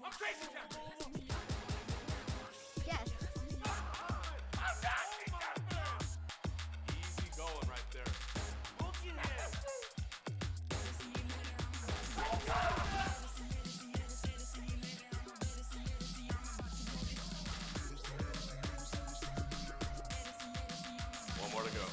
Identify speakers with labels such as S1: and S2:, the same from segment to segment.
S1: I'm crazy, Captain!
S2: Yes.
S1: I'm nasty, Captain!
S3: Easy going right there.
S1: Look at him!
S3: One more to go.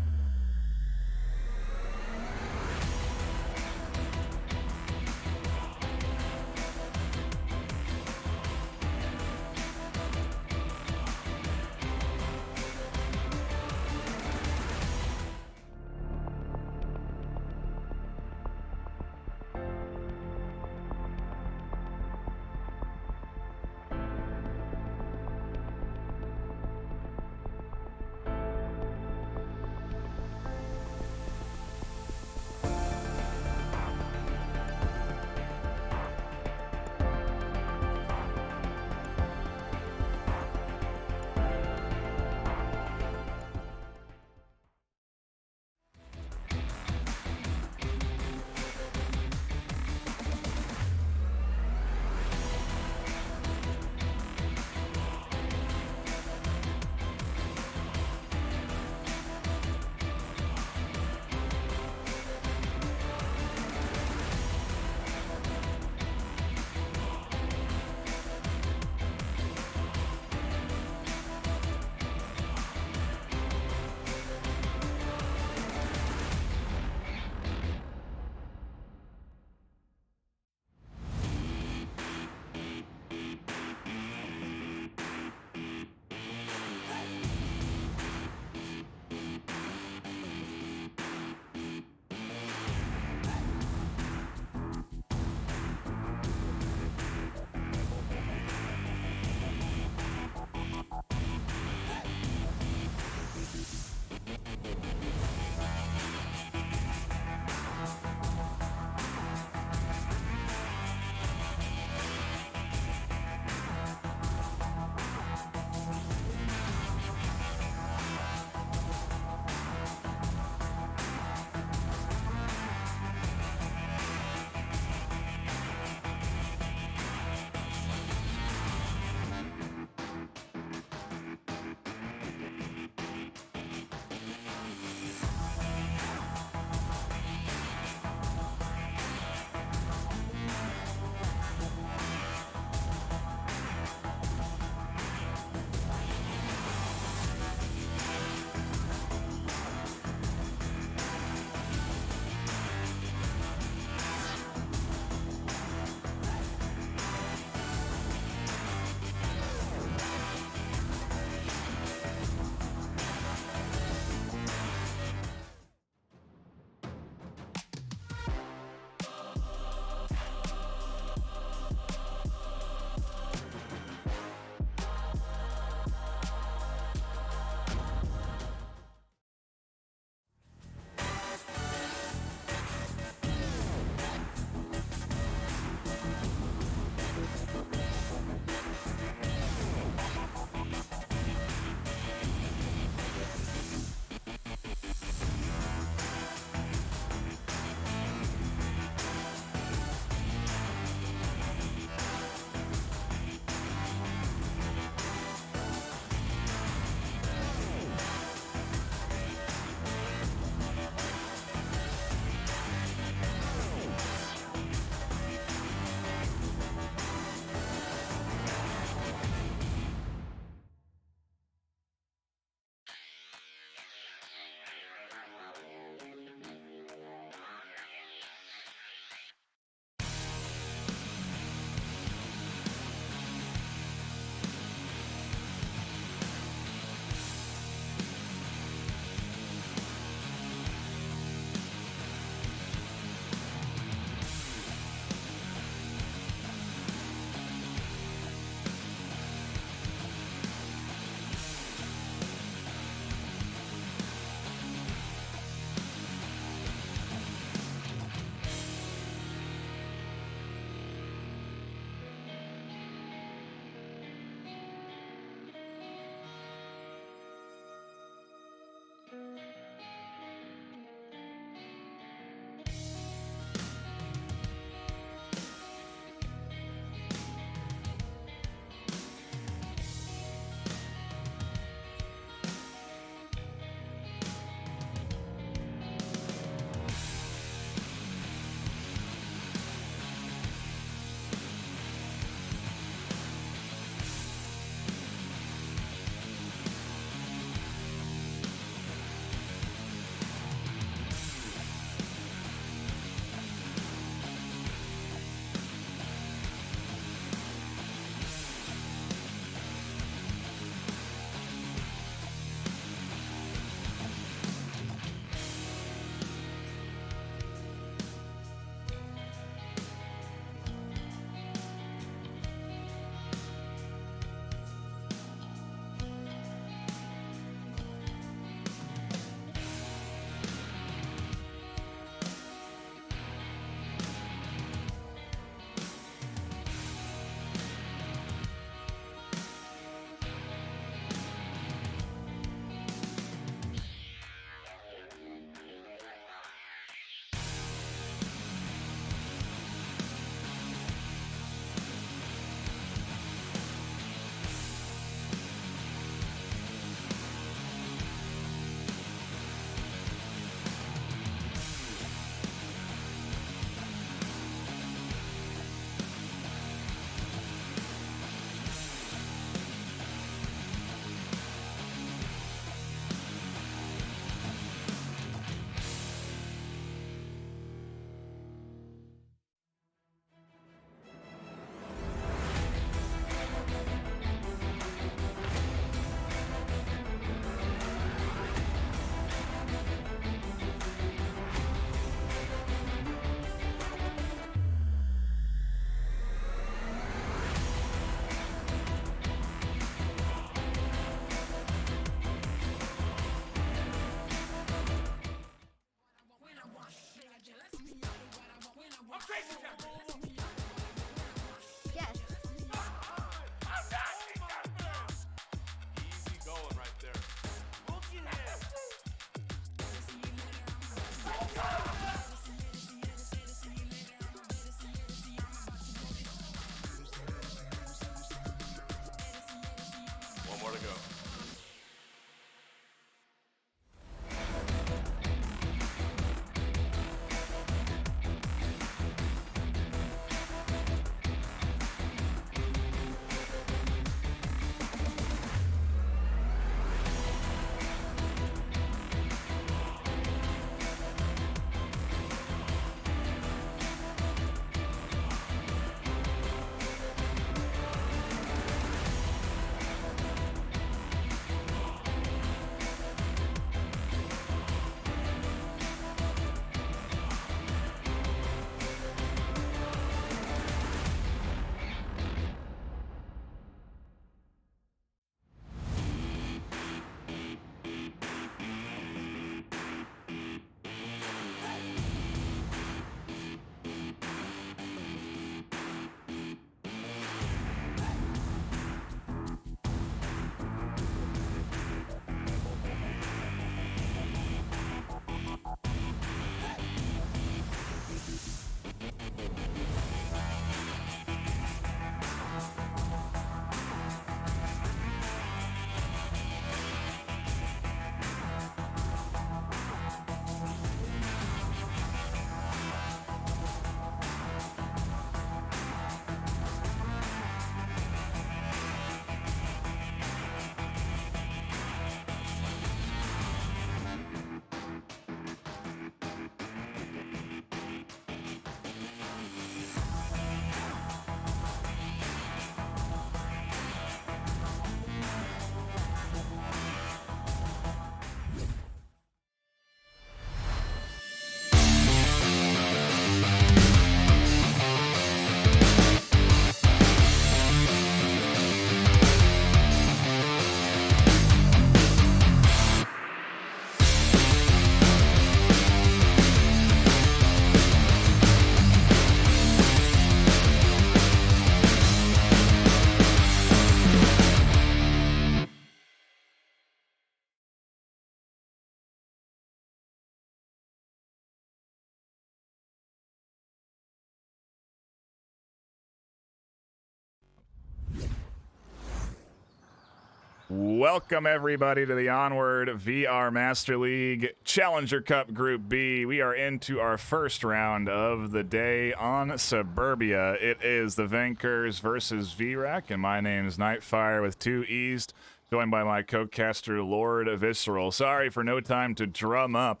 S2: Welcome, everybody, to the Onward VR Master League Challenger Cup Group B. We are into our first round of the day on Suburbia. It is the Vankers versus VRAC, and my name is NightFiree with 2 E's, joined by my co-caster, Lord Visceral. Sorry for no time to drum up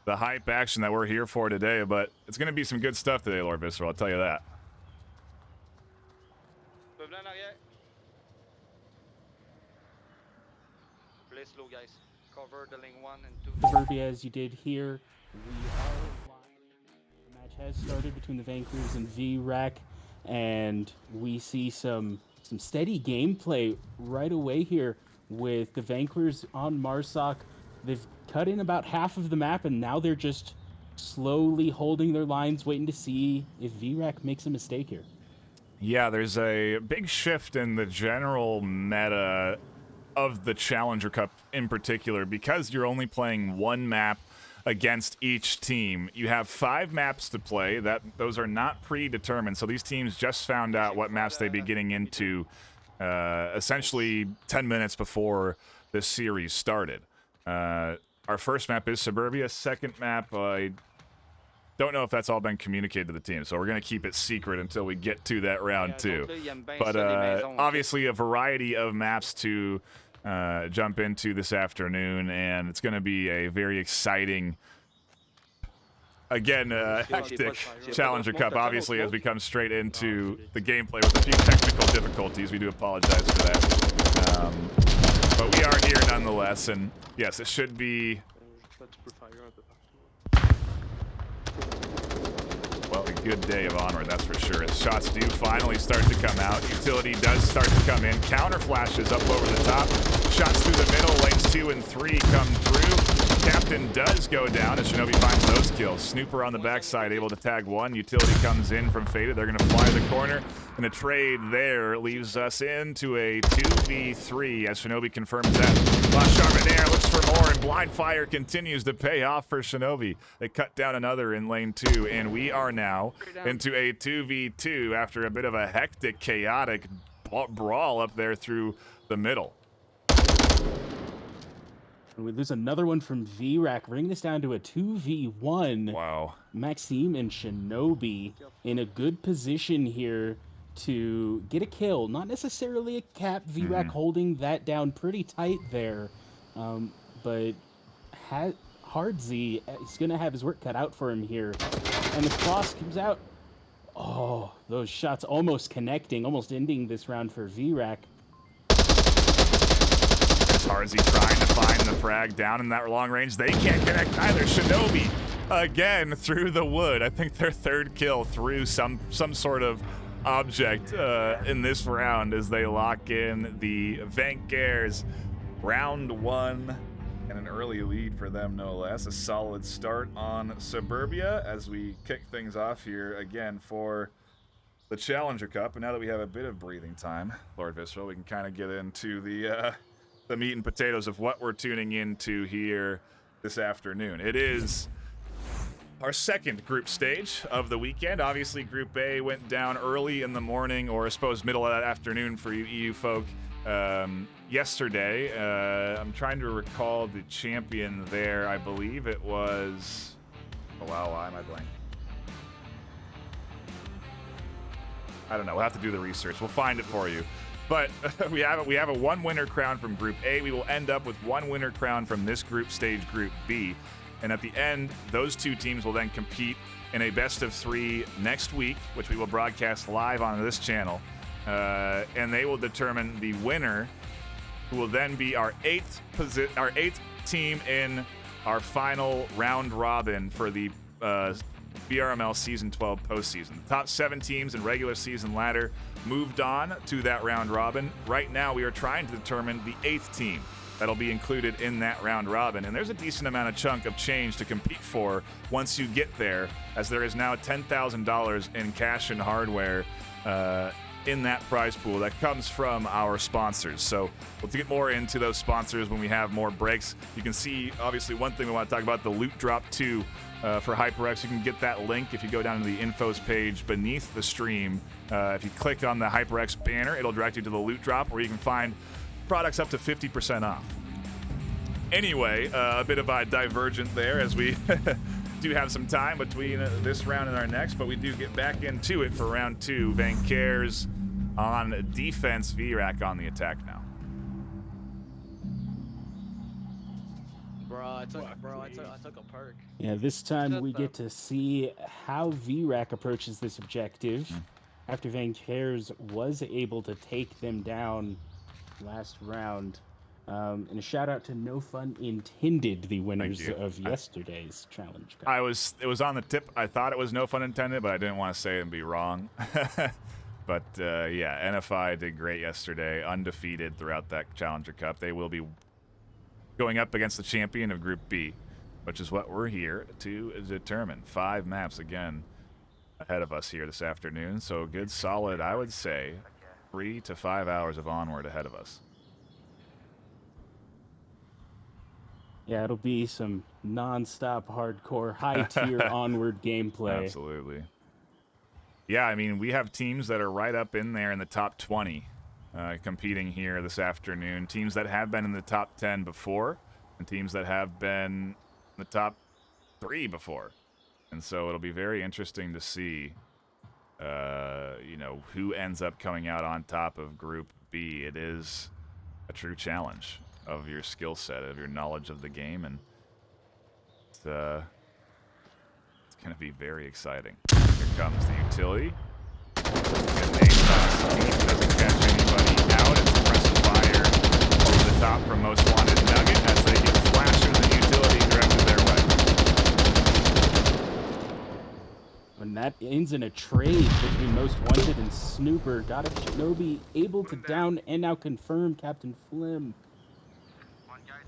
S2: the hype action that we're here for today, but it's going to be some good stuff today, Lord Visceral, I'll tell you that.
S4: Play slow, guys. Cover the lane 1 and 2.
S5: Suburbia, as you did here, we are live. The match has started between the Vankers and VRAC, and we see some steady gameplay right away here with the Vankers on Marsoc. They've cut in about half of the map, and now they're just slowly holding their lines, waiting to see if VRAC makes a mistake here.
S2: Yeah, there's a big shift in the general meta of the Challenger Cup in particular, because you're only playing one map against each team. You have 5 maps to play. Those are not predetermined, so these teams just found out what maps they'd be getting into essentially 10 minutes before this series started. Our first map is Suburbia. Second map, I don't know if that's all been communicated to the team, so we're going to keep it secret until we get to that round 2. But obviously a variety of maps to jump into this afternoon, and it's going to be a very exciting, again, hectic Challenger Cup, obviously, as we come straight into the gameplay with a few technical difficulties. We do apologize for that. But we are here nonetheless, and yes, it should be, well, a good day of Onward, that's for sure. As shots do finally start to come out, utility does start to come in, counter flashes up over the top, shots through the middle, lanes 2 and 3 come through. Captain does go down as Shinobi finds those kills. Snooper on the backside, able to tag 1. Utility comes in from Faded. They're going to fly the corner, and a trade there leaves us into a 2v3 as Shinobi confirms that. La Charbonniere looks for more, and blind fire continues to pay off for Shinobi. They cut down another in lane 2, and we are now into a 2v2 after a bit of a hectic, chaotic brawl up there through the middle.
S5: And we lose another one from VRAC, bringing this down to a 2v1.
S2: Wow.
S5: Maxime and Shinobi in a good position here to get a kill. Not necessarily a cap. VRAC holding that down pretty tight there. But Hardzy is going to have his work cut out for him here. And the cross comes out. Oh, those shots almost connecting, almost ending this round for VRAC.
S2: Hardzy trying to find the frag down in that long range. They can't connect either. Shinobi again through the wood. I think their 3rd kill through some sort of object in this round as they lock in the Vankers. Round 1 and an early lead for them, no less. A solid start on Suburbia as we kick things off here again for the Challenger Cup. And now that we have a bit of breathing time, Lord Visceral, we can kind of get into the meat and potatoes of what we're tuning into here this afternoon. It is our second group stage of the weekend. Obviously, Group A went down early in the morning, or I suppose middle of that afternoon for you EU folk, yesterday. I'm trying to recall the champion there. I believe it was... Oh, wow, why am I blank? I don't know. We'll have to do the research. We'll find it for you. But we have a 1 winner crown from Group A. We will end up with 1 winner crown from this group stage, Group B. And at the end, those 2 teams will then compete in a best of 3 next week, which we will broadcast live on this channel. And they will determine the winner, who will then be our 8th team in our final round robin for the VRML Season 12 postseason. The top 7 teams in regular season ladder moved on to that round robin. Right now, we are trying to determine the 8th team that'll be included in that round robin. And there's a decent amount of chunk of change to compete for once you get there, as there is now $10,000 in cash and hardware in that prize pool that comes from our sponsors. So we'll get more into those sponsors when we have more breaks. You can see, obviously, one thing we want to talk about, the loot drop 2 for HyperX. You can get that link if you go down to the infos page beneath the stream. If you click on the HyperX banner, it'll direct you to the loot drop, where you can find products up to 50% off. Anyway, a bit of a divergent there as we do have some time between this round and our next, but we do get back into it for round 2. Vancares on defense, VRAC on the attack now.
S6: Bro, I took a perk.
S5: Yeah, this time
S6: Shut
S5: we
S6: up.
S5: get to see how VRAC approaches this objective after Vancares was able to take them down last round. And a shout out to No Fun Intended, the winners
S2: you.
S5: of yesterday's challenge.
S2: It was on the tip. I thought it was no fun intended, but I didn't want to say it and be wrong. But yeah, NFI did great yesterday, undefeated throughout that Challenger Cup. They will be going up against the champion of Group B, which is what we're here to determine. 5 maps again ahead of us here this afternoon. So good, solid, I would say, 3 to 5 hours of Onward ahead of us.
S5: Yeah, it'll be some non-stop hardcore, high-tier Onward gameplay.
S2: Absolutely. Yeah, I mean, we have teams that are right up in there in the top 20 competing here this afternoon. Teams that have been in the top 10 before, and teams that have been in the top 3 before. And so it'll be very interesting to see, you know, who ends up coming out on top of Group B. It is a true challenge of your skill set, of your knowledge of the game, and it's going to be very exciting. Here comes the utility. Doesn't catch anybody out. It's impressive fire over the top from Most Wanted Nugget as they get flashes and utility directed their way.
S5: And that ends in a trade between Most Wanted and Snooper. Got a Shinobi able to down and now confirm Captain Flim.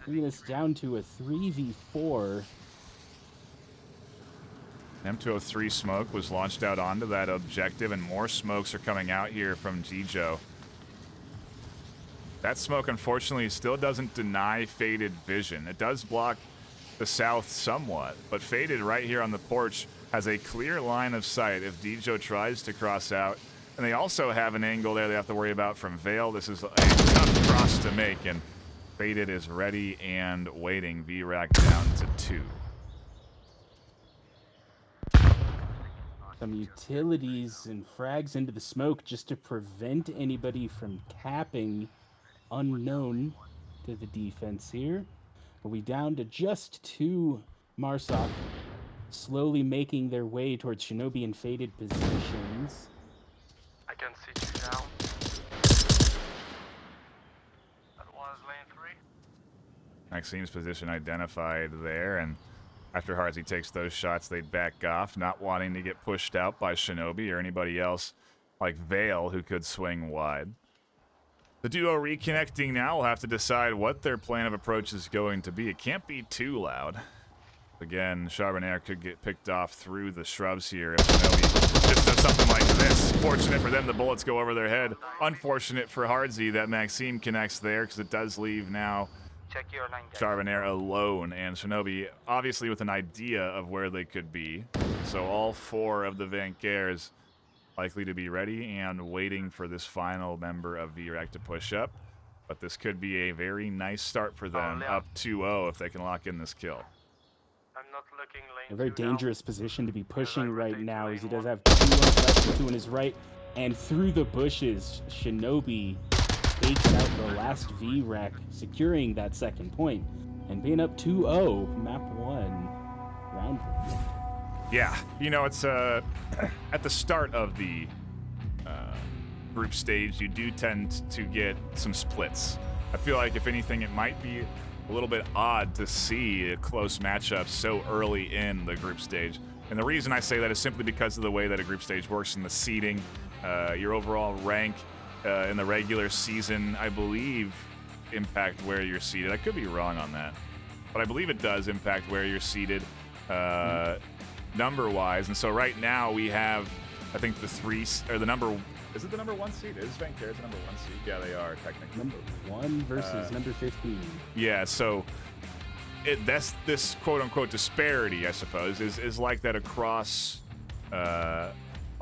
S5: Bringing us down to a 3v4.
S2: M203 smoke was launched out onto that objective, and more smokes are coming out here from Gijo. That smoke, unfortunately, still doesn't deny Faded vision. It does block the south somewhat, but Faded right here on the porch has a clear line of sight if Gijo tries to cross out. And they also have an angle there they have to worry about from Vale. This is a tough cross to make, and Faded is ready and waiting. VRAC down to 2.
S5: Some utilities and frags into the smoke just to prevent anybody from capping. Unknown to the defense here. Are we down to just 2 Marsoc, slowly making their way towards Shinobi and Faded positions.
S1: I can see you now. That was lane 3.
S2: Maxime's position identified there, and after Harzy takes those shots, they'd back off, not wanting to get pushed out by Shinobi or anybody else like Vale, who could swing wide. The duo reconnecting now will have to decide what their plan of approach is going to be. It can't be too loud. Again, Charbonnaire could get picked off through the shrubs here if Shinobi just does something like this. Fortunate for them, the bullets go over their head. Unfortunate for Harzy that Maxime connects there, because it does leave now
S1: Check your line, guys.
S2: Charbonnaire alone, and Shinobi obviously with an idea of where they could be. So all 4 of the Vancares likely to be ready and waiting for this final member of VRAC to push up. But this could be a very nice start for them, up 2-0 if they can lock in this kill.
S1: I'm not looking lane
S5: A very
S1: 2 now.
S5: dangerous position to be pushing right
S1: rotate
S5: now,
S1: to
S5: as he
S1: lane
S5: does
S1: 1.
S5: have 2 on his left and 2 on his right. And through the bushes, Shinobi takes out the last VRAC, securing that second point and being up 2-0, map 1, round 1.
S2: Yeah, you know, it's at the start of the group stage, you do tend to get some splits. I feel like, if anything, it might be a little bit odd to see a close matchup so early in the group stage. And the reason I say that is simply because of the way that a group stage works in the seeding. Your overall rank in the regular season, I believe, impact where you're seated. I could be wrong on that, but I believe it does impact where you're seated number-wise. And so right now we have, I think, the number. Is it the number 1 seed? Is Vancares the number 1 seed? Yeah, they are technically.
S5: Number 1 versus number 15.
S2: Yeah, so that's this quote-unquote disparity, I suppose, is like that across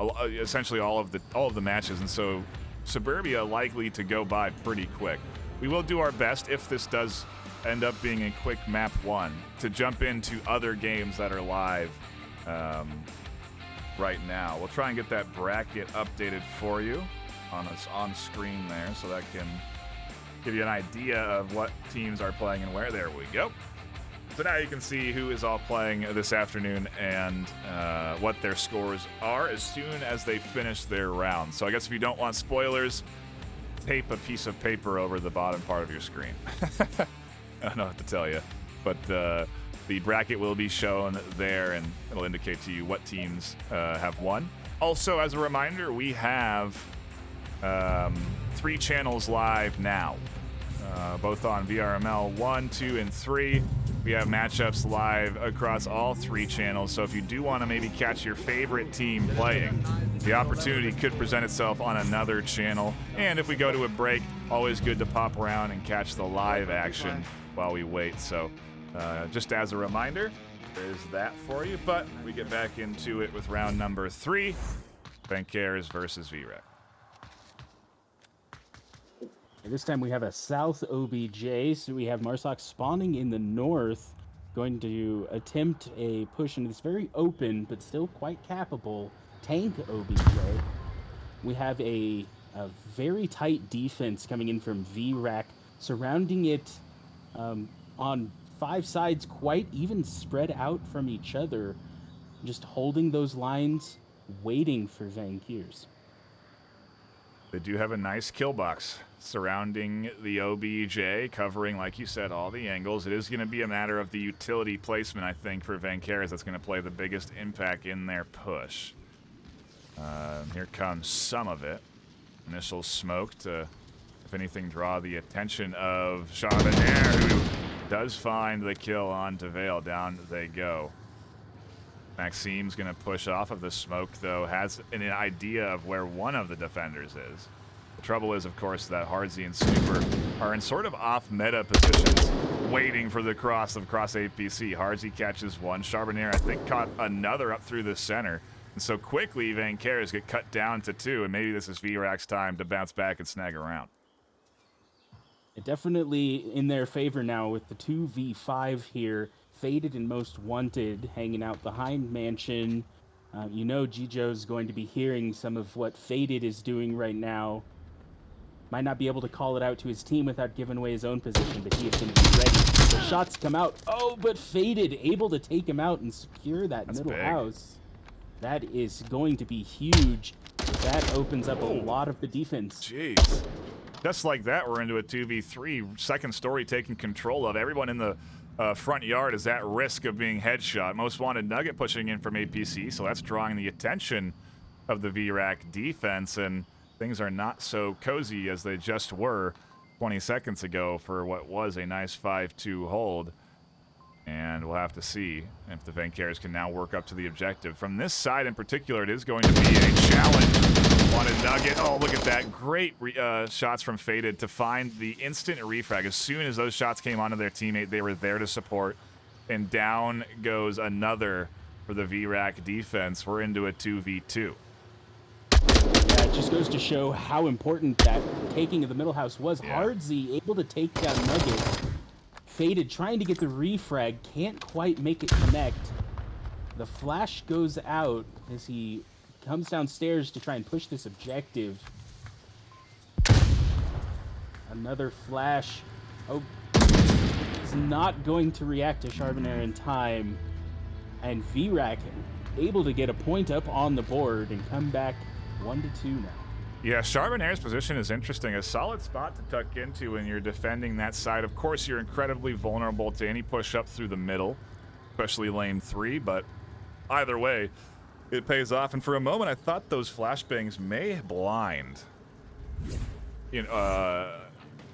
S2: essentially all of the matches, and so Suburbia likely to go by pretty quick. we will do our best, if this does end up being a quick map 1, to jump into other games that are live right now. We'll try and get that bracket updated for you on screen there, so that can give you an idea of what teams are playing and where. There we go. So now you can see who is all playing this afternoon and what their scores are as soon as they finish their round. So I guess if you don't want spoilers, tape a piece of paper over the bottom part of your screen. I don't know what to tell you, but the bracket will be shown there, and it'll indicate to you what teams have won. Also, as a reminder, we have 3 channels live now, both on VRML 1, 2, and 3. We have matchups live across all 3 channels, so if you do want to maybe catch your favorite team playing, the opportunity could present itself on another channel. And if we go to a break, always good to pop around and catch the live action while we wait. So just as a reminder, there's that for you. But we get back into it with round number 3, Bancares versus VRAC.
S5: This time we have a South OBJ, so we have Marsoc spawning in the north, going to attempt a push into this very open, but still quite capable, tank OBJ. We have a very tight defense coming in from VRAC, surrounding it on 5 sides, quite even spread out from each other, just holding those lines, waiting for Vanquiers.
S2: They do have a nice kill box surrounding the OBJ, covering, like you said, all the angles. It is going to be a matter of the utility placement, I think, for Vancares that's going to play the biggest impact in their push. Here comes some of it. Initial smoke to, if anything, draw the attention of Charbonnier, who does find the kill on Devale. Down they go. Maxime's going to push off of the smoke, though, has an idea of where one of the defenders is. The trouble is, of course, that Hardzy and Super are in sort of off-meta positions, waiting for the cross of cross APC. Hardzy catches one. Charbonnier, I think, caught another up through the center. And so quickly, Vancares get cut down to 2, and maybe this is VRAC's time to bounce back and snag around.
S5: Definitely in their favor now with the 2v5 here. Faded and Most Wanted hanging out behind Mansion. You know Gijo's going to be hearing some of what Faded is doing right now. Might not be able to call it out to his team without giving away his own position, but he is going to be ready. The shots come out. Oh, but Faded able to take him out and secure that middle house. That is going to be huge. That opens up a lot of the defense.
S2: Jeez. Just like that, we're into a 2v3. Second story taking control of. Everyone in the front yard is at risk of being headshot. Most Wanted Nugget pushing in from APC, so that's drawing the attention of the VRAC defense, and things are not so cozy as they just were 20 seconds ago for what was a nice 5-2 hold. And we'll have to see if the Vancares can now work up to the objective. From this side in particular, it is going to be a challenge. Wanted Nugget. Oh, look at that. Great shots from Faded to find the instant refrag. As soon as those shots came onto their teammate, they were there to support. And down goes another for the VRAC defense. We're into a 2v2.
S5: Yeah, it just goes to show how important that taking of the middle house was.
S2: Yeah.
S5: Hardzy able to take down Nugget. Faded trying to get the refrag, can't quite make it connect. The flash goes out as he comes downstairs to try and push this objective. Another flash. Oh, he's not going to react to Charbonnier in time. And VRAC able to get a point up on the board and come back 1-2 now.
S2: Yeah, Charbonnier's position is interesting. A solid spot to tuck into when you're defending that side. Of course, you're incredibly vulnerable to any push up through the middle, especially lane 3, but either way, it pays off. And for a moment, I thought those flashbangs may blind. You know,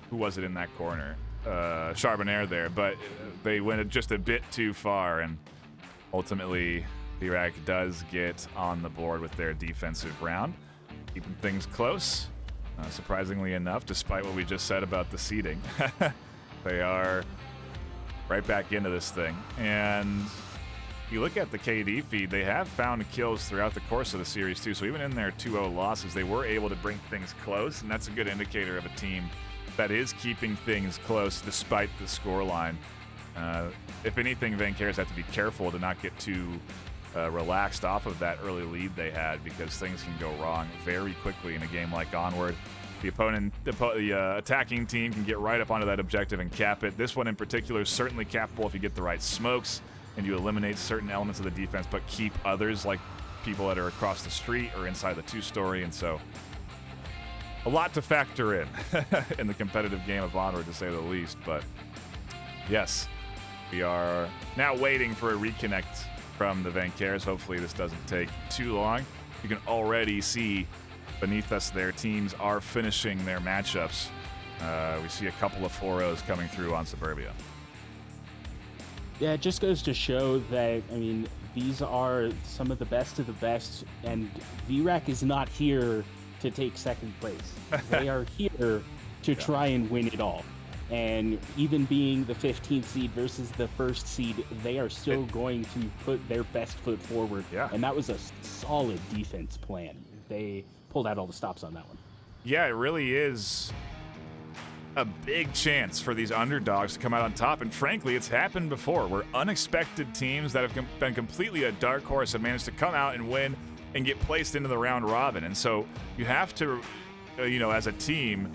S2: who was it in that corner? Charbonnier there, but they went just a bit too far, and ultimately, VRAC does get on the board with their defensive round. Keeping things close, surprisingly enough, despite what we just said about the seeding. They are right back into this thing. And if you look at the KD feed, they have found kills throughout the course of the series, too. So even in their 2-0 losses, they were able to bring things close, and that's a good indicator of a team that is keeping things close despite the scoreline. If anything, Vanqueres have to be careful to not get too relaxed off of that early lead they had, because things can go wrong very quickly in a game like Onward. The attacking team can get right up onto that objective and cap it. This one in particular is certainly capable if you get the right smokes and you eliminate certain elements of the defense, but keep others, like people that are across the street or inside the two-story. And so a lot to factor in in the competitive game of Onward, to say the least. But yes, we are now waiting for a reconnect from the Vanqueres. Hopefully this doesn't take too long. You can already see beneath us their teams are finishing their matchups. We see a couple of 4-0s coming through on Suburbia.
S5: Yeah, it just goes to show that, I mean, these are some of the best, and VRAC is not here to take second place. They are here to try and win it all. And even being the 15th seed versus the first seed, they are still going to put their best foot forward.
S2: Yeah.
S5: And that was a solid defense plan. They pulled out all the stops on that one.
S2: Yeah, it really is a big chance for these underdogs to come out on top. And frankly, it's happened before, where unexpected teams that have been completely a dark horse have managed to come out and win and get placed into the round robin. And so you have to, as a team,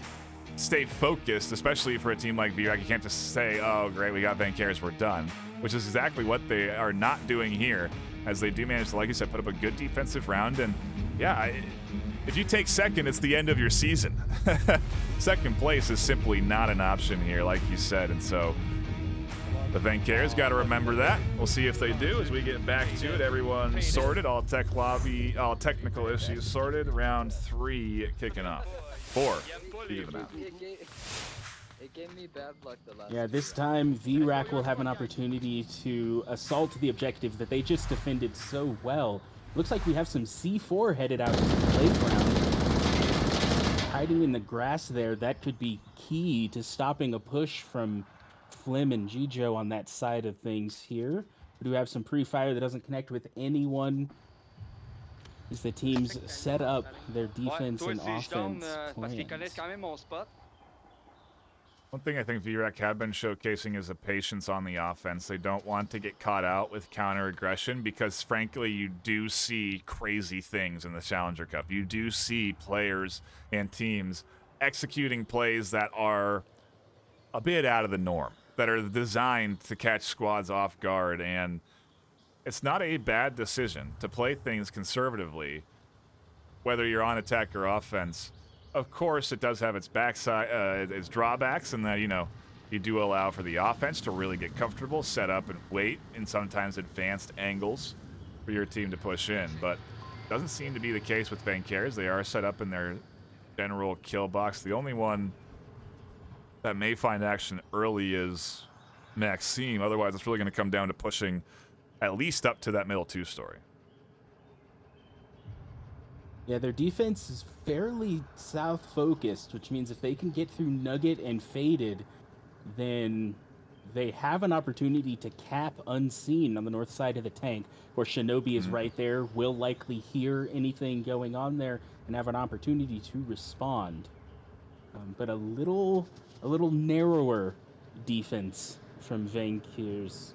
S2: stay focused, especially for a team like VRAC. You can't just say, oh, great, we got Vanqueres, we're done, which is exactly what they are not doing here, as they do manage to, like you said, put up a good defensive round. And yeah, if you take second, it's the end of your season. Second place is simply not an option here, like you said. And so the Vanqueres got to remember that. We'll see if they do as we get back to it. Everyone sorted, all technical issues sorted. Round 3 kicking off. 4.
S6: It gave me bad luck the last
S5: Yeah, this time VRAC will have an opportunity to assault the objective that they just defended so well. Looks like we have some C4 headed out to the playground. Hiding in the grass there, that could be key to stopping a push from Flim and Gijo on that side of things here. We do have some pre-fire that doesn't connect with anyone as the teams set up their defense and offense plans.
S2: One thing I think VRAC have been showcasing is a patience on the offense. They don't want to get caught out with counter-aggression because, frankly, you do see crazy things in the Challenger Cup. You do see players and teams executing plays that are a bit out of the norm, that are designed to catch squads off guard, and it's not a bad decision to play things conservatively, whether you're on attack or offense. Of course, it does have its backside, its drawbacks, in that, you do allow for the offense to really get comfortable, set up, and wait in sometimes advanced angles for your team to push in. But it doesn't seem to be the case with Vanqueres. They are set up in their general kill box. The only one that may find action early is Maxime. Otherwise, it's really going to come down to pushing at least up to that middle two-story.
S5: Yeah, their defense is fairly south-focused, which means if they can get through Nugget and Faded, then they have an opportunity to cap unseen on the north side of the tank, where Shinobi is right there, will likely hear anything going on there, and have an opportunity to respond. But a little narrower defense from Vanqueres,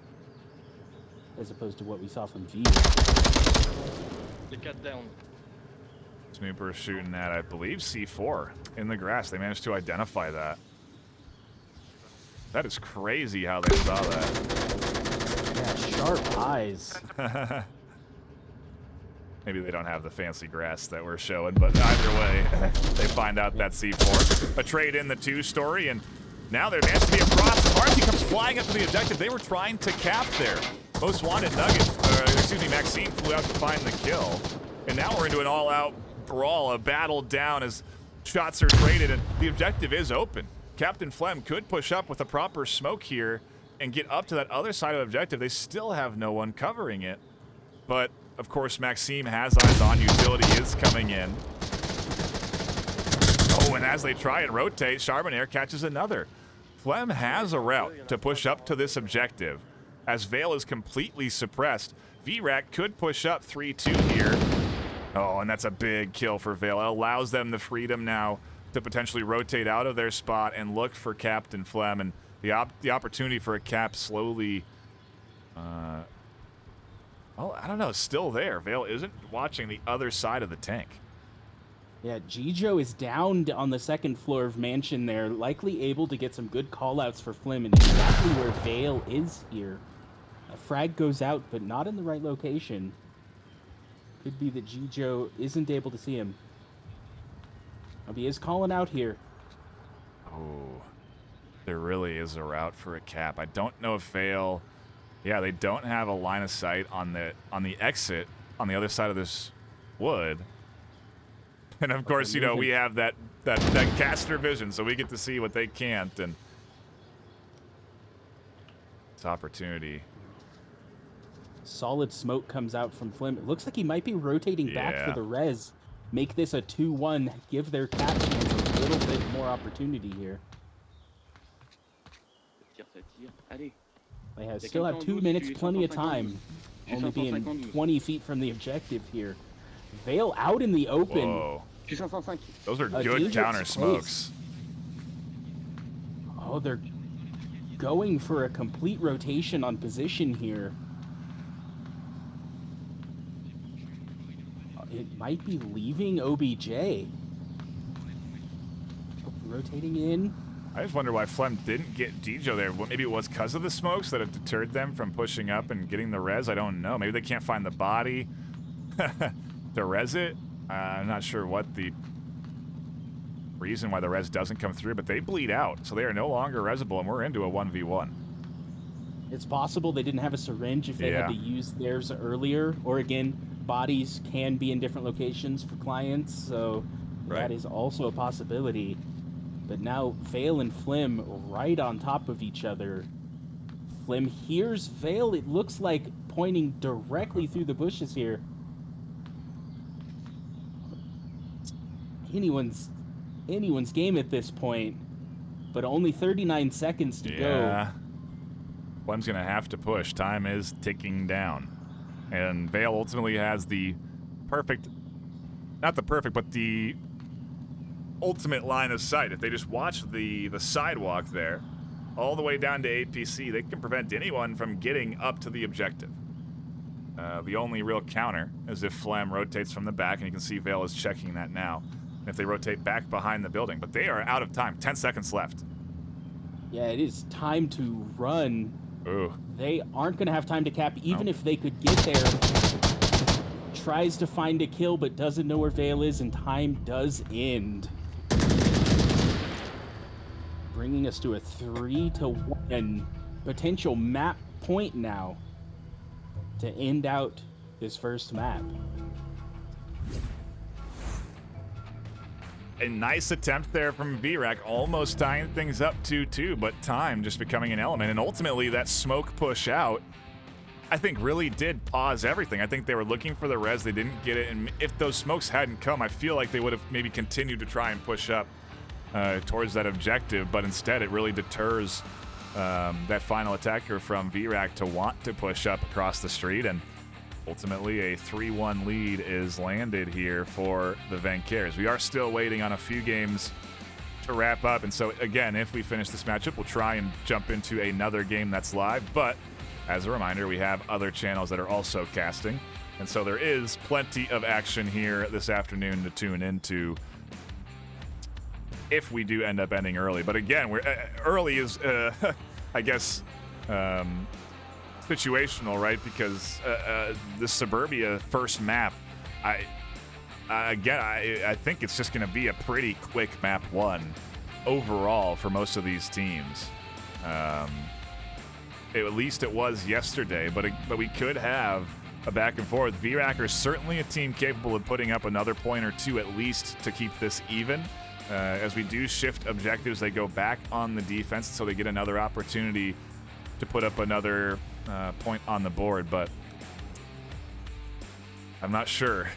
S5: as opposed to what we saw from V.
S4: They cut down.
S2: Snooper shooting at, I believe, C4 in the grass. They managed to identify that. That is crazy how they saw that.
S5: Yeah, sharp eyes.
S2: Maybe they don't have the fancy grass that we're showing, but either way, they find out that C4. A trade in the two-story, and now there has to be a cross. Marcy comes flying up to the objective. They were trying to cap there. Most wanted Nugget, Maxime flew out to find the kill. And now we're into an all-out brawl, a battle down as shots are traded, and the objective is open. Captain Flem could push up with a proper smoke here and get up to that other side of the objective. They still have no one covering it. But, of course, Maxime has eyes on. Utility is coming in. Oh, and as they try and rotate, Charbonnaire catches another. Flem has a route to push up to this objective. As Vale is completely suppressed, VRAC could push up 3-2 here. Oh, and that's a big kill for Vale. It allows them the freedom now to potentially rotate out of their spot and look for Captain Flem, and the opportunity for a cap slowly, well, I don't know, still there. Vale isn't watching the other side of the tank.
S5: Yeah, Gijo is down on the second floor of Mansion there, likely able to get some good callouts for Flim, and exactly where Vale is here. A frag goes out, but not in the right location. Could be that Gijo isn't able to see him. Oh, he is calling out here.
S2: Oh, there really is a route for a cap. I don't know if Vale... Yeah, they don't have a line of sight on the exit on the other side of this wood. And of course, you know, we have that caster vision, so we get to see what they can't, and it's opportunity.
S5: Solid smoke comes out from Flim. It looks like he might be rotating back for the res. Make this a 2-1, give their cap chance a little bit more opportunity here. They still have 2 minutes, plenty of time. Only being 20 feet from the objective here. Vale out in the open.
S2: Whoa. Those are good counter smokes.
S5: Oh, they're going for a complete rotation on position here. It might be leaving OBJ. Rotating in.
S2: I just wonder why Flem didn't get Gijo there. Maybe it was because of the smokes that have deterred them from pushing up and getting the res. I don't know. Maybe they can't find the body to res it. I'm not sure what the reason why the res doesn't come through, but they bleed out, so they are no longer resable, and we're into a 1v1.
S5: It's possible they didn't have a syringe if they had to use theirs earlier, or again, bodies can be in different locations for clients, so that is also a possibility. But now Vale and Flim right on top of each other. Flim hears Vale, it looks like, pointing directly through the bushes here. Anyone's game at this point, but only 39 seconds to go.
S2: Flem's gonna have to push. Time is ticking down, and Vale ultimately has the perfect, not the perfect, but the ultimate line of sight. If they just watch the sidewalk there, all the way down to APC, they can prevent anyone from getting up to the objective. The only real counter is if Flem rotates from the back, and you can see Vale is checking that now. If they rotate back behind the building, but they are out of time. 10 seconds left.
S5: Yeah, it is time to run.
S2: Ooh.
S5: They aren't going to have time to cap, even if they could get there. Tries to find a kill, but doesn't know where Vale is, and time does end. Bringing us to a 3-1 potential map point now to end out this first map.
S2: A nice attempt there from VRAC, almost tying things up 2-2, but time just becoming an element. And ultimately, that smoke push out, I think, really did pause everything. I think they were looking for the res, they didn't get it, and if those smokes hadn't come, I feel like they would have maybe continued to try and push up towards that objective, but instead it really deters that final attacker from VRAC to want to push up across the street, and ultimately, a 3-1 lead is landed here for the Vanqueres. We are still waiting on a few games to wrap up, and so again, if we finish this matchup, we'll try and jump into another game that's live, but as a reminder, we have other channels that are also casting, and so there is plenty of action here this afternoon to tune into if we do end up ending early. But again, we're early is, I guess, situational, right? Because the Suburbia first map, I think it's just going to be a pretty quick map one overall for most of these teams. At least it was yesterday, but we could have a back and forth. VRAC are certainly a team capable of putting up another point or two at least to keep this even. As we do shift objectives, they go back on the defense, so they get another opportunity to put up another point on the board, but I'm not sure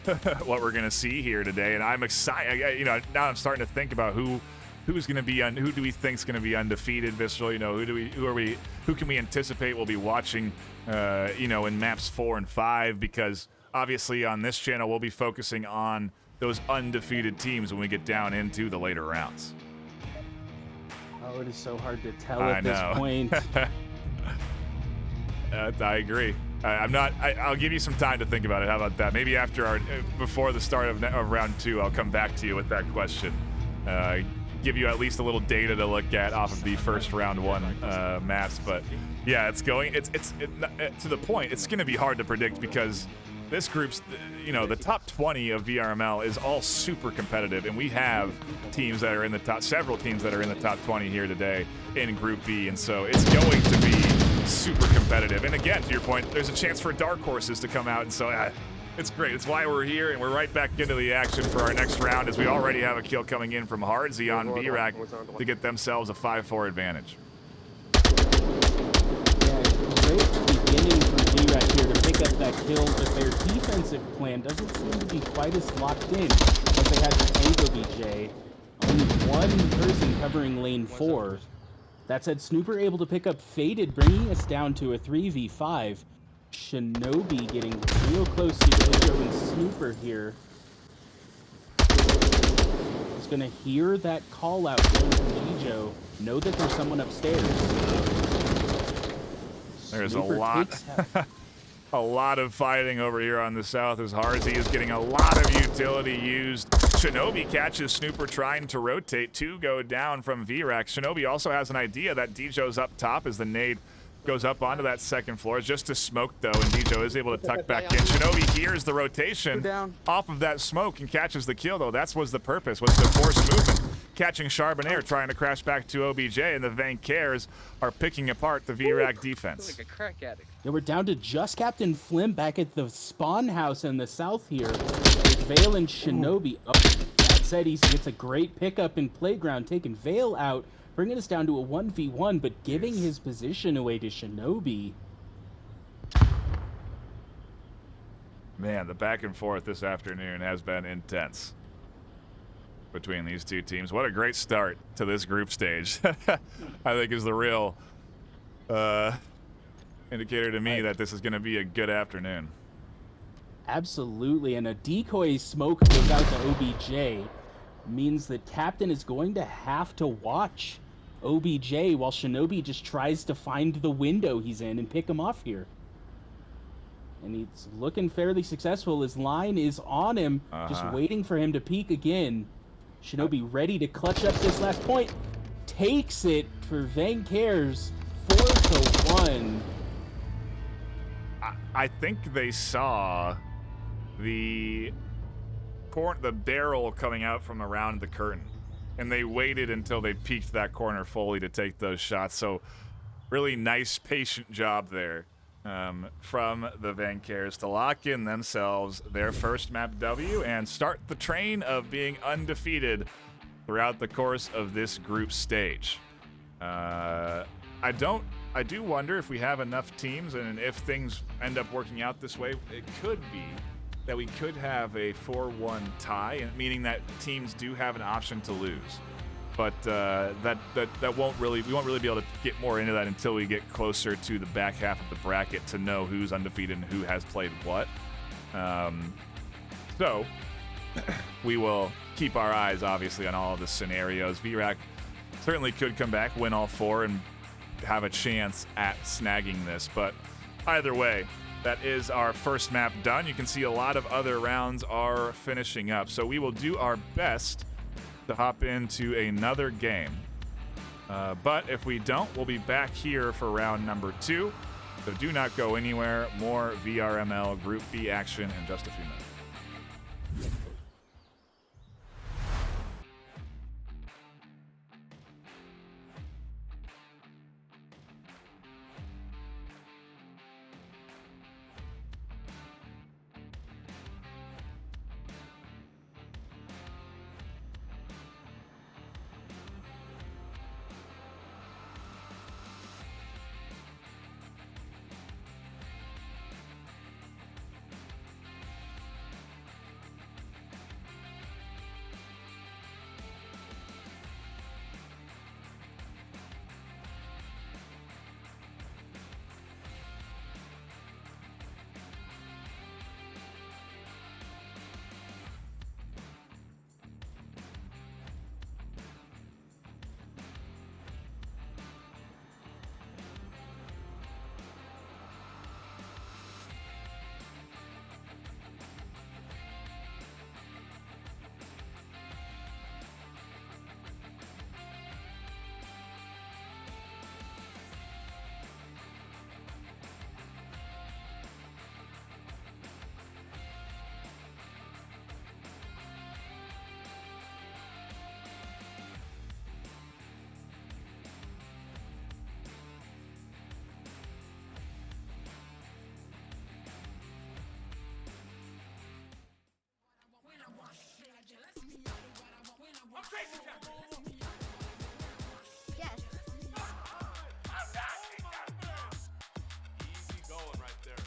S2: what we're gonna see here today, and I'm excited. Now I'm starting to think about who's gonna be who do we think's gonna be undefeated, Visceral. Who can we anticipate we'll be watching in maps 4 and 5, because obviously on this channel we'll be focusing on those undefeated teams when we get down into the later rounds.
S5: Oh, it is so hard to tell
S2: I
S5: at this
S2: know.
S5: point.
S2: I agree. I'm not. I'll give you some time to think about it. How about that? Maybe after before the start of round 2, I'll come back to you with that question. Give you at least a little data to look at off of the first round 1 maps. But yeah, it's to the point. It's going to be hard to predict because this group's, the top 20 of VRML is all super competitive, and we have teams that are in the top, several teams that are in the top 20 here today in Group B, and so it's going to be super competitive. And again, to your point, there's a chance for dark horses to come out, and so it's great. It's why we're here, and we're right back into the action for our next round, as we already have a kill coming in from Hardzy on VRAC to get themselves a 5-4 advantage.
S5: Great beginning for VRAC here to pick up that kill, but their defensive plan doesn't seem to be quite as locked in as they had to Tango BJ. Only one person covering lane 4. That said, Snooper able to pick up Faded, bringing us down to a 3v5. Shinobi getting real close to Dijo and Snooper here. He's gonna hear that call out from Dijo, know that there's someone upstairs.
S2: There's
S5: Snooper
S2: a lot of fighting over here on the south as Hardzy is getting a lot of utility used. Shinobi catches Snooper trying to rotate. 2 go down from VRAC. Shinobi also has an idea that Dijo's up top as the nade goes up onto that second floor. Just to smoke though, and Dijo is able to tuck back in. Shinobi hears the rotation off of that smoke and catches the kill though. That was the purpose, was to force movement. Catching Charbonnaire trying to crash back to OBJ, and the Vancaires are picking apart the VRAC defense.
S6: Like a crack addict.
S5: Yeah, we're down to just Captain Flim back at the spawn house in the south here. With Vale and Shinobi. Oh, that said, he gets a great pickup in Playground, taking Vale out, bringing us down to a 1v1, but giving his position away to Shinobi.
S2: Man, the back and forth this afternoon has been intense between these two teams. What a great start to this group stage. I think is the real indicator to me that this is going to be a good afternoon.
S5: Absolutely, and a decoy smoke goes out to OBJ. Means that Captain is going to have to watch OBJ while Shinobi just tries to find the window he's in and pick him off here. And he's looking fairly successful. His line is on him, just waiting for him to peek again. Shinobi ready to clutch up this last point. Takes it for Vancaires, 4-1.
S2: I think they saw the barrel coming out from around the curtain, and they waited until they peeked that corner fully to take those shots. So really nice, patient job there from the Vancaires to lock in themselves their first map W and start the train of being undefeated throughout the course of this group stage. I do wonder if we have enough teams, and if things end up working out this way, it could be that we could have a 4-1 tie, meaning that teams do have an option to lose. But we won't really be able to get more into that until we get closer to the back half of the bracket to know who's undefeated and who has played what. So we will keep our eyes obviously on all of the scenarios. VRAC certainly could come back, win all 4, and have a chance at snagging this. But either way, that is our first map done. You can see a lot of other rounds are finishing up. So we will do our best to hop into another game. But if we don't, we'll be back here for round number 2. So do not go anywhere. More VRML Group B action in just a few minutes.
S7: Yes.
S3: Easy going right there.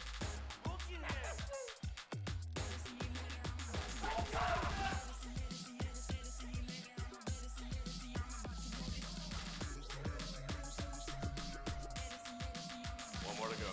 S3: One more to go.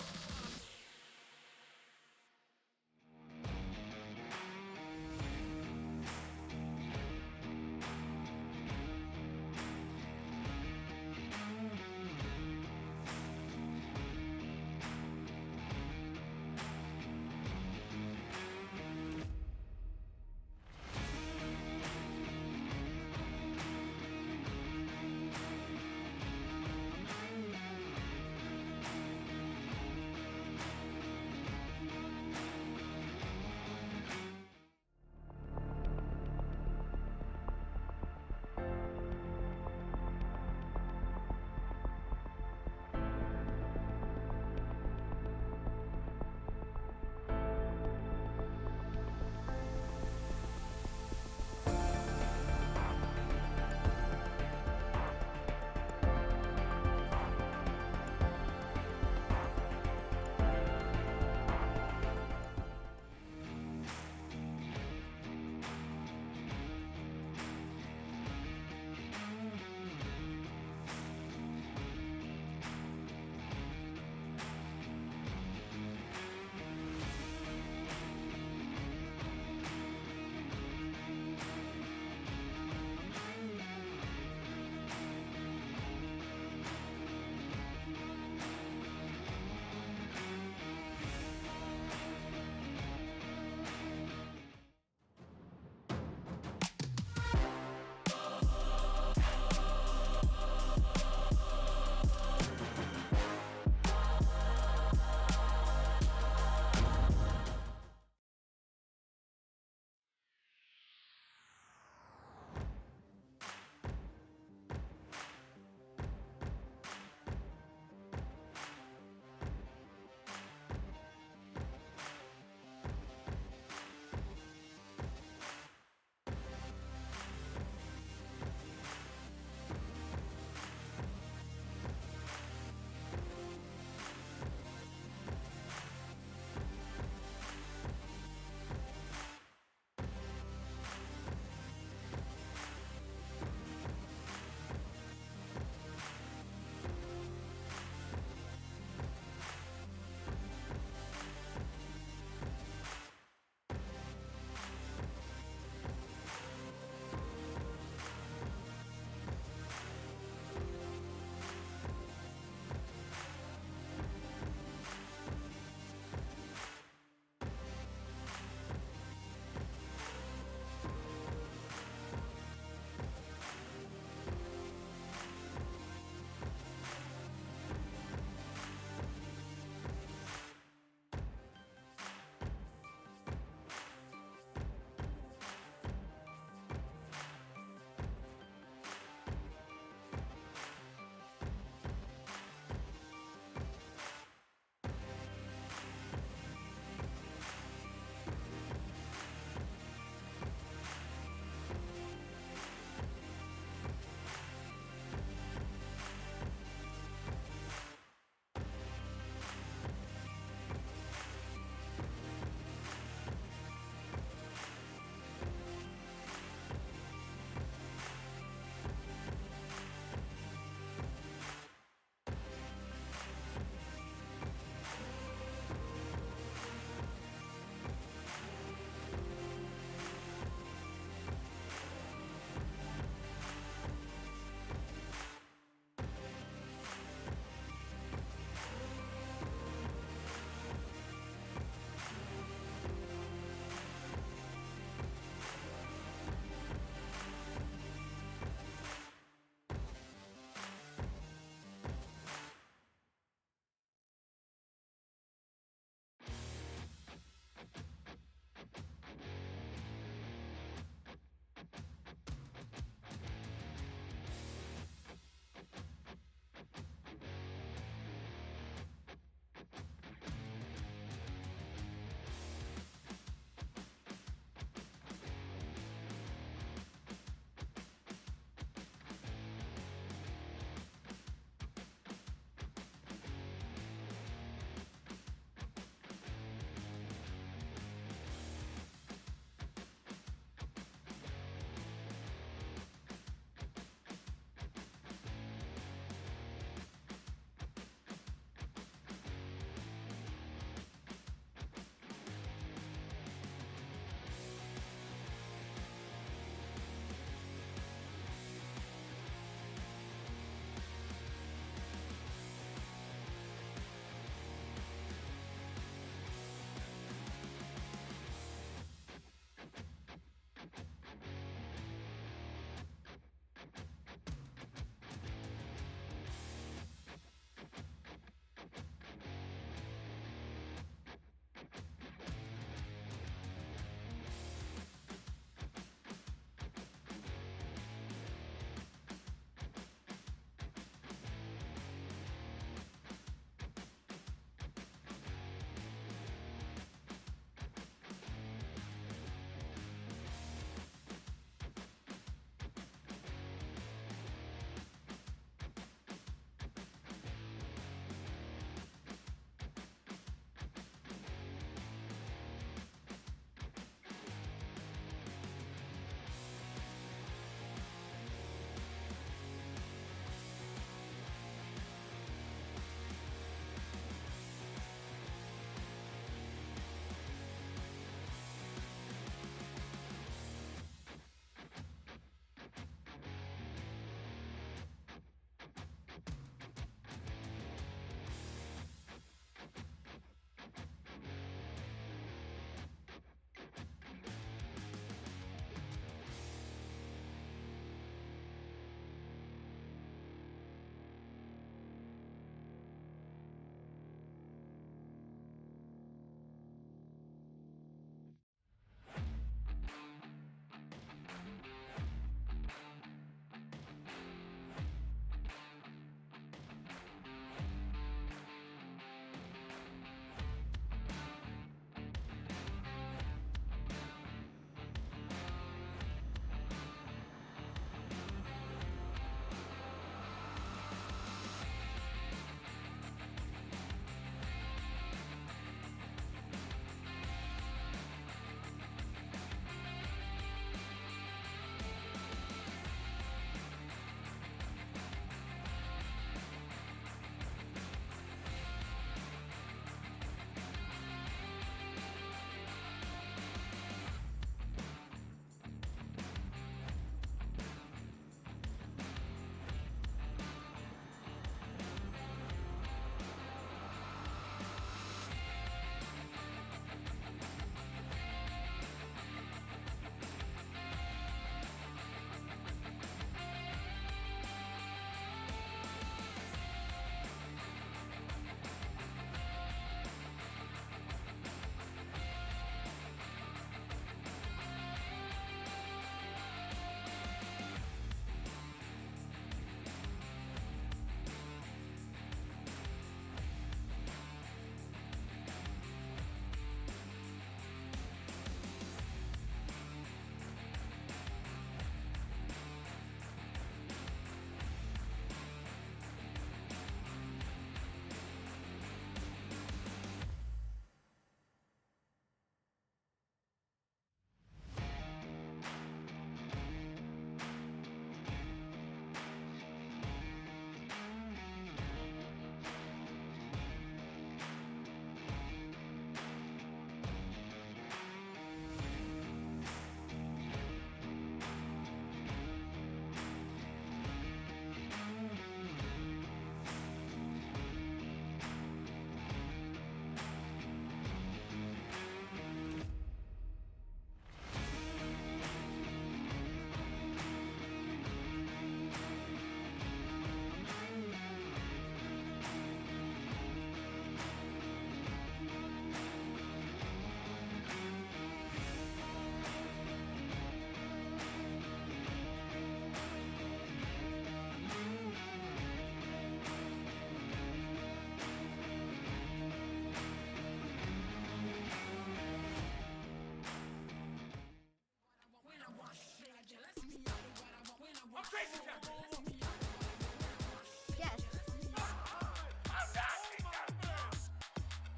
S7: Yes.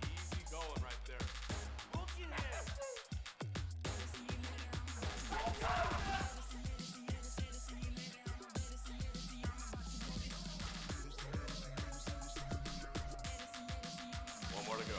S3: Easy going right there. One more to go.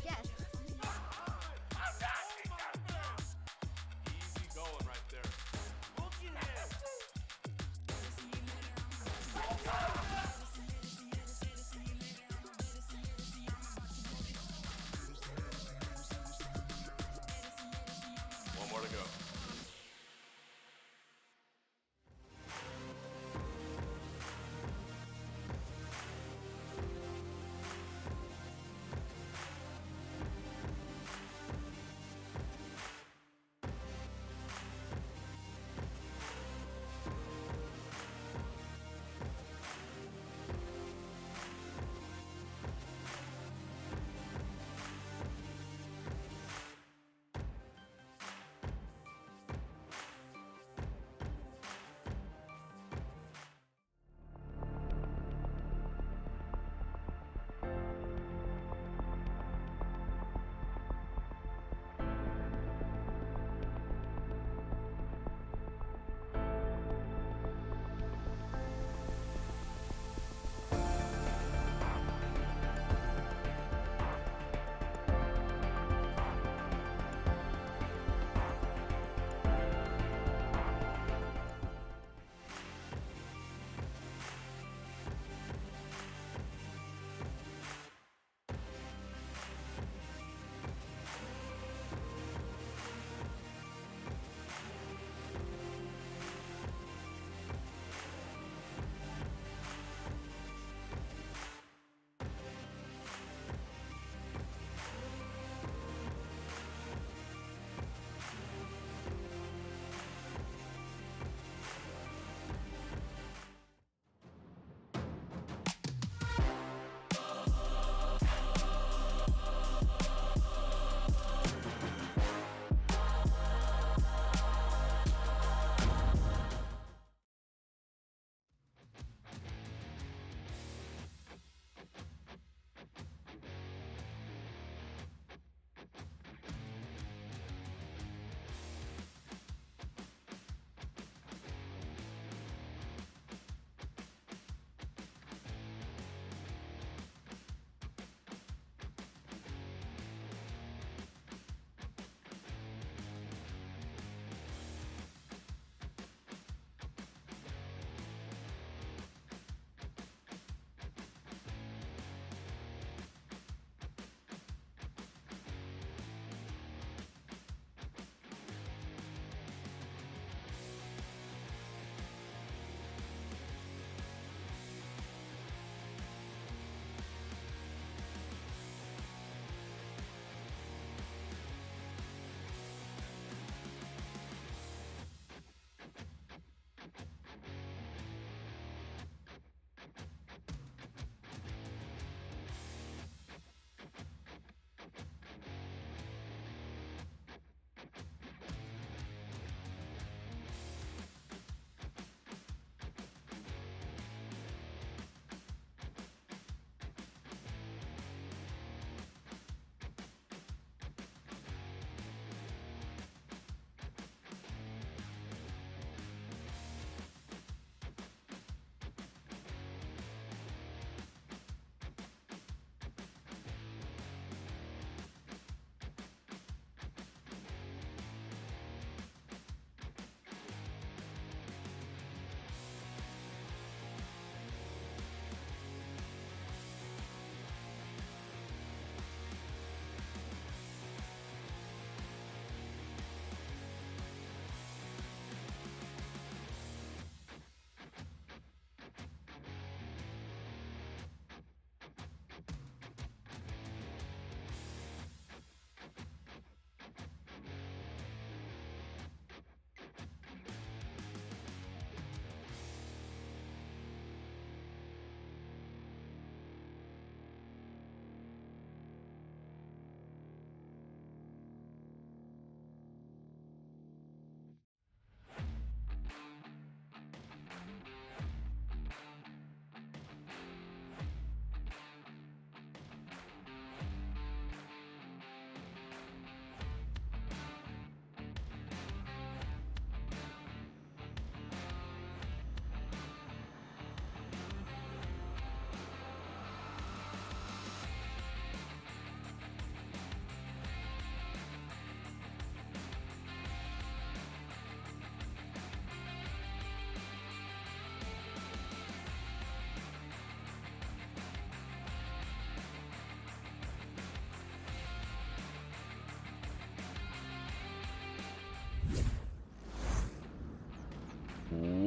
S7: Yes.
S3: Easy going right there. One more to go.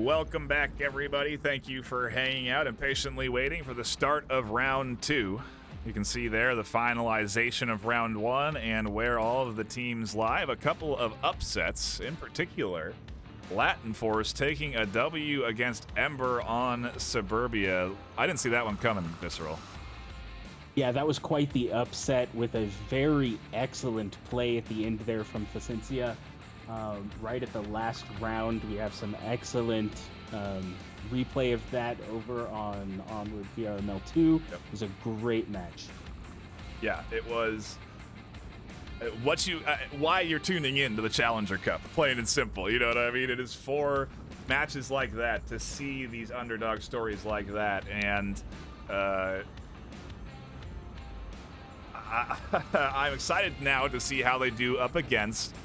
S2: welcome back, everybody. Thank you for hanging out and patiently waiting for the start of round 2. You can see there the finalization of round 1 and where all of the teams lie. A couple of upsets, in particular, Latin Force taking a W against Ember on Suburbia. I didn't see that one coming, Visceral.
S5: Yeah, that was quite the upset with a very excellent play at the end there from Placencia. Right at the last round, we have some excellent replay of that over on Onward VRML 2. Yep. It was a great match.
S2: Yeah, it was. Why you're tuning in to the Challenger Cup, plain and simple. You know what I mean? It is for matches like that, to see these underdog stories like that, and I'm excited now to see how they do up against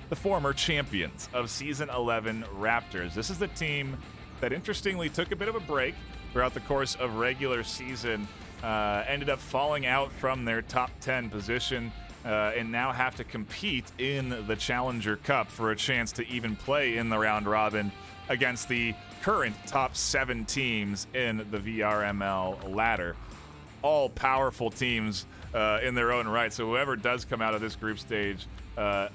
S2: the former champions of Season 11 Raptors. This is the team that interestingly took a bit of a break throughout the course of regular season, ended up falling out from their top 10 position, and now have to compete in the Challenger Cup for a chance to even play in the round robin against the current top 7 teams in the VRML ladder. All powerful teams in their own right, so whoever does come out of this group stage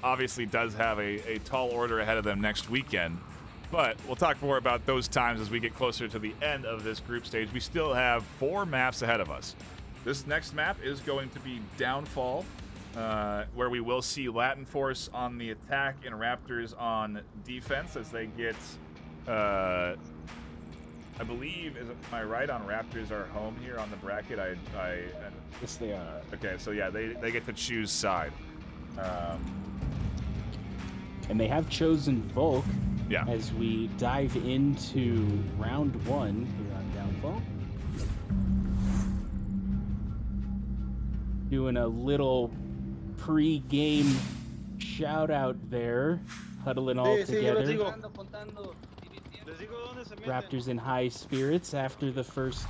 S2: obviously does have a tall order ahead of them next weekend. But we'll talk more about those times as we get closer to the end of this group stage. We still have 4 maps ahead of us. This next map is going to be Downfall, where we will see Latin Force on the attack and Raptors on defense as they get, I believe, am I right on Raptors are home here on the bracket?
S5: Yes, they are.
S2: Okay, so yeah, they get to choose side.
S5: And they have chosen Volk.
S2: Yeah.
S5: As we dive into round 1 here on Downfall. Doing a little pre-game shout out there, huddling all together. Raptors in high spirits after the first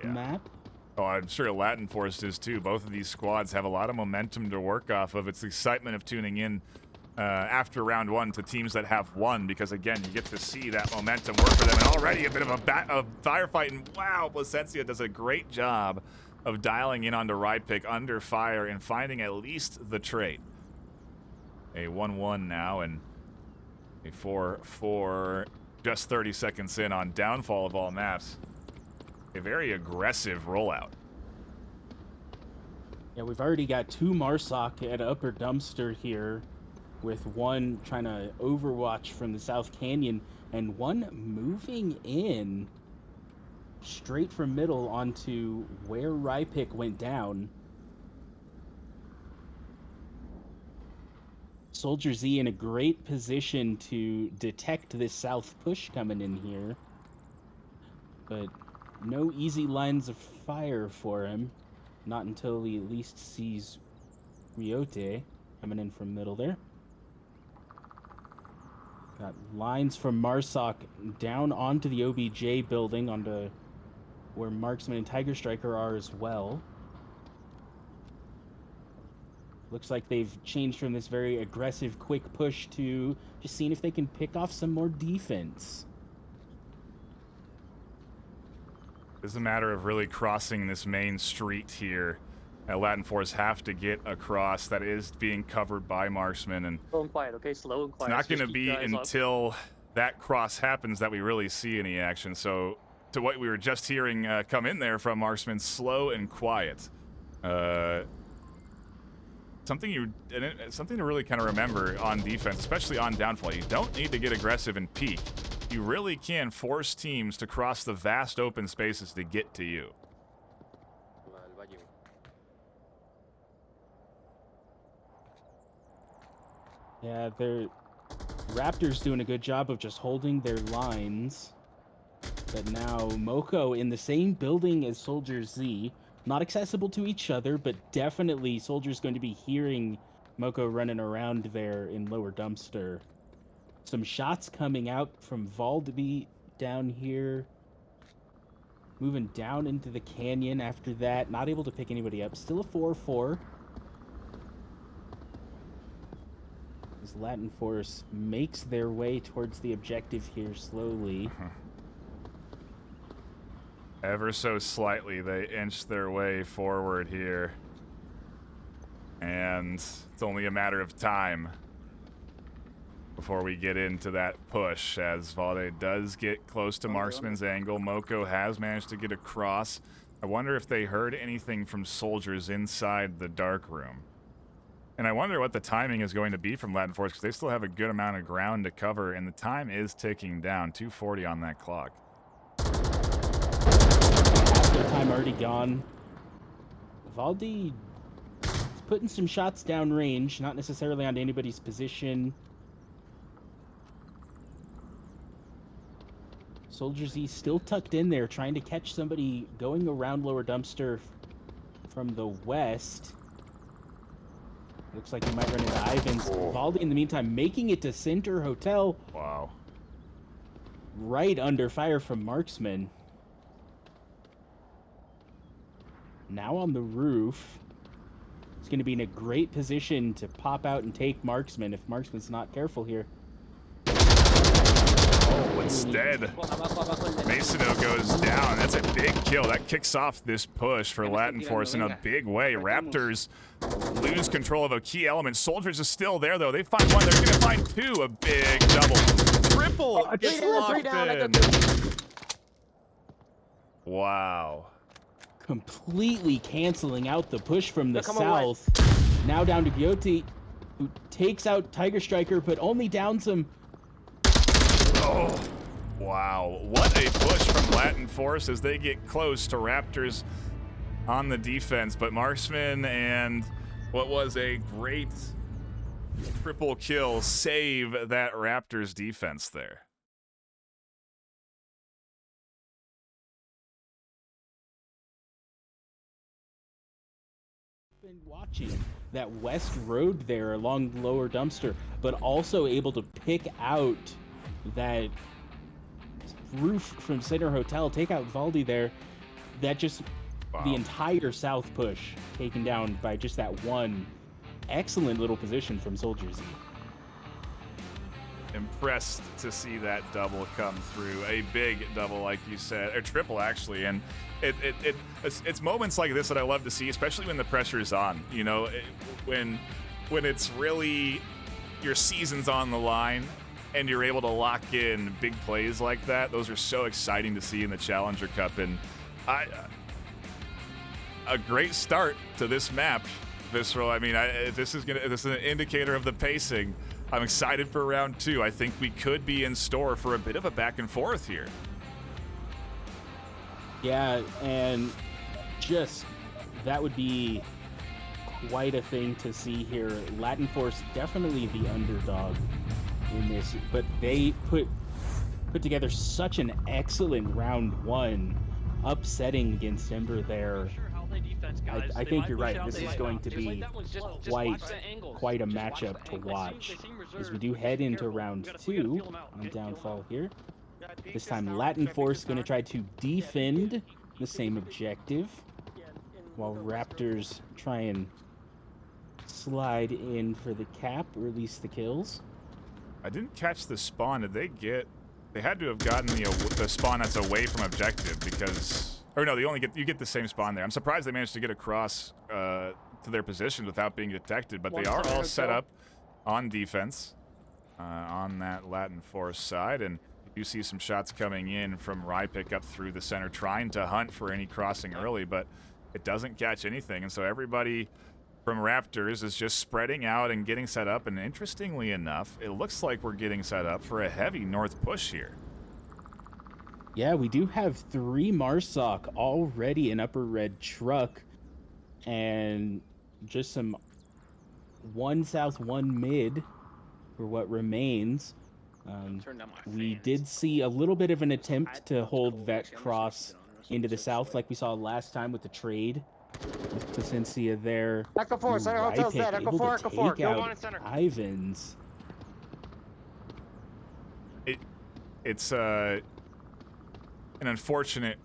S5: map.
S2: Oh, I'm sure Latin Force is too. Both of these squads have a lot of momentum to work off of. It's the excitement of tuning in after round 1 to teams that have won, because again, you get to see that momentum work for them, and already a bit of a firefight, and wow, Placencia does a great job of dialing in onto Rypick under fire and finding at least the trade. A 1-1 now, and a 4-4 just 30 seconds in on Downfall of all maps. A very aggressive rollout.
S5: Yeah, we've already got 2 Marsoc at Upper Dumpster here, with one trying to overwatch from the South Canyon, and one moving in straight from middle onto where Rypick went down. Soldier Z in a great position to detect this south push coming in here, but no easy lines of fire for him, not until he at least sees Ryote coming in from middle there. Got lines from Marsoc down onto the OBJ building, onto where Marksman and Tiger Striker are as well. Looks like they've changed from this very aggressive, quick push to just seeing if they can pick off some more defense.
S2: It's a matter of really crossing this main street here. Latin Force have to get across. That is being covered by Marksman, and
S7: slow and quiet, okay? Slow and quiet.
S2: It's not going to be until that cross happens that we really see any action. So, to what we were just hearing come in there from Marksman, slow and quiet. Something to really kind of remember on defense, especially on Downfall. You don't need to get aggressive and peek. You really can force teams to cross the vast open spaces to get to you.
S5: Yeah, Raptors doing a good job of just holding their lines. But now Moko in the same building as Soldier Z. Not accessible to each other, but definitely Soldier's going to be hearing Moko running around there in Lower Dumpster. Some shots coming out from Valdeby down here. Moving down into the canyon after that. Not able to pick anybody up. Still a 4-4. as Latin Force makes their way towards the objective here slowly.
S2: Ever so slightly, they inch their way forward here. And it's only a matter of time before we get into that push, as Valde does get close to Marksman's angle. Moko has managed to get across. I wonder if they heard anything from soldiers inside the dark room. And I wonder what the timing is going to be from Latin Force, because they still have a good amount of ground to cover, and the time is ticking down. 2:40 on that clock.
S5: Time already gone. Valde is putting some shots downrange, not necessarily on anybody's position. Soldier Z still tucked in there, trying to catch somebody going around lower dumpster from the west. Looks like he might run into Ivans. Valde, in the meantime, making it to Center Hotel.
S2: Wow.
S5: Right under fire from Marksman. Now on the roof. He's going to be in a great position to pop out and take Marksman if Marksman's not careful here.
S2: Oh, instead, Masono goes down. That's a big kill. That kicks off this push for Latin Force in a big way. Raptors lose control of a key element. Soldiers is still there, though. They find one. They're going to find two. A big double. Triple gets locked in. Wow.
S5: Completely canceling out the push from the south. Now down to Gyoti, who takes out Tiger Striker, but only downs him.
S2: Oh, wow. What a push from Latin Force as they get close to Raptors on the defense. But Marksman and what was a great triple kill save that Raptors defense there.
S5: Been watching that west road there along lower dumpster, but also able to pick out that roof from Center Hotel, take out Valde there. That just the entire south push taken down by just that one excellent little position from Soldier Z.
S2: Impressed to see that double come through. A big double, like you said, or triple actually. And it's moments like this that I love to see, especially when the pressure is on. You know, when it's really your season's on the line and you're able to lock in big plays like that. Those are so exciting to see in the Challenger Cup. And a great start to this map, Visceral. I mean, this is an indicator of the pacing. I'm excited for round two. I think we could be in store for a bit of a back and forth here.
S5: Yeah, and just that would be quite a thing to see here. Latin Force definitely the underdog in this, but they put together such an excellent round one, upsetting against Ember there. I think you're right. This is going to be quite a matchup to watch as we do head into round two on downfall here. This time Latin Force going to try to defend the same objective, while Raptors try and slide in for the cap, or at least the kills.
S2: I didn't catch the spawn. Did they get? They had to have gotten the spawn that's away from objective, because, or no, you get the same spawn there. I'm surprised they managed to get across to their positions without being detected, but they are all set up on defense on that Latin Force side, and you see some shots coming in from Rypick up through the center, trying to hunt for any crossing early, but it doesn't catch anything, and so everybody from Raptors is just spreading out and getting set up, and interestingly enough, it looks like we're getting set up for a heavy north push here.
S5: Yeah, we do have 3 Marsoc already in upper red truck, and just some 1 south, 1 mid for what remains. We did see a little bit of an attempt to hold that cross into the south like we saw last time with the trade. With Placencia there.
S1: Echo 4, Center Hotel's dead. Echo 4, Echo 4.
S5: Take out Ivans.
S2: It's an unfortunate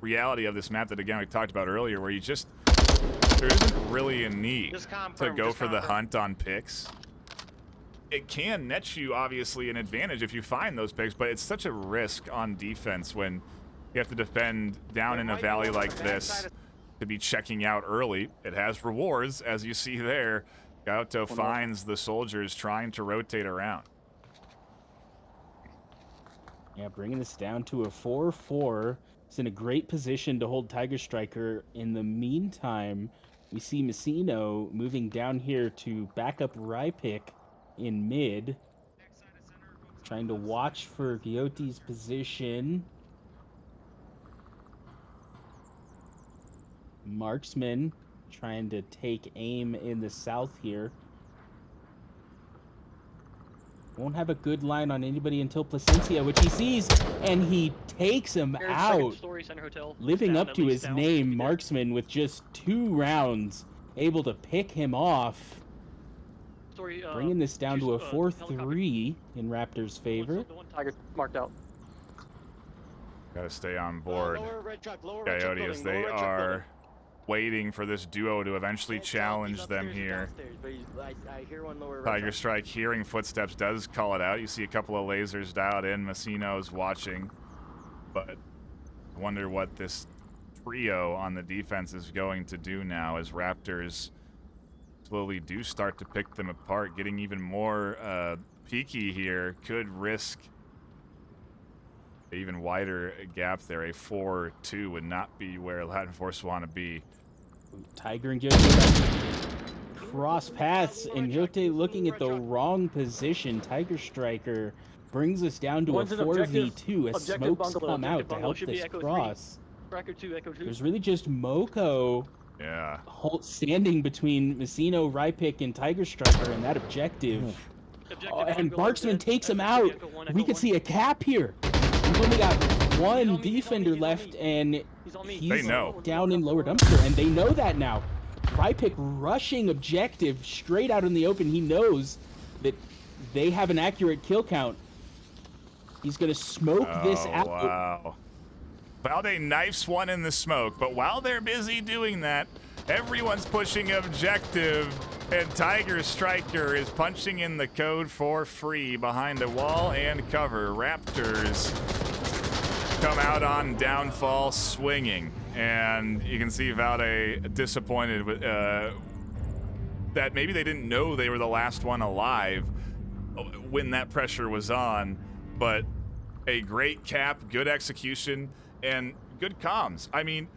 S2: reality of this map that, again, we talked about earlier, where there isn't really a need to go for the hunt on picks. it can net you, obviously, an advantage if you find those picks, but it's such a risk on defense when you have to defend down in a valley like this to be checking out early. It has rewards, as you see there. Gauto finds the soldiers trying to rotate around.
S5: Yeah, bringing this down to a 4-4. It's in a great position to hold Tiger Striker. In the meantime, we see Messino moving down here to back up Rypick in mid. Trying to watch for Gioti's position. Marksman trying to take aim in the south here. Won't have a good line on anybody until Placencia, which he sees, and he takes him out. Living up to his name, Marksman, with just 2 rounds, able to pick him off. Bringing this down to a 4-3 in Raptors' favor.
S1: The one Tiger marked out.
S2: Gotta stay on board,
S1: Lower red truck, lower
S2: Coyote,
S1: red truck
S2: as
S1: building,
S2: they
S1: lower red truck
S2: are
S1: building.
S2: waiting for this duo to eventually challenge them here.
S1: I hear one lower red
S2: Tiger
S1: truck.
S2: Strike, hearing footsteps, does call it out. You see a couple of lasers dialed in. Messino's watching, but I wonder what this trio on the defense is going to do now as Raptors slowly do start to pick them apart. Getting even more peaky here could risk an even wider gap there. A 4-2 would not be where Latin Force want to be.
S5: Tiger and Gyote cross paths, and Gyote looking at the wrong position. Tiger Striker brings us down to a
S1: One's an
S5: 4v2 as
S1: objective
S5: smokes
S1: bungalow,
S5: come out to
S1: bungalow
S5: help
S1: should be
S5: this
S1: Echo 3.
S5: cross.
S1: Tracker 2, Echo 2.
S5: There's really just Moko
S2: Yeah.
S5: standing between Messino, Rypick, and Tiger Striker and that objective. And Marksman takes him out. We could see a cap here. He's only got one defender left, and he's
S2: They know.
S5: down in lower dumpster, and they know that now. Rypick rushing objective straight out in the open. He knows that they have an accurate kill count. He's going to smoke this out.
S2: Wow. Valde knifes one in the smoke, but while they're busy doing that, everyone's pushing objective, and Tiger Striker is punching in the code for free behind a wall and cover. Raptors come out on downfall swinging, and you can see Valde disappointed with, that maybe they didn't know they were the last one alive when that pressure was on, but a great cap, good execution, and good comms. I mean,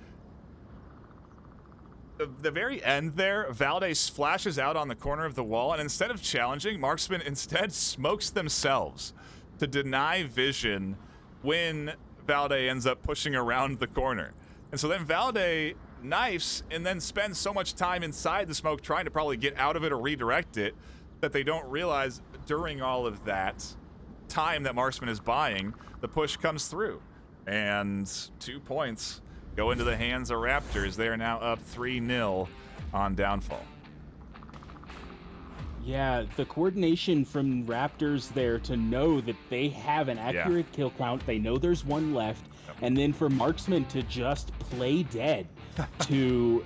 S2: the very end there, Valde flashes out on the corner of the wall, and instead of challenging, Marksman instead smokes themselves to deny vision when Valde ends up pushing around the corner. And so then Valde knifes and then spends so much time inside the smoke trying to probably get out of it or redirect it that they don't realize during all of that time that Marksman is buying, the push comes through. And 2 points go into the hands of Raptors. They are now up 3-0 on downfall.
S5: Yeah, the coordination from Raptors there to know that they have an accurate kill count. They know there's one left. And then for Marksman to just play dead, to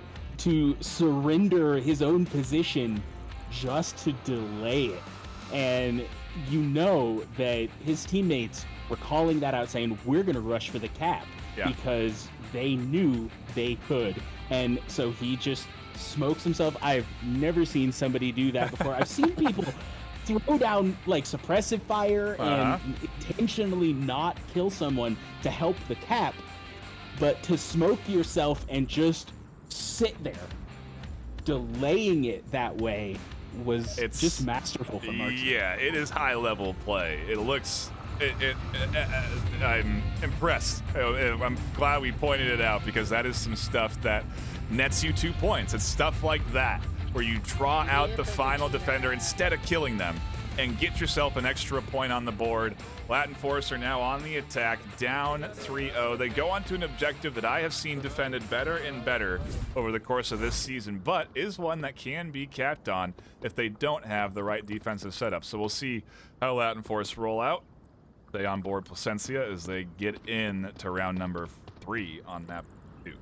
S5: surrender his own position just to delay it. And you know that his teammates were calling that out, saying, we're going to rush for the cap, because they knew they could. And so he just smokes himself. I've never seen somebody do that before. I've seen people throw down like suppressive fire and intentionally not kill someone to help the cap, but to smoke yourself and just sit there delaying it that way was just masterful from Marksman.
S2: Yeah, it is high level play. It looks I'm impressed. I'm glad we pointed it out, because that is some stuff that nets you 2 points. It's stuff like that where you draw out the final defender instead of killing them and get yourself an extra point on the board. Latin Force are now on the attack, down 3-0. They go onto an objective that I have seen defended better and better over the course of this season, but is one that can be capped on if they don't have the right defensive setup. So we'll see how Latin Force roll out. They on board Placencia as they get in to round number 3 on map 2.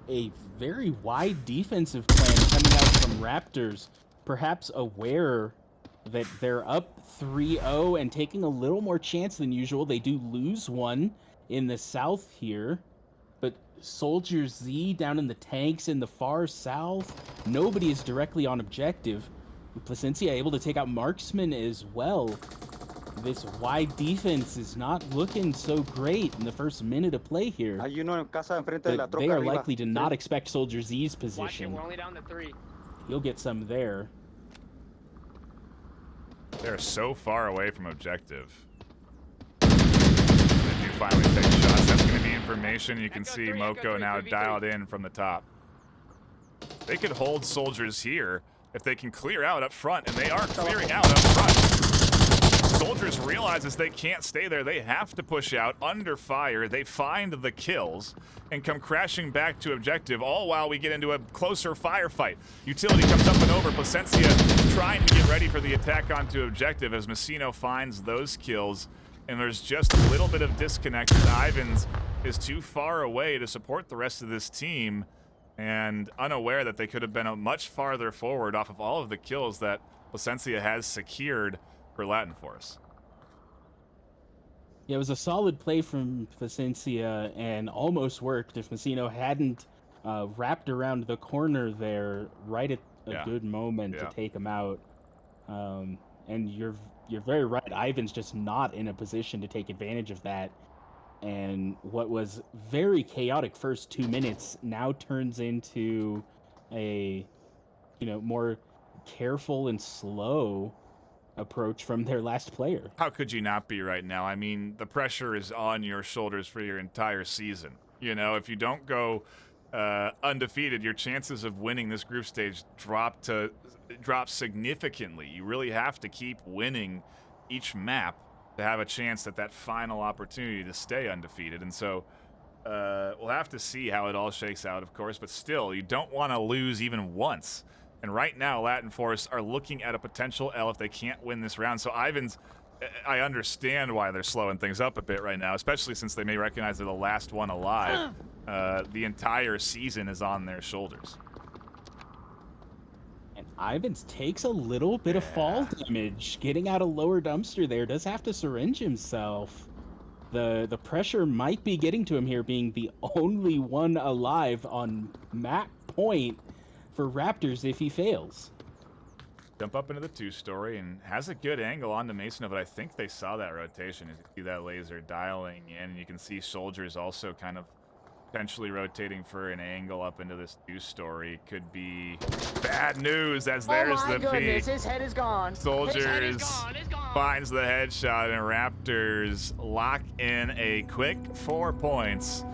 S5: A very wide defensive plan coming out from Raptors, perhaps aware that they're up 3-0 and taking a little more chance than usual. They do lose one in the south here, but Soldier Z down in the tanks in the far south, nobody is directly on objective. Placencia able to take out Marksman as well. This wide defense is not looking so great in the first minute of play here.
S7: Hay uno en casa enfrente de la
S5: But they
S7: troca
S5: are
S7: arriba.
S5: likely to not expect Soldier Z's
S1: Watch it.
S5: position.
S1: We're only down to 3.
S5: He'll get some there.
S2: They're so far away from objective. They do finally take shots. That's going to be information. You can
S1: Echo
S2: see
S1: 3,
S2: Moko
S1: Echo 3,
S2: now
S1: 3v3.
S2: dialed in from the top. They could hold soldiers here if they can clear out up front, and they are clearing out up front. Soldiers realizes they can't stay there. They have to push out under fire. They find the kills and come crashing back to objective, all while we get into a closer firefight. Utility comes up and over. Placencia trying to get ready for the attack onto objective as Messino finds those kills, and there's just a little bit of disconnect. Ivans is too far away to support the rest of this team, and unaware that they could have been a much farther forward off of all of the kills that Placencia has secured for Latin Force.
S5: Yeah, it was a solid play from Placencia and almost worked if Messino hadn't wrapped around the corner there right at a good moment to take him out. And you're very right. Ivan's just not in a position to take advantage of that. And what was very chaotic first 2 minutes now turns into a, more careful and slow approach from their last player.
S2: How could you not be right now? I mean, the pressure is on your shoulders for your entire season. If you don't go undefeated, your chances of winning this group stage drop significantly. You really have to keep winning each map to have a chance at that final opportunity to stay undefeated. And so we'll have to see how it all shakes out, of course, but still, you don't want to lose even once. And right now, Latin Force are looking at a potential L if they can't win this round. So Ivans, I understand why they're slowing things up a bit right now, especially since they may recognize they're the last one alive. The entire season is on their shoulders.
S5: And Ivans takes a little bit of fall damage. Getting out a lower dumpster there, does have to syringe himself. The pressure might be getting to him here, being the only one alive on map point for Raptors if he fails.
S2: Jump up into the two-story and has a good angle onto Mason, but I think they saw that rotation. You see that laser dialing in, and you can see soldiers also kind of potentially rotating for an angle up into this two-story. Could be bad news as there's the peak.
S1: His head is gone.
S2: Soldiers finds the headshot, and Raptors lock in a quick 4 points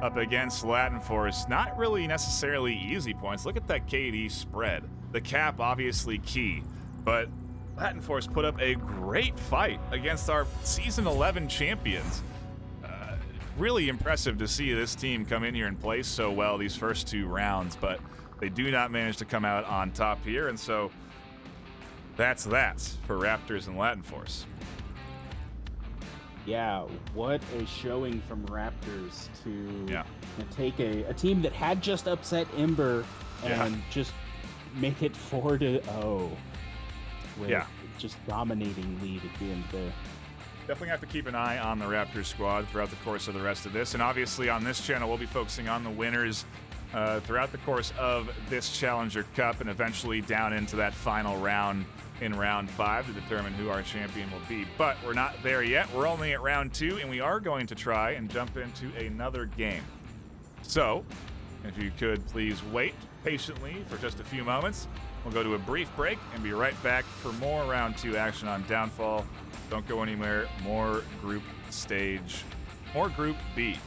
S2: up against Latin Force. Not really necessarily easy points. Look at that KD spread. The cap obviously key, but Latin Force put up a great fight against our Season 11 champions. Really impressive to see this team come in here and play so well these first 2 rounds, but they do not manage to come out on top here, and so that's that for Raptors and Latin Force.
S5: Yeah, what a showing from Raptors to take a team that had just upset Ember and just make it 4-0 with just dominating lead at the end there.
S2: Definitely have to keep an eye on the Raptors squad throughout the course of the rest of this, and obviously on this channel we'll be focusing on the winners throughout the course of this Challenger Cup and eventually down into that final round in round 5 to determine who our champion will be. But we're not there yet. We're only at round 2, and we are going to try and jump into another game. So, if you could please wait patiently for just a few moments, we'll go to a brief break and be right back for more round 2 action on Downfall. Don't go anywhere. More group stage, more group B.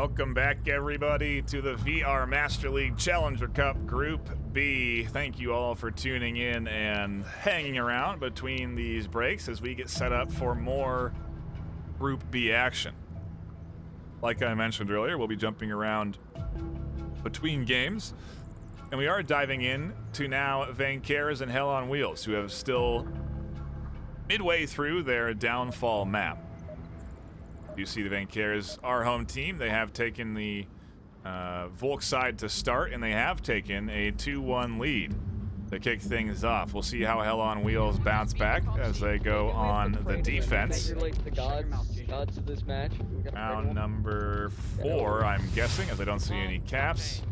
S2: Welcome back, everybody, to the VR Master League Challenger Cup Group B. Thank you all for tuning in and hanging around between these breaks as we get set up for more Group B action. Like I mentioned earlier, we'll be jumping around between games, and we are diving in to now Vancares and Hell on Wheels, who have still midway through their downfall map. You see the Vancares, our home team. They have taken the Volk side to start, and they have taken a 2-1 lead to kick things off. We'll see how Hell on Wheels bounce back as they go on the defense.
S6: Congratulate the gods of this match.
S2: Round number 4, I'm guessing, as I don't see any caps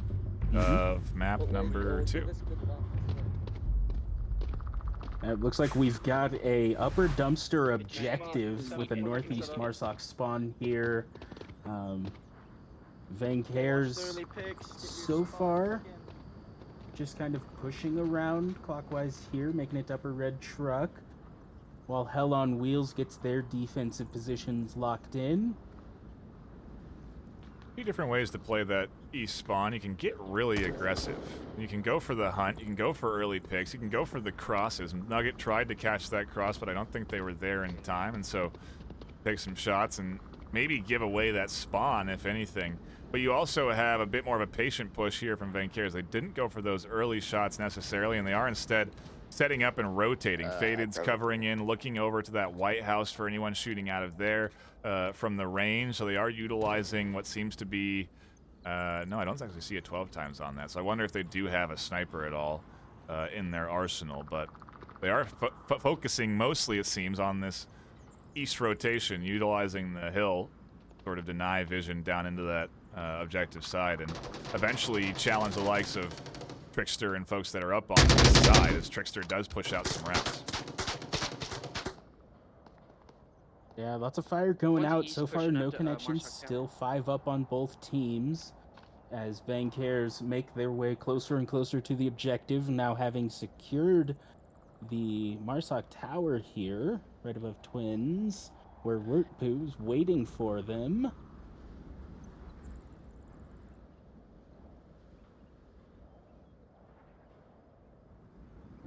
S2: of map number 2.
S5: It looks like we've got a upper dumpster objective with a northeast Marsoc spawn here. Vancares so far just kind of pushing around clockwise here, making it to upper red truck, while Hell on Wheels gets their defensive positions locked in.
S2: Few different ways to play that east spawn. You can get really aggressive. You can go for the hunt. You can go for early picks. You can go for the crosses. Nugget tried to catch that cross, but I don't think they were there in time, and so take some shots and maybe give away that spawn, if anything. But you also have a bit more of a patient push here from Vancares. They didn't go for those early shots necessarily, and they are instead setting up and rotating. Faded's covering in, looking over to that White House for anyone shooting out of there from the range. So they are utilizing what seems to be... no, I don't actually see a 12 times on that. So I wonder if they do have a sniper at all in their arsenal. But they are focusing mostly, it seems, on this east rotation, utilizing the hill, sort of deny vision down into that objective side, and eventually challenge the likes of Trickster and folks that are up on this side, as Trickster does push out some rounds.
S5: Yeah, lots of fire going out. So far, no connections. Still 5 up on both teams as Vancares make their way closer and closer to the objective, now having secured the Marsoc Tower here, right above Twins, where Wurtpoo's waiting for them.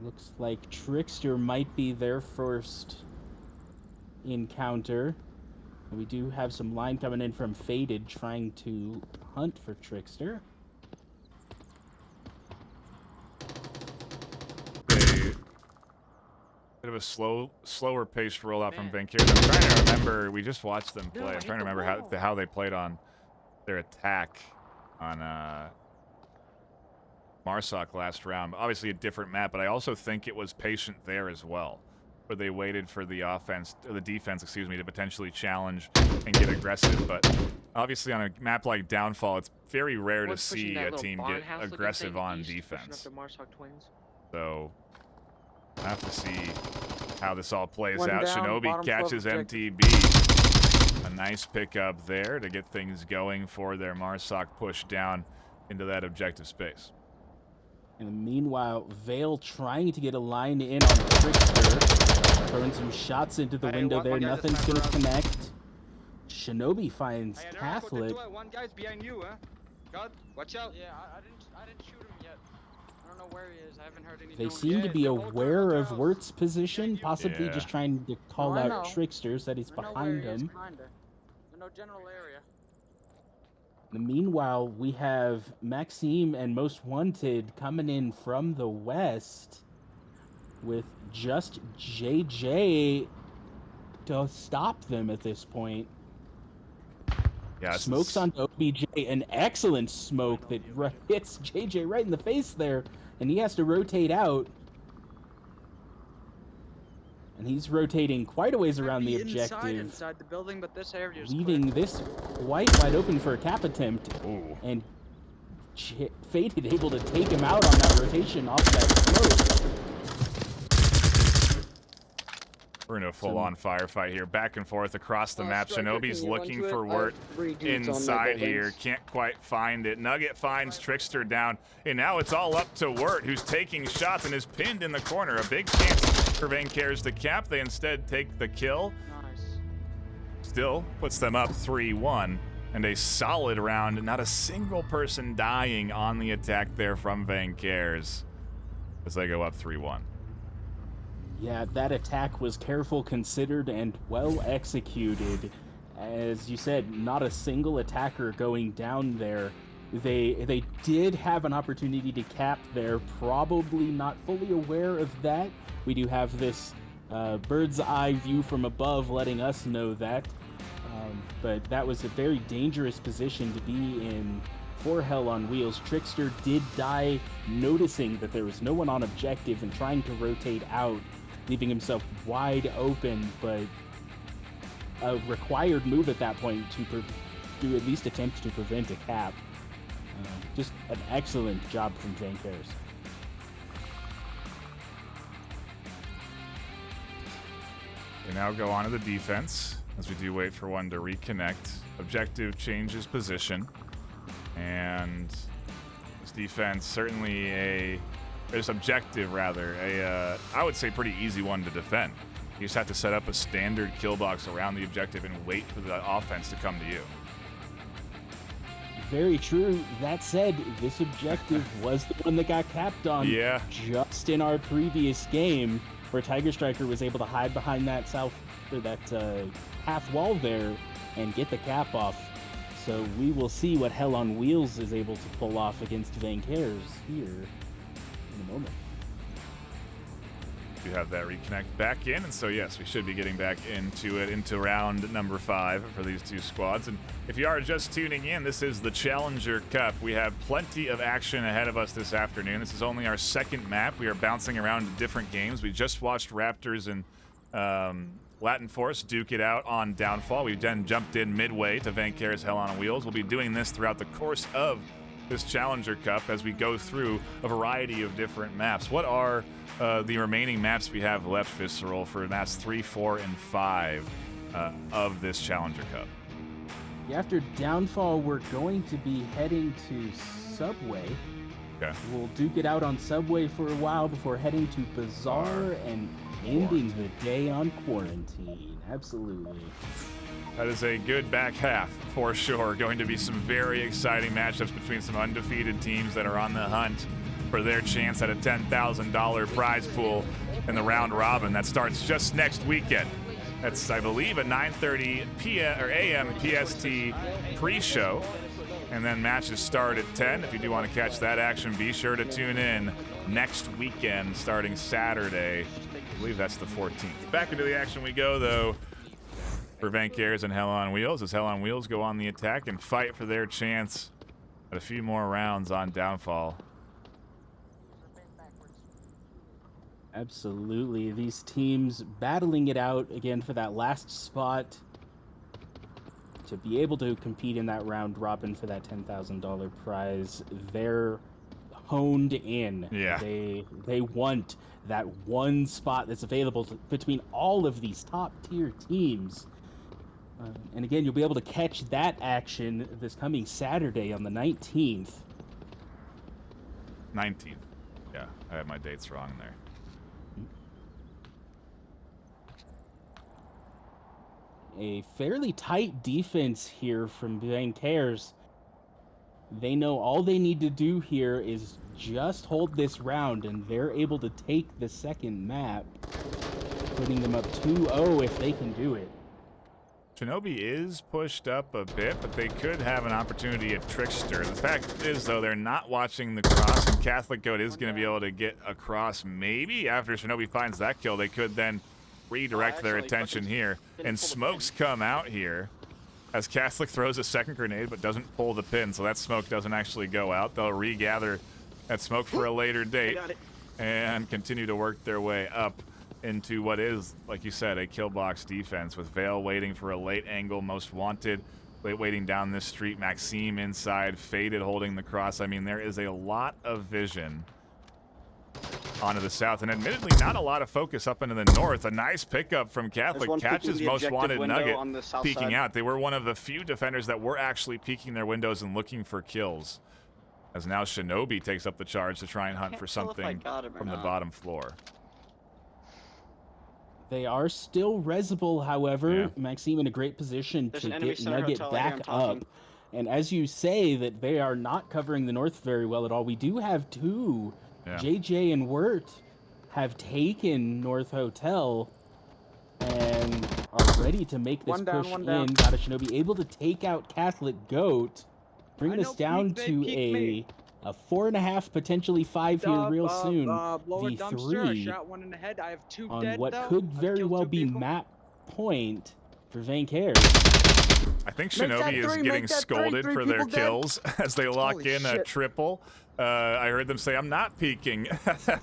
S5: Looks like Trickster might be their first encounter. We do have some line coming in from Faded trying to hunt for Trickster.
S2: Bit of a slower paced rollout from Vancares. I'm trying to remember, we just watched them play. I'm trying to remember how they played on their attack on Marsoc last round. Obviously a different map, but I also think it was patient there as well, where they waited for the defense, excuse me, to potentially challenge and get aggressive. But obviously on a map like Downfall, it's very rare to see a team get aggressive on defense. So we'll have to see how this all plays out. Shinobi catches MTB. A nice pickup there to get things going for their Marsoc push down into that objective space.
S5: And meanwhile, Vale trying to get a line in on Trickster, throwing some shots into the window there. Nothing's going to connect. Shinobi finds Catholic.
S4: One guy's behind you, huh? God, watch out. Yeah, I didn't shoot him yet. I don't know where he is. I haven't heard anything.
S5: They seem to be aware of Wirt's position, possibly just trying to call out Trickster, that he's behind him.
S4: No general area.
S5: Meanwhile, we have Maxime and Most Wanted coming in from the west with just JJ to stop them at this point.
S2: Yeah,
S5: Smokes on OBJ, an excellent smoke that hits JJ right in the face there, and he has to rotate out. And he's rotating quite a ways around the objective,
S4: inside the building, but this area is
S5: leaving this wide open for a cap attempt.
S2: Ooh.
S5: And Faded able to take him out on that rotation off that smoke.
S2: We're in a full-on firefight here, back and forth across the map. Shinobi's looking for Wirt inside here, can't quite find it. Nugget finds Trickster down, and now it's all up to Wirt, who's taking shots and is pinned in the corner. A big chance for Vancares to cap. They instead take the kill.
S4: nice.
S2: Still puts them up 3-1. And a solid round, not a single person dying on the attack there from Vancares as they go up 3-1.
S5: Yeah, that attack was careful, considered, and well executed. As you said, not a single attacker going down there. They did have an opportunity to cap there, probably not fully aware of that. We do have this bird's eye view from above letting us know that. But that was a very dangerous position to be in for Hell on Wheels. Trickster did die noticing that there was no one on objective and trying to rotate out, leaving himself wide open, but a required move at that point to at least attempt to prevent a cap. Just an excellent job from Vancares.
S2: We now go on to the defense as we do wait for one to reconnect. Objective changes position, and this defense certainly this objective rather, I would say pretty easy one to defend. You just have to set up a standard kill box around the objective and wait for the offense to come to you.
S5: Very true. That said, this objective was the one that got capped on just in our previous game, where Tiger Striker was able to hide behind that half wall there and get the cap off. So we will see what Hell on Wheels is able to pull off against Vancares here in a moment.
S2: You have that reconnect back in, and so yes, we should be getting back into round number 5 for these two squads. And if you are just tuning in, this is the Challenger Cup. We have plenty of action ahead of us this afternoon. This is only our second map. We are bouncing around to different games. We just watched Raptors and Latin Force duke it out on Downfall. We then jumped in midway to Vancares Hell on Wheels. We'll be doing this throughout the course of this Challenger Cup as we go through a variety of different maps. What are the remaining maps we have left, Visceral, for maps 3, 4, and 5 of this Challenger Cup?
S5: After Downfall, we're going to be heading to Subway.
S2: Okay.
S5: We'll duke it out on Subway for a while before heading to Bazaar and ending the day on Quarantine. Absolutely.
S2: That is a good back half for sure. Going to be some very exciting matchups between some undefeated teams that are on the hunt for their chance at a $10,000 prize pool in the round robin that starts just next weekend. That's, I believe, a 9:30 p.m. or a.m. PST pre-show, and then matches start at 10. If you do want to catch that action, be sure to tune in next weekend, starting Saturday. I believe that's the 14th. Back into the action we go, though, for Vancares and Hell on Wheels, as Hell on Wheels go on the attack and fight for their chance at a few more rounds on Downfall.
S5: Absolutely. These teams battling it out again for that last spot to be able to compete in that round robin for that $10,000 prize. They're honed in.
S2: Yeah.
S5: They want that one spot that's available between all of these top tier teams. And again, you'll be able to catch that action this coming Saturday on the 19th.
S2: 19th. Yeah, I have my dates wrong there.
S5: A fairly tight defense here from Vancares. They know all they need to do here is just hold this round, and they're able to take the second map, putting them up 2-0 if they can do it.
S2: Shinobi is pushed up a bit, but they could have an opportunity at Trickster. The fact is, though, they're not watching the cross, and Catholic Goat is going to be able to get across. Maybe after Shinobi finds that kill, they could then redirect their attention here. And smokes come out here as Catholic throws a second grenade, but doesn't pull the pin, so that smoke doesn't actually go out. They'll regather that smoke for a later date and continue to work their way up into what is, like you said, a kill box defense, with Vale waiting for a late angle, Most Wanted waiting down this street, Maxime inside, Faded holding the cross. I mean, there is a lot of vision onto the south, and admittedly not a lot of focus up into the north. A nice pickup from Catholic, catches Most Wanted Nugget peeking out. They were one of the few defenders that were actually peeking their windows and looking for kills, as now Shinobi takes up the charge to try and hunt for something from the bottom floor.
S5: They are still resable, however.
S2: Yeah.
S5: Maxime in a great position
S4: There's
S5: to
S4: an enemy
S5: get
S4: center
S5: Nugget
S4: hotel, I hear him
S5: back
S4: talking.
S5: up. And as you say that they are not covering the north very well at all, we do have two.
S2: Yeah.
S5: JJ and Wirt have taken North Hotel and are ready to make this
S4: One down,
S5: push
S4: one
S5: in.
S4: down.
S5: Got a Shinobi able to take out Catholic Goat, bringing
S4: I
S5: us
S4: know,
S5: down
S4: peek me,
S5: to
S4: peek me.
S5: a 4.5, potentially 5 here real soon.
S4: Lower dumpster. I
S5: V3
S4: shot one in the head. I have two
S5: on
S4: dead,
S5: what
S4: though.
S5: could
S4: I've
S5: very
S4: killed
S5: well
S4: two
S5: be
S4: people.
S5: map point for Van Cares.
S2: I think
S4: Make that
S2: Shinobi is
S4: three,
S2: getting
S4: make that
S2: scolded
S4: three
S2: for their
S4: people dead.
S2: kills as they lock
S4: Holy
S2: in a
S4: shit.
S2: triple. I heard them say, "I'm not peeking."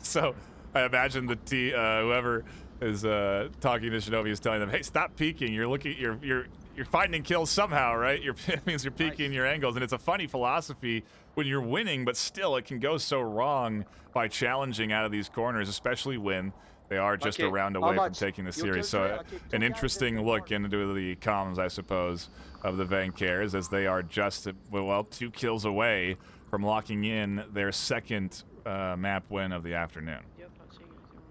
S2: So I imagine whoever is talking to Shinobi is telling them, "Hey, stop peeking. You're looking. You're finding kills somehow, right? It means you're peeking your angles." And it's a funny philosophy when you're winning, but still it can go so wrong by challenging out of these corners, especially when they are just a
S4: Okay,
S2: round
S4: how
S2: away from
S4: much?
S2: taking the
S4: You'll
S2: series.
S4: kill
S2: So
S4: three, I'll kill two
S2: an
S4: guys,
S2: interesting
S4: there's
S2: look
S4: one.
S2: into the comms, I suppose, of the Van Cares, as they are just, well, 2 kills away from locking in their second map win of the afternoon.
S1: Yep, not seeing anything right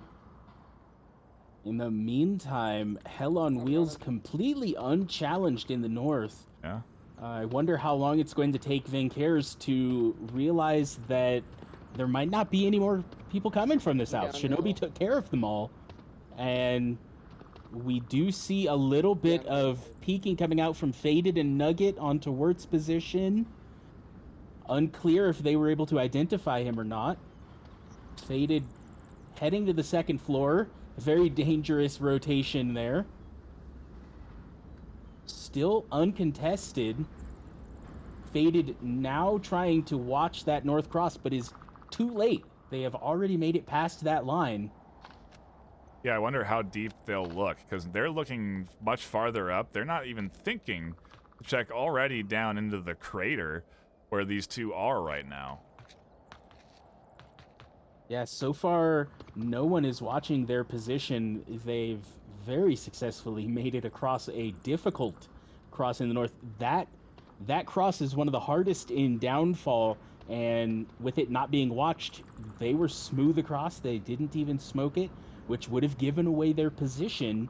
S1: now.
S5: In the meantime, Hell on Wheels completely unchallenged in the north.
S2: Yeah.
S5: I wonder how long it's going to take Van Cares to realize that there might not be any more people coming from the south.
S6: Down
S5: Shinobi
S6: middle.
S5: took care of them all. And we do see a little bit
S6: Down middle.
S5: of peeking coming out from Faded and Nugget onto Wirt's position. Unclear if they were able to identify him or not. Faded heading to the second floor. Very dangerous rotation there. Still uncontested. Faded now trying to watch that north cross, but is too late. They have already made it past that line.
S2: Yeah, I wonder how deep they'll look, because they're looking much farther up. They're not even thinking to check already down into the crater where these two are right now.
S5: Yeah, so far, no one is watching their position. They've very successfully made it across a difficult cross in the north. That cross is one of the hardest in Downfall, and with it not being watched, they were smooth across. They didn't even smoke it, which would have given away their position,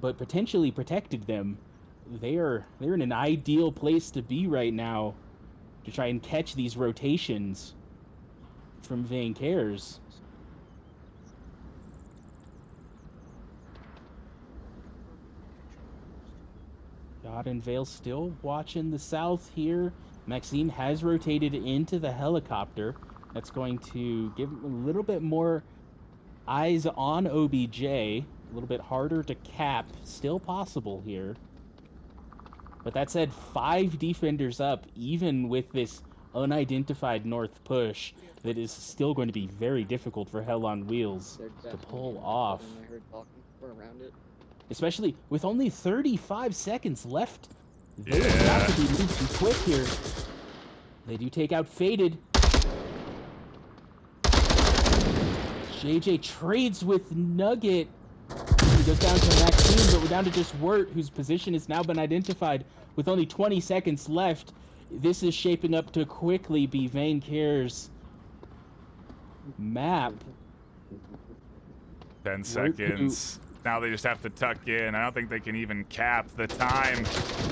S5: but potentially protected them. They're in an ideal place to be right now to try and catch these rotations from Van Cares. God and Vale still watching the south here. Maxime has rotated into the helicopter. That's going to give him a little bit more eyes on OBJ. A little bit harder to cap. Still possible here. But that said, 5 defenders up, even with this unidentified north push, that is still going to be very difficult for Hell on Wheels
S6: They're
S5: to
S6: definitely
S5: pull
S6: in the
S5: off.
S6: building. I heard talking. We're around it.
S5: Especially with only 35 seconds left. They have got to be moving quick here. They do take out Faded. JJ trades with Nugget. He goes down to Maxime, but we're down to just Wirt, whose position has now been identified with only 20 seconds left. This is shaping up to quickly be Van Cares' map.
S2: 10 seconds. Now they just have to tuck in. I don't think they can even cap. The time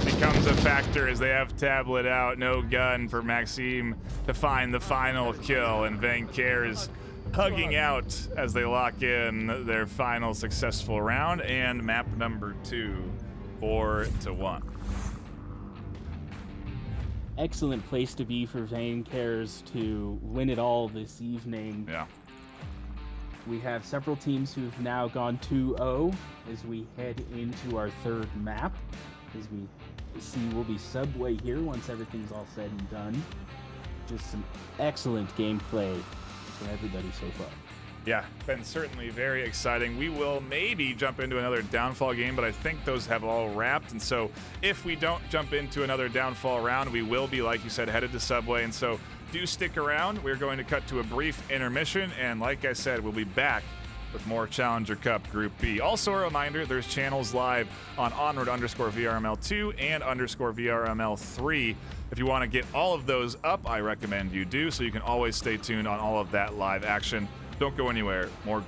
S2: becomes a factor as they have tablet out. No gun for Maxime to find the final kill. And Van Cares hugging out as they lock in their final successful round. And map number 2, 4-1.
S5: Excellent place to be for Van Cares to win it all this evening.
S2: Yeah.
S5: We have several teams who've now gone 2-0 as we head into our third map. As we see, we'll be Subway here once everything's all said and done. Just some excellent gameplay for everybody so far.
S2: Yeah, been certainly very exciting. We will maybe jump into another Downfall game, but I think those have all wrapped. And so if we don't jump into another Downfall round, we will be, like you said, headed to Subway. And so do stick around. We're going to cut to a brief intermission. And like I said, we'll be back with more Challenger Cup Group B. Also a reminder, there's channels live on Onward_VRML2 and _VRML3. If you want to get all of those up, I recommend you do, so you can always stay tuned on all of that live action. Don't go anywhere. More.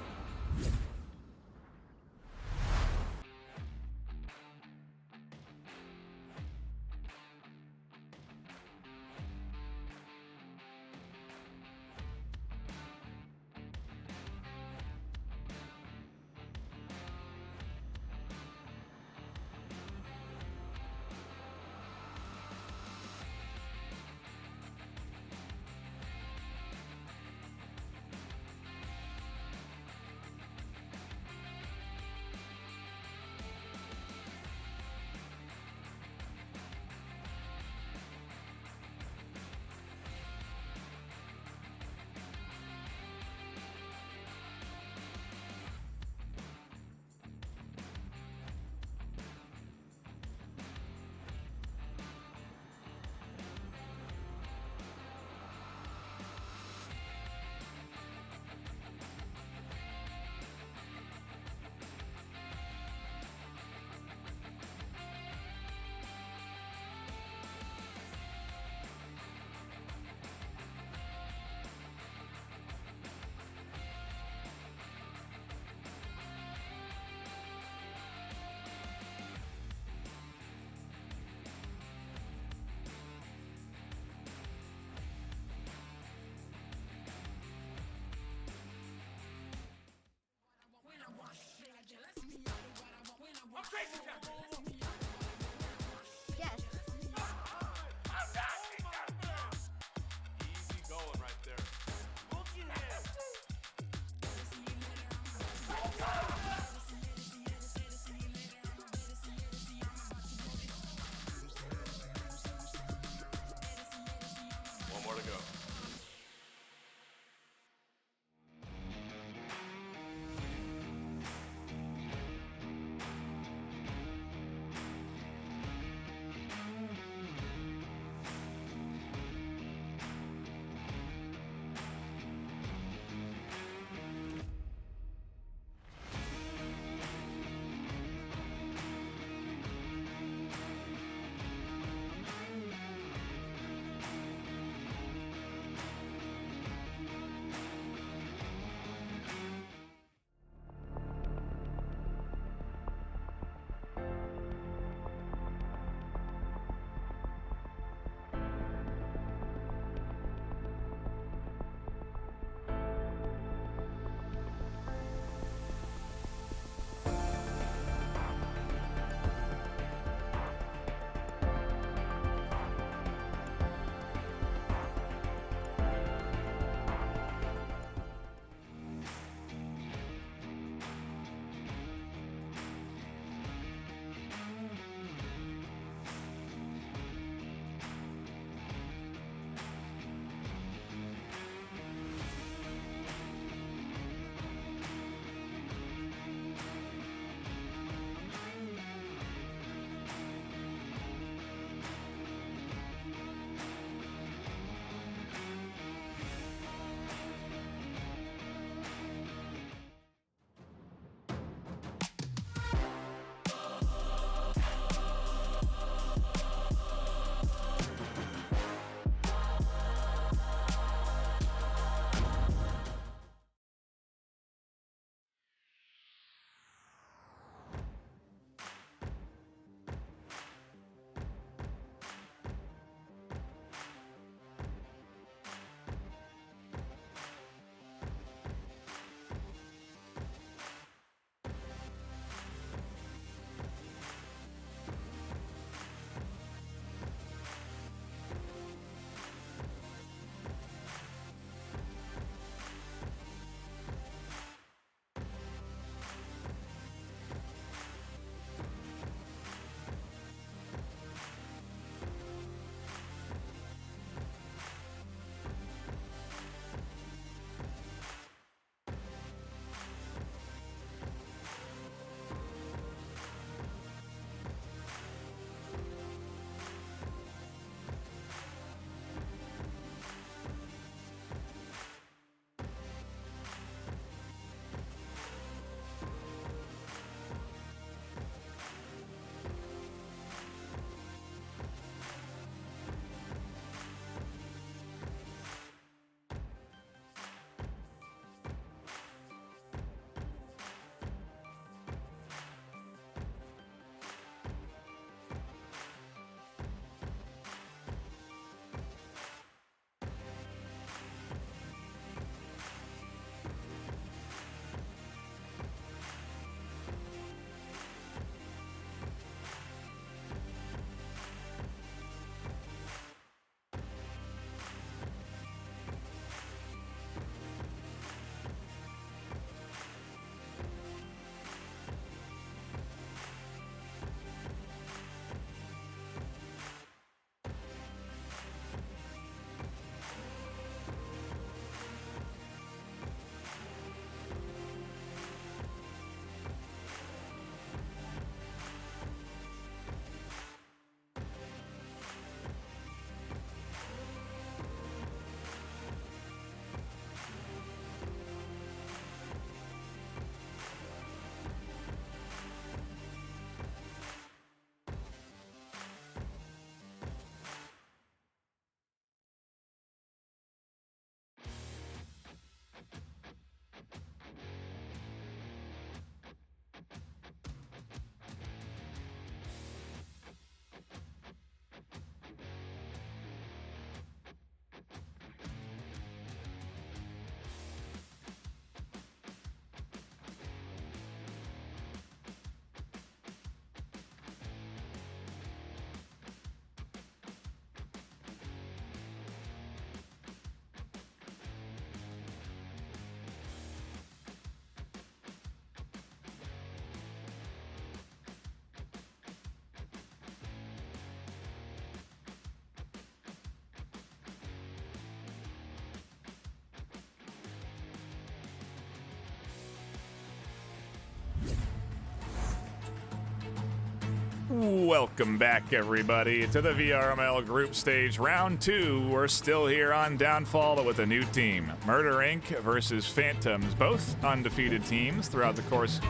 S2: Welcome back, everybody, to the VRML group stage round 2. We're still here on Downfall, but with a new team. Murder Inc. versus Phantoms, both undefeated teams throughout the course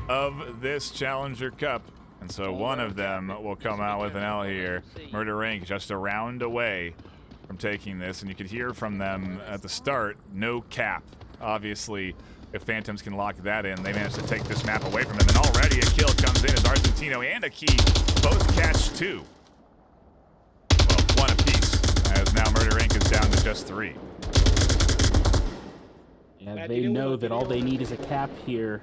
S2: of this Challenger Cup. And so one of them will come out with an L here. Murder Inc. just a round away from taking this, and you could hear from them at the start, no cap. Obviously, if Phantoms can lock that in, they manage to take this map away from him, and already a kill comes in as Argentino and a key both catch 2. Well, 1 apiece, as now Murder Inc. is down to just 3.
S5: Yeah, they know that all they need is a cap here.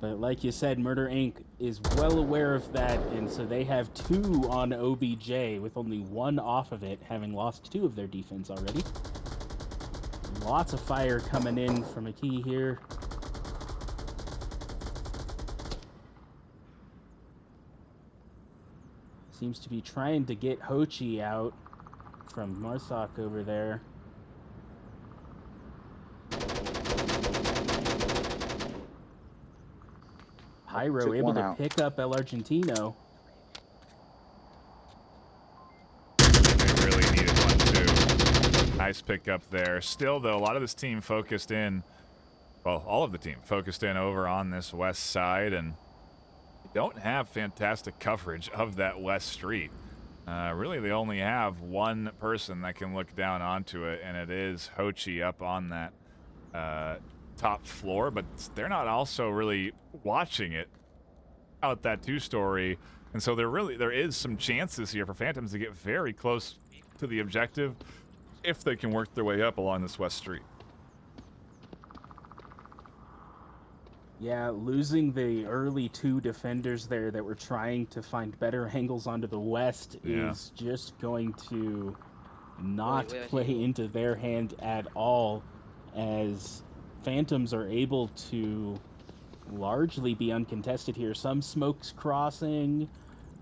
S5: But like you said, Murder Inc. is well aware of that, and so they have 2 on OBJ, with only 1 off of it, having lost 2 of their defense already. Lots of fire coming in from a key here. Seems to be trying to get Hochi out from Marsoc over there. Pyro able to pick up El Argentino.
S2: They really needed one, too. Nice pickup there. Still, though, a lot of this team focused in, well, all of the team focused in over on this west side, and don't have fantastic coverage of that west street. Really, they only have one person that can look down onto it, and it is Hochi up on that top floor, but they're not also really watching it out that 2-story, and so there is some chances here for Phantoms to get very close to the objective if they can work their way up along this west street.
S5: Yeah, losing the early 2 defenders there that were trying to find better angles onto the west is just going to not play into their hand at all, as Phantoms are able to largely be uncontested here. Some smokes crossing,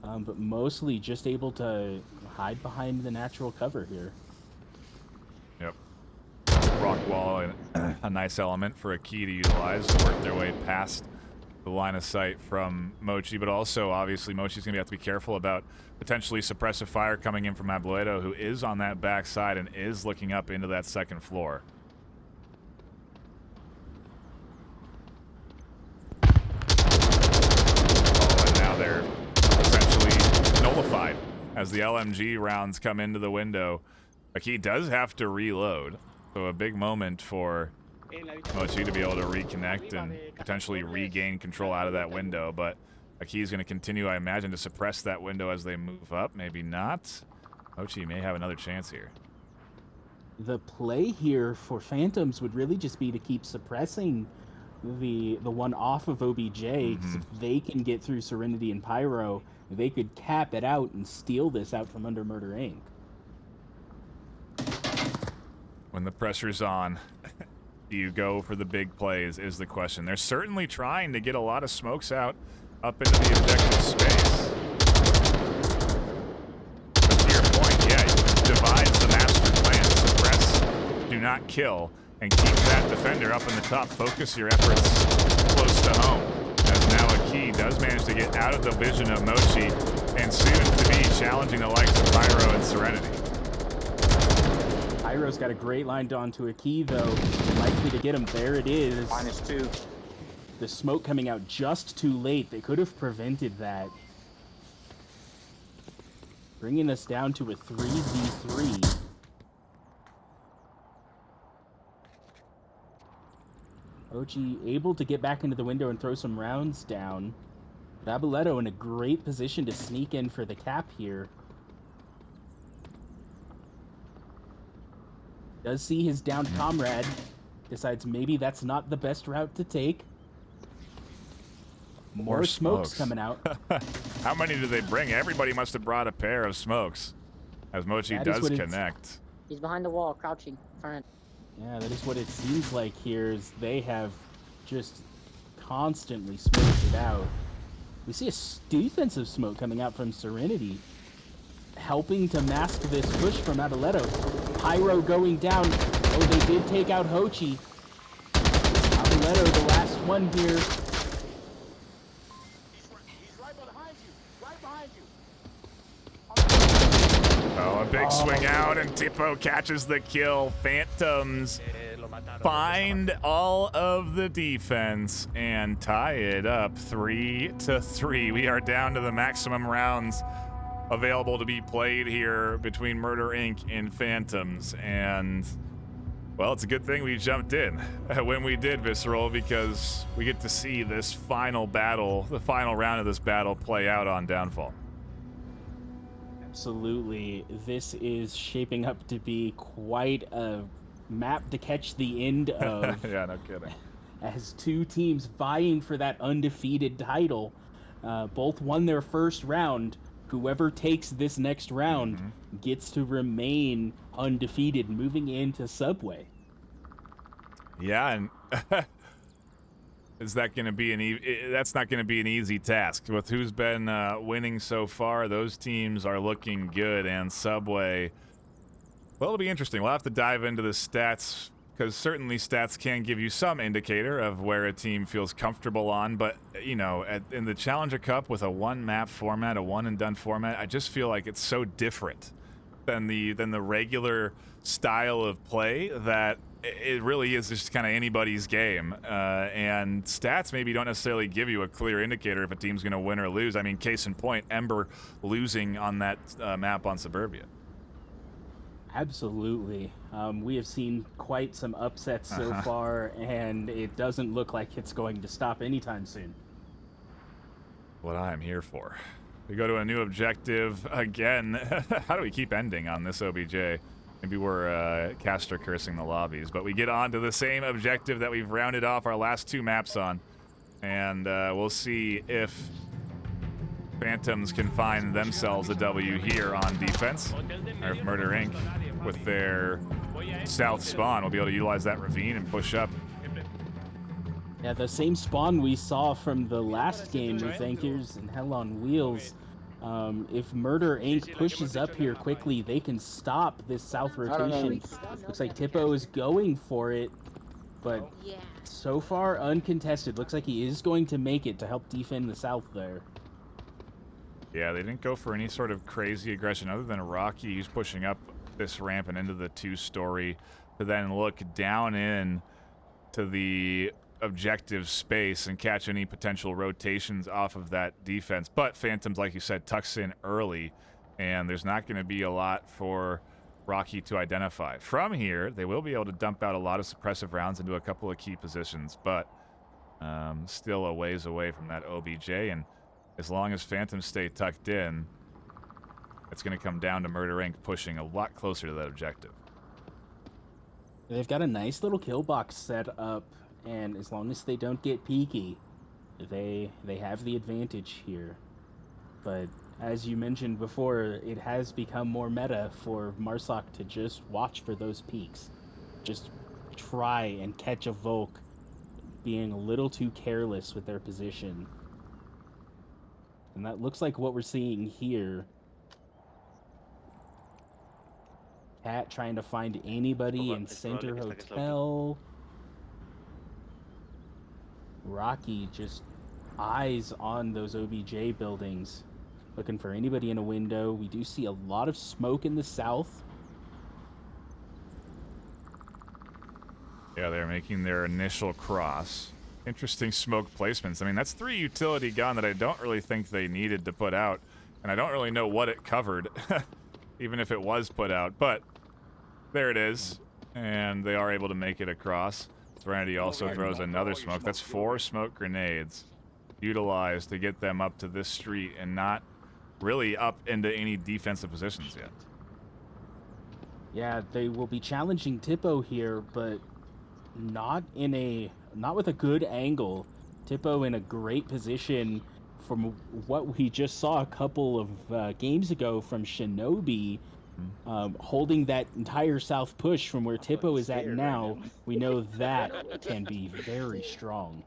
S5: but mostly just able to hide behind the natural cover here.
S2: Yep. Rock wall, and a nice element for a key to utilize to work their way past the line of sight from Mochi, but also obviously Mochi's going to have to be careful about potentially suppressive fire coming in from Abluedo, who is on that back side and is looking up into that second floor. They're essentially nullified as the LMG rounds come into the window. Aki does have to reload, so a big moment for Mochi to be able to reconnect and potentially regain control out of that window, but Aki is going to continue, I imagine, to suppress that window as they move up. Maybe not. Mochi may have another chance here.
S5: The play here for Phantoms would really just be to keep suppressing the one off of OBJ, because if they can get through Serenity and Pyro, they could cap it out and steal this out from under Murder Inc.
S2: When the pressure's on, do you go for the big plays is the question. They're certainly trying to get a lot of smokes out up into the objective space. But to your point, yeah, devise the master plan. Suppress, do not kill, and keep that defender up in the top. Focus your efforts close to home. As now a key does manage to get out of the vision of Mochi, and soon to be challenging the likes of Pyro and Serenity.
S5: Pyro's got a great line onto a key, though. Likely to get him. There it is.
S7: -2.
S5: The smoke coming out just too late. They could have prevented that. Bringing us down to a 3v3. Ochi able to get back into the window and throw some rounds down. Baboletto in a great position to sneak in for the cap here. Does see his downed comrade. Decides maybe that's not the best route to take. More smokes coming out.
S2: How many do they bring? Everybody must have brought a pair of smokes, as Mochi does connect.
S6: He's behind the wall, crouching, front.
S5: Yeah, that is what it seems like here, is they have just constantly smoked it out. We see a defensive smoke coming out from Serenity, helping to mask this push from Adeletto. Pyro going down. Oh, they did take out Hochi. Adeletto, the last one here.
S7: He's right behind
S2: Oh, a big swing out, and Tipo catches the kill. Phantoms find all of the defense and tie it up 3-3. We are down to the maximum rounds available to be played here between Murder Inc. and Phantoms. And, well, it's a good thing we jumped in when we did, Visceral, because we get to see this final battle, the final round of this battle, play out on Downfall.
S5: Absolutely. This is shaping up to be quite a map to catch the end of.
S2: Yeah, no kidding.
S5: As two teams vying for that undefeated title. Both won their first round. Whoever takes this next round gets to remain undefeated moving into Subway.
S2: Yeah, and is that going to be that's not going to be an easy task. With who's been winning so far, those teams are looking good, and Subway, well, it'll be interesting. We'll have to dive into the stats, because certainly stats can give you some indicator of where a team feels comfortable on, but, you know, in the Challenger Cup with a one-map format, a one-and-done format, I just feel like it's so different than the regular style of play that it really is just kind of anybody's game, and stats maybe don't necessarily give you a clear indicator if a team's going to win or lose. I mean, case in point, Ember losing on that map on Suburbia.
S5: Absolutely. We have seen quite some upsets so far, and it doesn't look like it's going to stop anytime soon.
S2: What I am here for. We go to a new objective again. How do we keep ending on this OBJ? Maybe we're caster cursing the lobbies, but we get on to the same objective that we've rounded off our last two maps on, and we'll see if Phantoms can find themselves a W here on defense, or if Murder Inc. with their south spawn will be able to utilize that ravine and push up.
S5: Yeah, the same spawn we saw from the last game with Anchors and Hell on Wheels. If Murder Inc. pushes up here quickly, they can stop this south rotation. Looks like Tipo is going for it, but so far uncontested. Looks like he is going to make it to help defend the south there.
S2: Yeah, they didn't go for any sort of crazy aggression other than Rocky. He's pushing up this ramp and into the two-story to then look down in to the objective space and catch any potential rotations off of that defense. But Phantoms, like you said, tucks in early, and there's not going to be a lot for Rocky to identify. From here, they will be able to dump out a lot of suppressive rounds into a couple of key positions, but still a ways away from that OBJ, and as long as Phantoms stay tucked in, it's going to come down to Murder Inc. pushing a lot closer to that objective.
S5: They've got a nice little kill box set up, and as long as they don't get peaky, they have the advantage here. But as you mentioned before, it has become more meta for Marsoc to just watch for those peaks. Just try and catch a Volk, being a little too careless with their position. And that looks like what we're seeing here. Cat trying to find anybody in Center Hotel. Rocky just eyes on those OBJ buildings, looking for anybody in a window. We do see a lot of smoke in the south.
S2: Yeah, they're making their initial cross. Interesting smoke placements. I mean, that's 3 utility gun that I don't really think they needed to put out, and I don't really know what it covered, even if it was put out. But there it is, and they are able to make it across. Serenity also throws another smoke. That's 4 smoke grenades utilized to get them up to this street and not really up into any defensive positions yet.
S5: Yeah, they will be challenging Tipo here, but not with a good angle. Tipo in a great position from what we just saw a couple of games ago from Shinobi, holding that entire south push from where Tipo is at now. We know that can be very strong.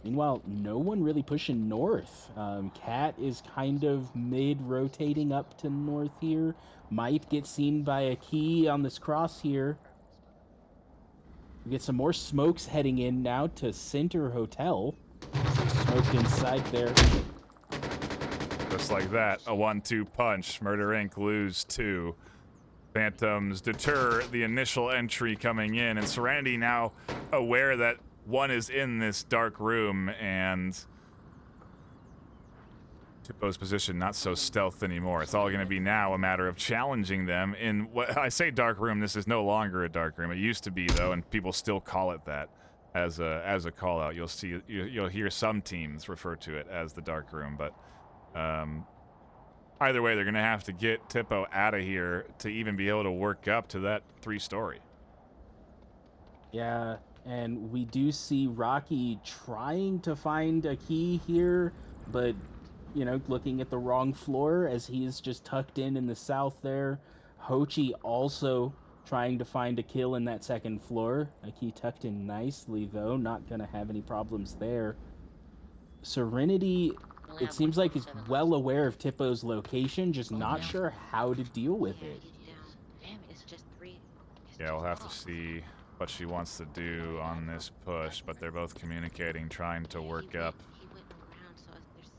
S5: Meanwhile, no one really pushing north. Cat is kind of mid-rotating up to north here. Might get seen by a key on this cross here. We get some more smokes heading in now to Center Hotel. Smoked inside there.
S2: Just like that, a 1-2 punch. Murder Inc. lose 2. Phantoms deter the initial entry coming in, and Serenity now aware that one is in this dark room, and Tippo's position not so stealth anymore. It's all going to be now a matter of challenging them in what I say dark room. This is no longer a dark room. It used to be though, and people still call it that as a call out. You'll hear some teams refer to it as the dark room, but either way, they're going to have to get Tippo out of here to even be able to work up to that 3-story.
S5: Yeah, and we do see Rocky trying to find a key here, but, you know, looking at the wrong floor as he is just tucked in the south there. Hochi also trying to find a kill in that second floor. A key tucked in nicely, though. Not going to have any problems there. Serenity, it seems like, is well aware of Tippo's location, just not sure how to deal with it.
S2: Yeah, we'll have to see what she wants to do on this push, but they're both communicating, trying to work up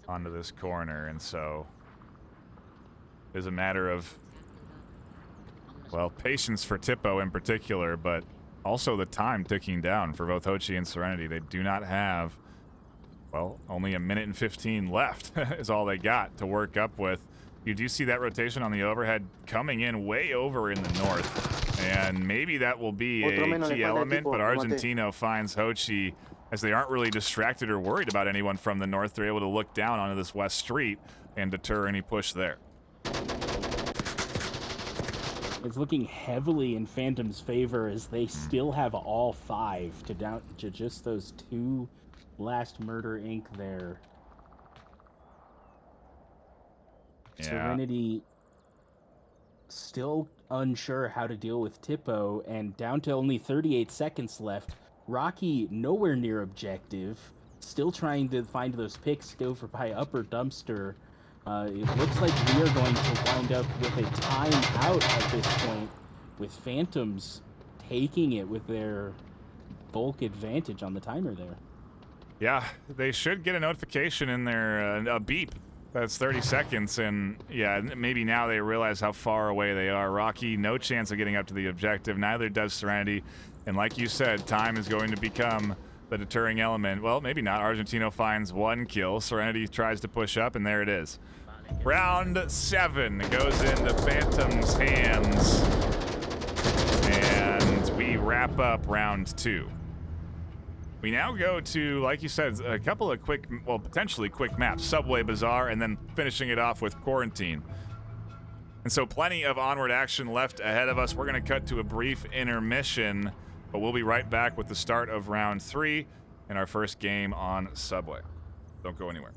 S2: onto this corner, and so it's a matter of, well, patience for Tippo in particular, but also the time ticking down for both Hochi and Serenity. They do not have, well, only a minute and 15 left is all they got to work up with. You do see that rotation on the overhead coming in way over in the north, and maybe that will be a key element, but Argentino finds Hochi as they aren't really distracted or worried about anyone from the north. They're able to look down onto this west street and deter any push there.
S5: It's looking heavily in Phantom's favor as they still have all 5 to down to just those 2 last Murder Inc. there.
S2: Yeah.
S5: Serenity still unsure how to deal with Tippo, and down to only 38 seconds left. Rocky nowhere near objective, still trying to find those picks over by upper dumpster. It looks like we are going to wind up with a timeout at this point, with Phantoms taking it with their bulk advantage on the timer there.
S2: Yeah, they should get a notification in their a beep. That's 30 seconds, and yeah, maybe now they realize how far away they are. Rocky, no chance of getting up to the objective. Neither does Serenity. And like you said, time is going to become the deterring element. Well, maybe not. Argentino finds 1 kill. Serenity tries to push up, and there it is. Round 7 goes into Phantom's hands. And we wrap up round 2. We now go to, like you said, a couple of quick, well, potentially quick maps. Subway Bazaar, and then finishing it off with Quarantine. And so plenty of Onward action left ahead of us. We're going to cut to a brief intermission, but we'll be right back with the start of round 3 and our first game on Subway. Don't go anywhere.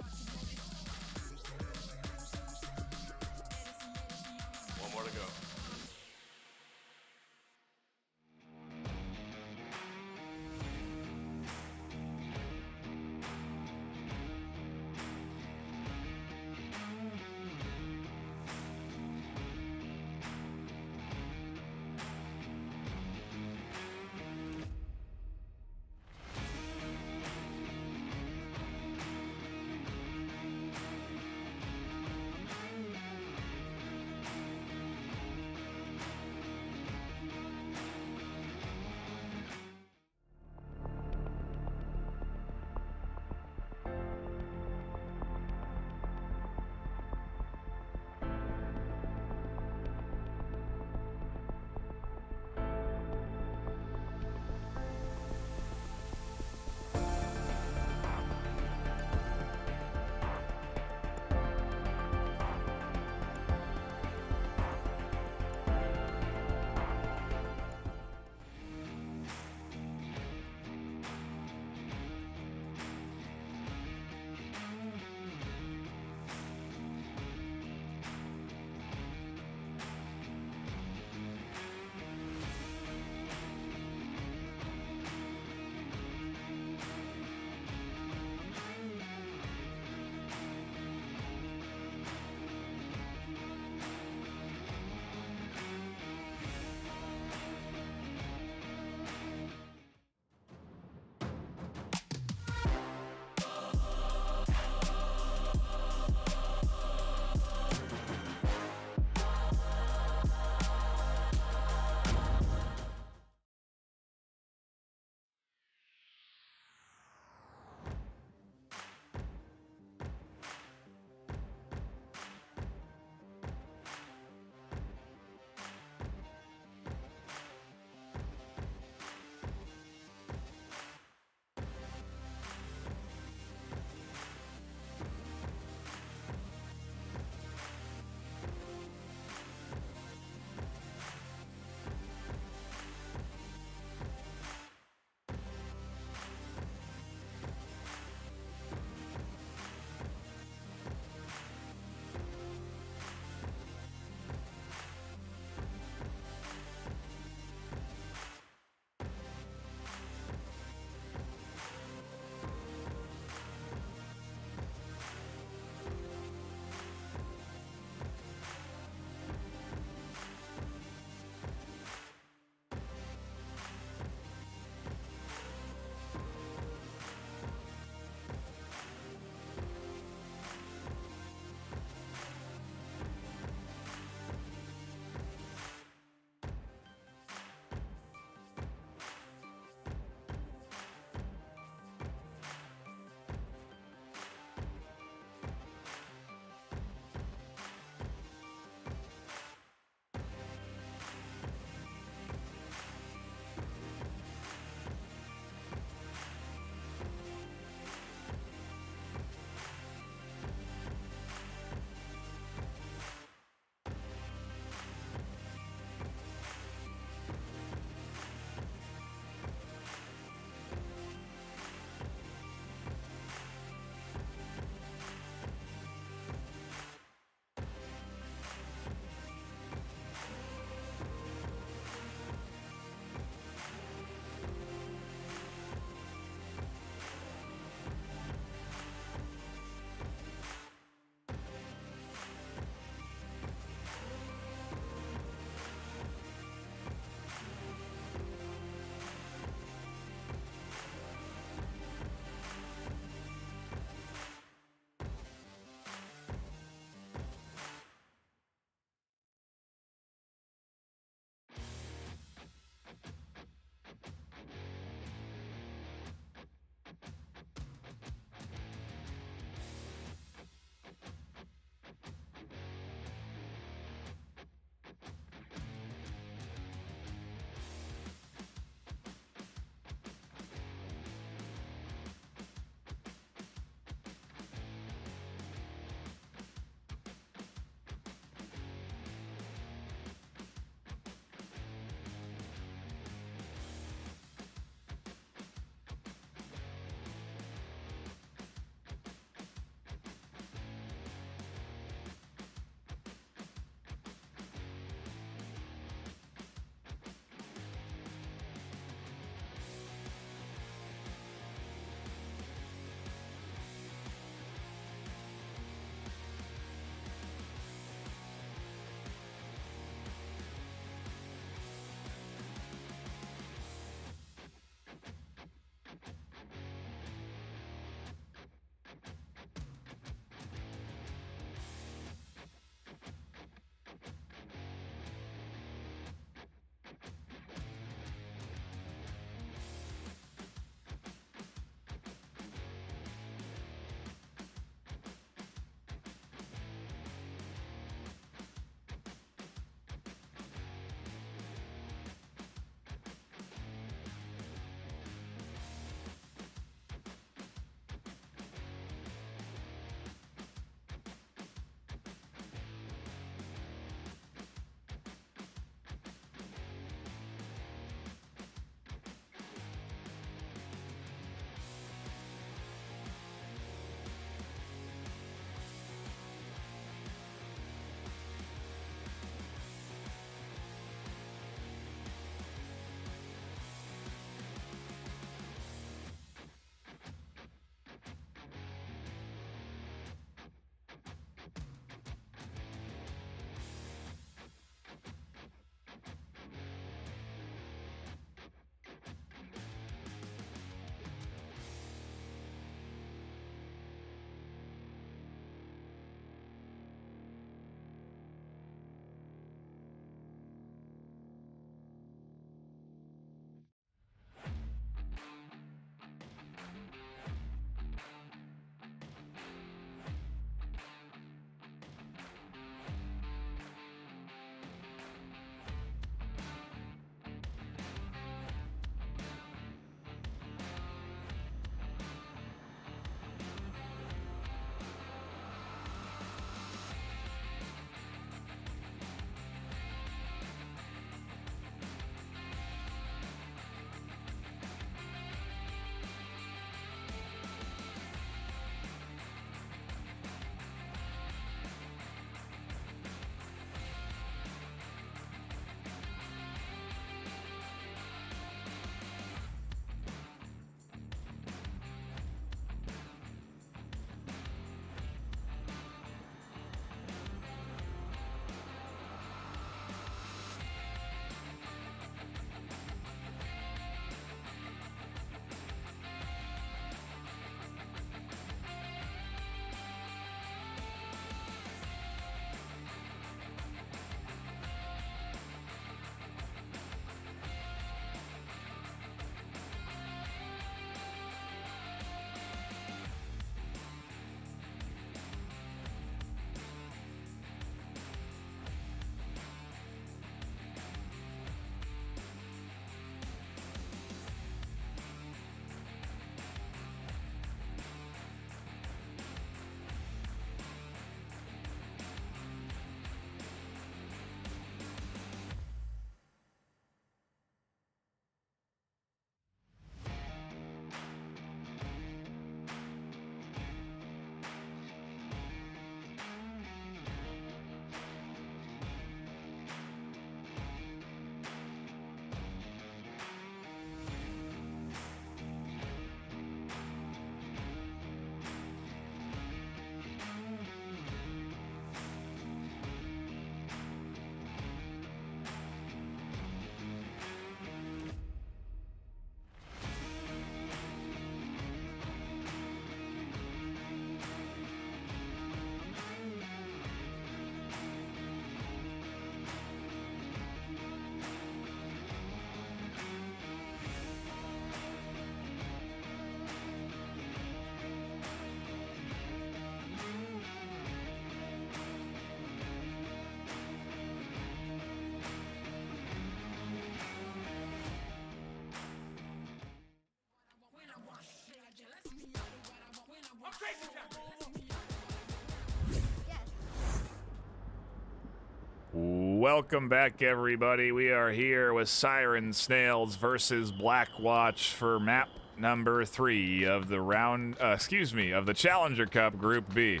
S2: welcome back, everybody. We are here with Siren Snails versus Blackwatch for map number 3 of the of the Challenger Cup Group B.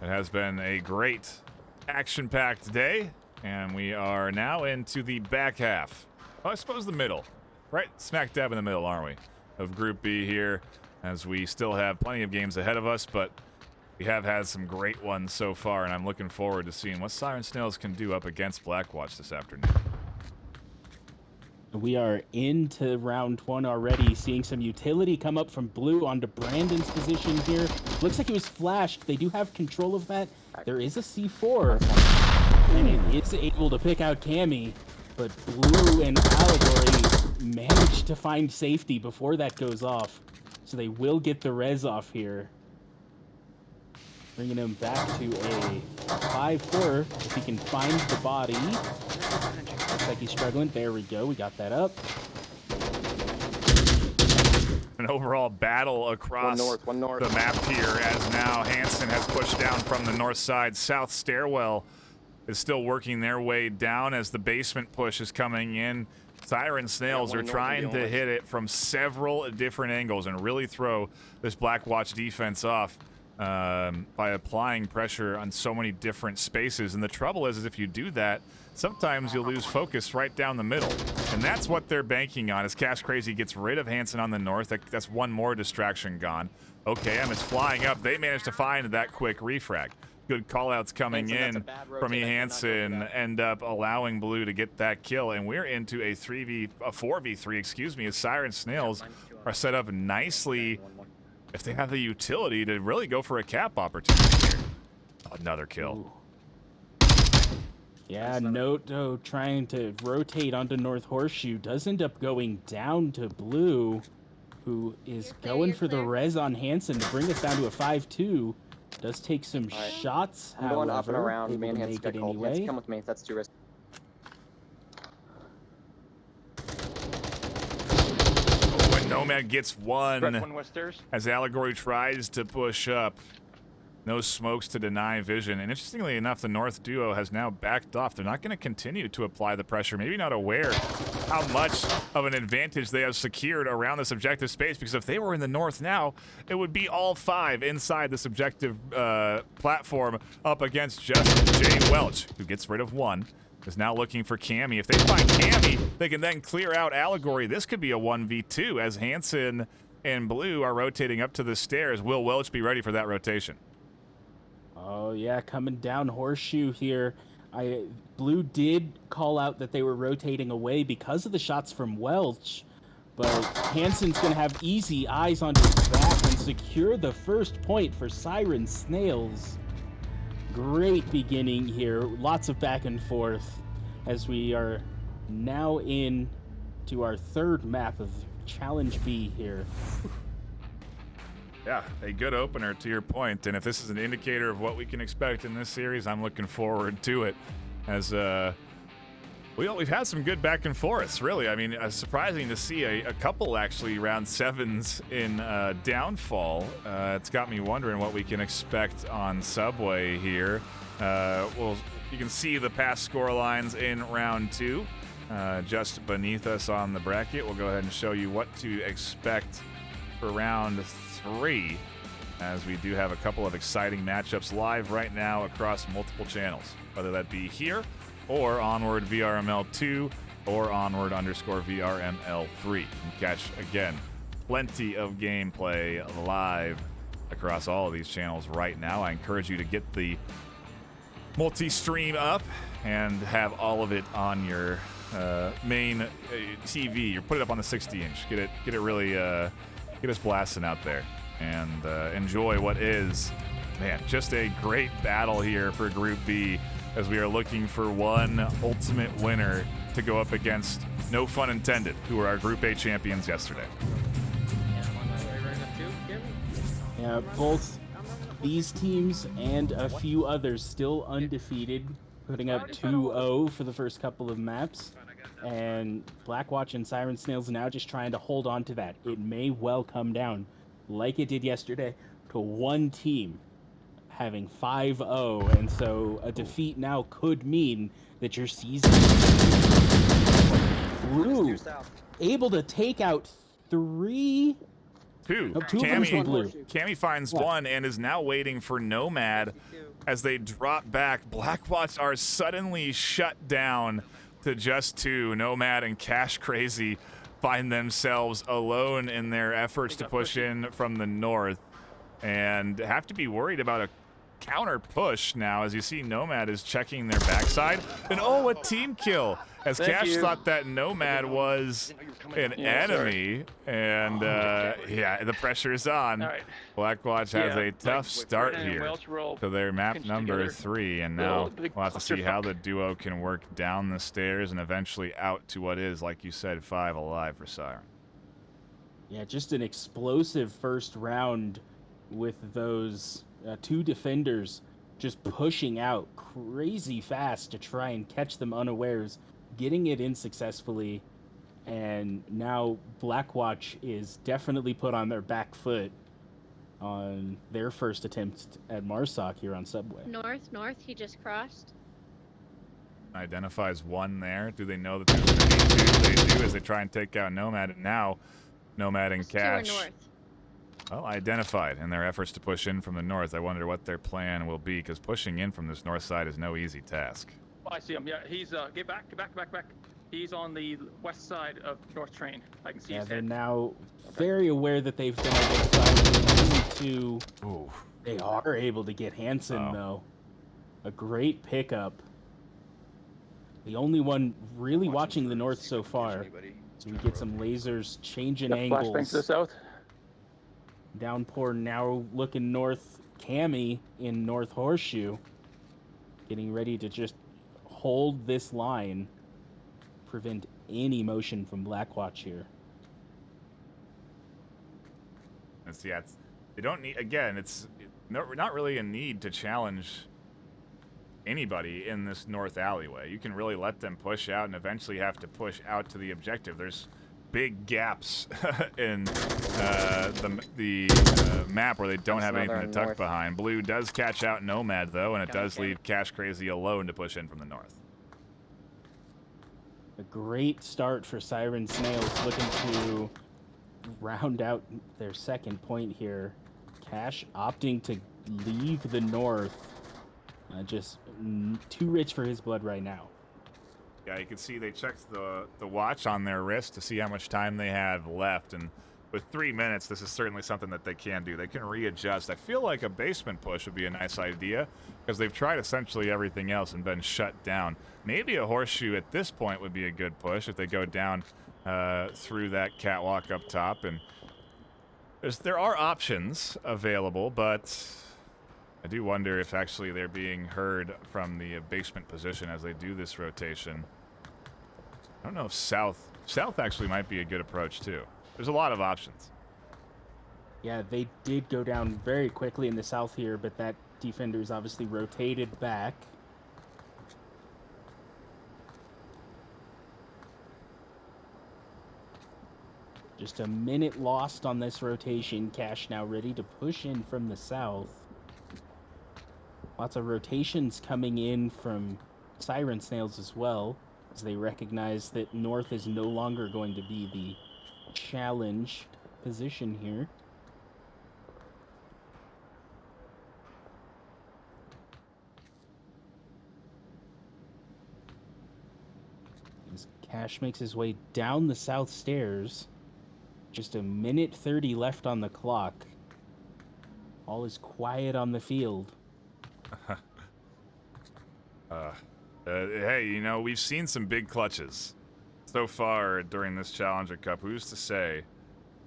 S2: It has been a great action-packed day, and we are now into the back half. Well, I suppose the middle. Right smack dab in the middle, aren't we? Of Group B here, as we still have plenty of games ahead of us, but we have had some great ones so far, and I'm looking forward to seeing what Siren Snails can do up against Blackwatch this afternoon.
S5: We are into round 1 already, seeing some utility come up from blue onto Brandon's position here. Looks like he was flashed. They do have control of that. There is a C4, and it is able to pick out Cammy, but blue and Allegory managed to find safety before that goes off, so they will get the res off here. Bringing him back to a 5-4, if he can find the body. Looks like he's struggling. There we go. We got that up.
S2: An overall battle across
S7: one north.
S2: the map here, as now Hansen has pushed down from the north side. South Stairwell is still working their way down as the basement push is coming in. Siren Snails are trying to hit it from several different angles and really throw this Blackwatch defense off by applying pressure on so many different spaces. And the trouble is if you do that, sometimes you'll lose focus right down the middle. And that's what they're banking on, as Cash Crazy gets rid of Hansen on the north. That's one more distraction gone. OKM is flying up. They managed to find that quick refrag. Good callouts coming in from E. Hansen, end up allowing Blue to get that kill. And we're into a 4v3, excuse me, as Siren Snails are set up nicely if they have the utility to really go for a cap opportunity here. Another kill.
S5: Ooh. Yeah, Noto trying to rotate onto North Horseshoe does end up going down to Blue, who is going for the res on Hansen to bring us down to a 5-2. Does take some shots,
S7: I'm going up and
S5: however,
S7: around.
S5: able
S7: Man,
S5: to
S7: Hansen
S5: make
S7: got
S5: it
S7: cold.
S5: anyway.
S7: Hansen, come with me. That's too risky.
S2: When Nomad gets one,
S4: One west stairs.
S2: as Allegory tries to push up. No smokes to deny vision. And interestingly enough, the North duo has now backed off. They're not going to continue to apply the pressure, maybe not aware how much of an advantage they have secured around this objective space, because if they were in the North now, it would be all 5 inside this objective platform up against just Jay Welch, who gets rid of one. Is now looking for Cammy. If they find Cammy, they can then clear out Allegory. This could be a 1v2 as Hansen and Blue are rotating up to the stairs. Will Welch be ready for that rotation?
S5: Oh yeah, coming down Horseshoe here. Blue did call out that they were rotating away because of the shots from Welch, but Hansen's gonna have easy eyes onto his back and secure the first point for Siren Snails. Great beginning here, lots of back and forth as we are now in to our 3rd map of Challenge B here.
S2: Yeah, a good opener to your point, and if this is an indicator of what we can expect in this series, I'm looking forward to it. As we've had some good back and forths, really. I mean, surprising to see a couple actually round 7s in Downfall. It's got me wondering what we can expect on Subway here. You can see the past score lines in round 2, just beneath us on the bracket. We'll go ahead and show you what to expect for round 3, as we do have a couple of exciting matchups live right now across multiple channels, whether that be here or Onward VRML 2 or Onward _VRML 3. You can catch, again, plenty of gameplay live across all of these channels right now. I encourage you to get the multi-stream up and have all of it on your main TV. You put it up on the 60-inch. Get it really get us blasting out there and enjoy what is, man, just a great battle here for Group B, as we are looking for one ultimate winner to go up against, no fun intended, who were our Group A champions yesterday.
S5: Yeah, both these teams and a few others still undefeated, putting up 2-0 for the first couple of maps. And Blackwatch and Siren Snails now just trying to hold on to that. It may well come down, like it did yesterday, to one team having 5-0, and so a defeat now could mean that your season. Blue able to take out 3.
S2: Two.
S5: No, 2 of them from blue.
S2: Cammy finds
S5: Yeah.
S2: 1 and is now waiting for Nomad as they drop back. Blackwatch are suddenly shut down to just 2. Nomad and Cash Crazy find themselves alone in their efforts to push in from the north and have to be worried about a counter push now as you see Nomad is checking their backside. And oh, a team kill as Cash thought that Nomad was an enemy. And yeah, the pressure is on.
S7: All right.
S2: Blackwatch has a tough
S7: with
S2: start
S7: Brennan and
S2: here
S7: Welch roll
S2: to their map
S7: pinched
S2: number
S7: together.
S2: 3. And now
S7: Little big
S2: we'll have to see how the
S7: clusterfuck.
S2: duo can work down the stairs and eventually out to what is, like you said, 5 alive for Siren.
S5: Yeah, just an explosive first round with those 2 defenders just pushing out crazy fast to try and catch them unawares, getting it in successfully. And now Blackwatch is definitely put on their back foot on their first attempt at Marsoc here on Subway.
S8: North, he just crossed.
S2: Identifies 1 there. Do they know that there's going to be 2? They do as they try and take out Nomad. And now Nomad and
S8: There's 2 are
S2: Cash,
S8: north.
S2: well, identified in their efforts to push in from the north. I wonder what their plan will be, because pushing in from this north side is no easy task.
S7: Oh, I see him. Yeah, he's get back. He's on the west side of North Train. I can see
S5: Yeah,
S7: his
S5: they're
S7: head.
S5: now very aware that they've been identified to.
S2: Ooh.
S5: They are able to get Hansen,
S2: Oh.
S5: though. A great pickup. The only one really watching the north so far. So we get some lasers changing
S7: Flashbangs
S5: angles.
S7: to the south.
S5: Downpour now looking north. Cammy in North Horseshoe. Getting ready to just hold this line. Prevent any motion from Blackwatch here.
S2: They don't need, again, it's not really a need to challenge anybody in this north alleyway. You can really let them push out and eventually have to push out to the objective. There's big gaps in the map where they don't have anything to tuck behind. Blue does catch out Nomad, though, and it does leave Cash Crazy alone to push in from the north.
S5: A great start for Siren Snails, looking to round out their second point here. Cash opting to leave the north. Just too rich for his blood right now.
S2: Yeah, you can see they checked the watch on their wrist to see how much time they have left, and with 3 minutes, this is certainly something that they can do. They can readjust. I feel like a basement push would be a nice idea, because they've tried essentially everything else and been shut down. Maybe a horseshoe at this point would be a good push if they go down through that catwalk up top. And there are options available, but I do wonder if actually they're being heard from the basement position as they do this rotation. I don't know if south actually might be a good approach too. There's a lot of options.
S5: Yeah, they did go down very quickly in the south here, but that defender's obviously rotated back. Just a minute lost on this rotation. Cash now ready to push in from the south. Lots of rotations coming in from Siren Snails as well, as they recognize that north is no longer going to be the challenged position here. As Cash makes his way down the south stairs, just a minute 30 left on the clock. All is quiet on the field.
S2: Hey, you know, we've seen some big clutches so far during this Challenger Cup. Who's to say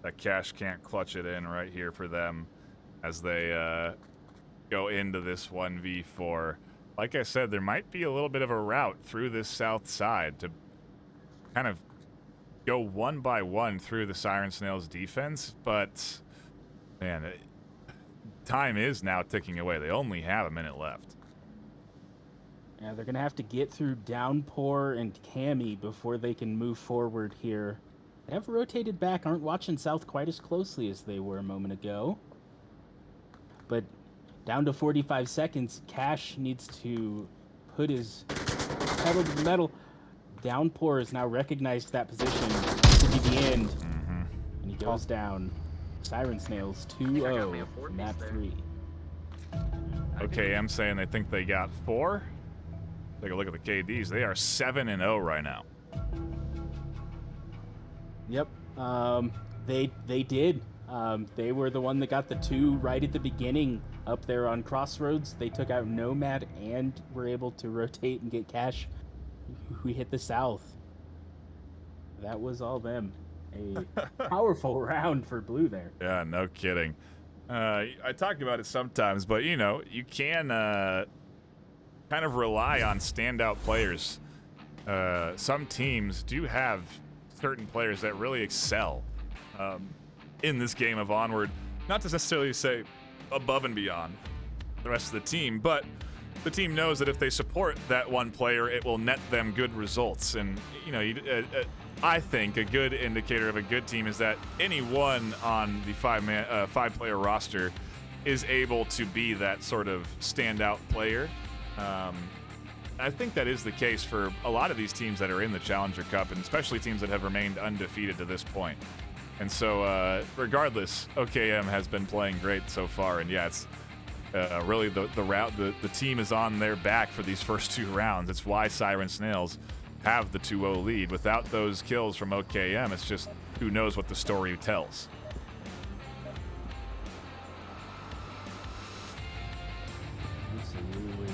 S2: that Cash can't clutch it in right here for them as they go into this 1v4? Like I said, there might be a little bit of a route through this south side to kind of go one by one through the Siren Snails defense, but man, time is now ticking away. They only have a minute left.
S5: Yeah, they're going to have to get through Downpour and Cammy before they can move forward here. They have rotated back, aren't watching south quite as closely as they were a moment ago. But Down to 45 seconds. Cash needs to put his pedal to the metal. Downpour has now recognized that position. This will be the end.
S2: Mm-hmm.
S5: And he goes down. Siren Snails 2-0 from map 3.
S2: Okay, I'm saying they think they got 4. Take a look at the KDs. They are 7-0 right now.
S5: Yep. They did. They were the one that got the 2 right at the beginning up there on Crossroads. They took out Nomad and were able to rotate and get Cash. We hit the south. That was all them. A powerful round for Blue there.
S2: Yeah, no kidding. I talk about it sometimes, but you know, you can kind of rely on standout players. Some teams do have certain players that really excel in this game of Onward. Not to necessarily say above and beyond the rest of the team, but the team knows that if they support that one player, it will net them good results. And you know, I think a good indicator of a good team is that anyone on the five-player roster is able to be that sort of standout player. I think that is the case for a lot of these teams that are in the Challenger Cup, and especially teams that have remained undefeated to this point. And so, regardless, OKM has been playing great so far, and yeah, it's really the team is on their back for these first 2 rounds. It's why Siren Snails have the 2-0 lead. Without those kills from OKM, it's just who knows what the story tells.
S5: Absolutely.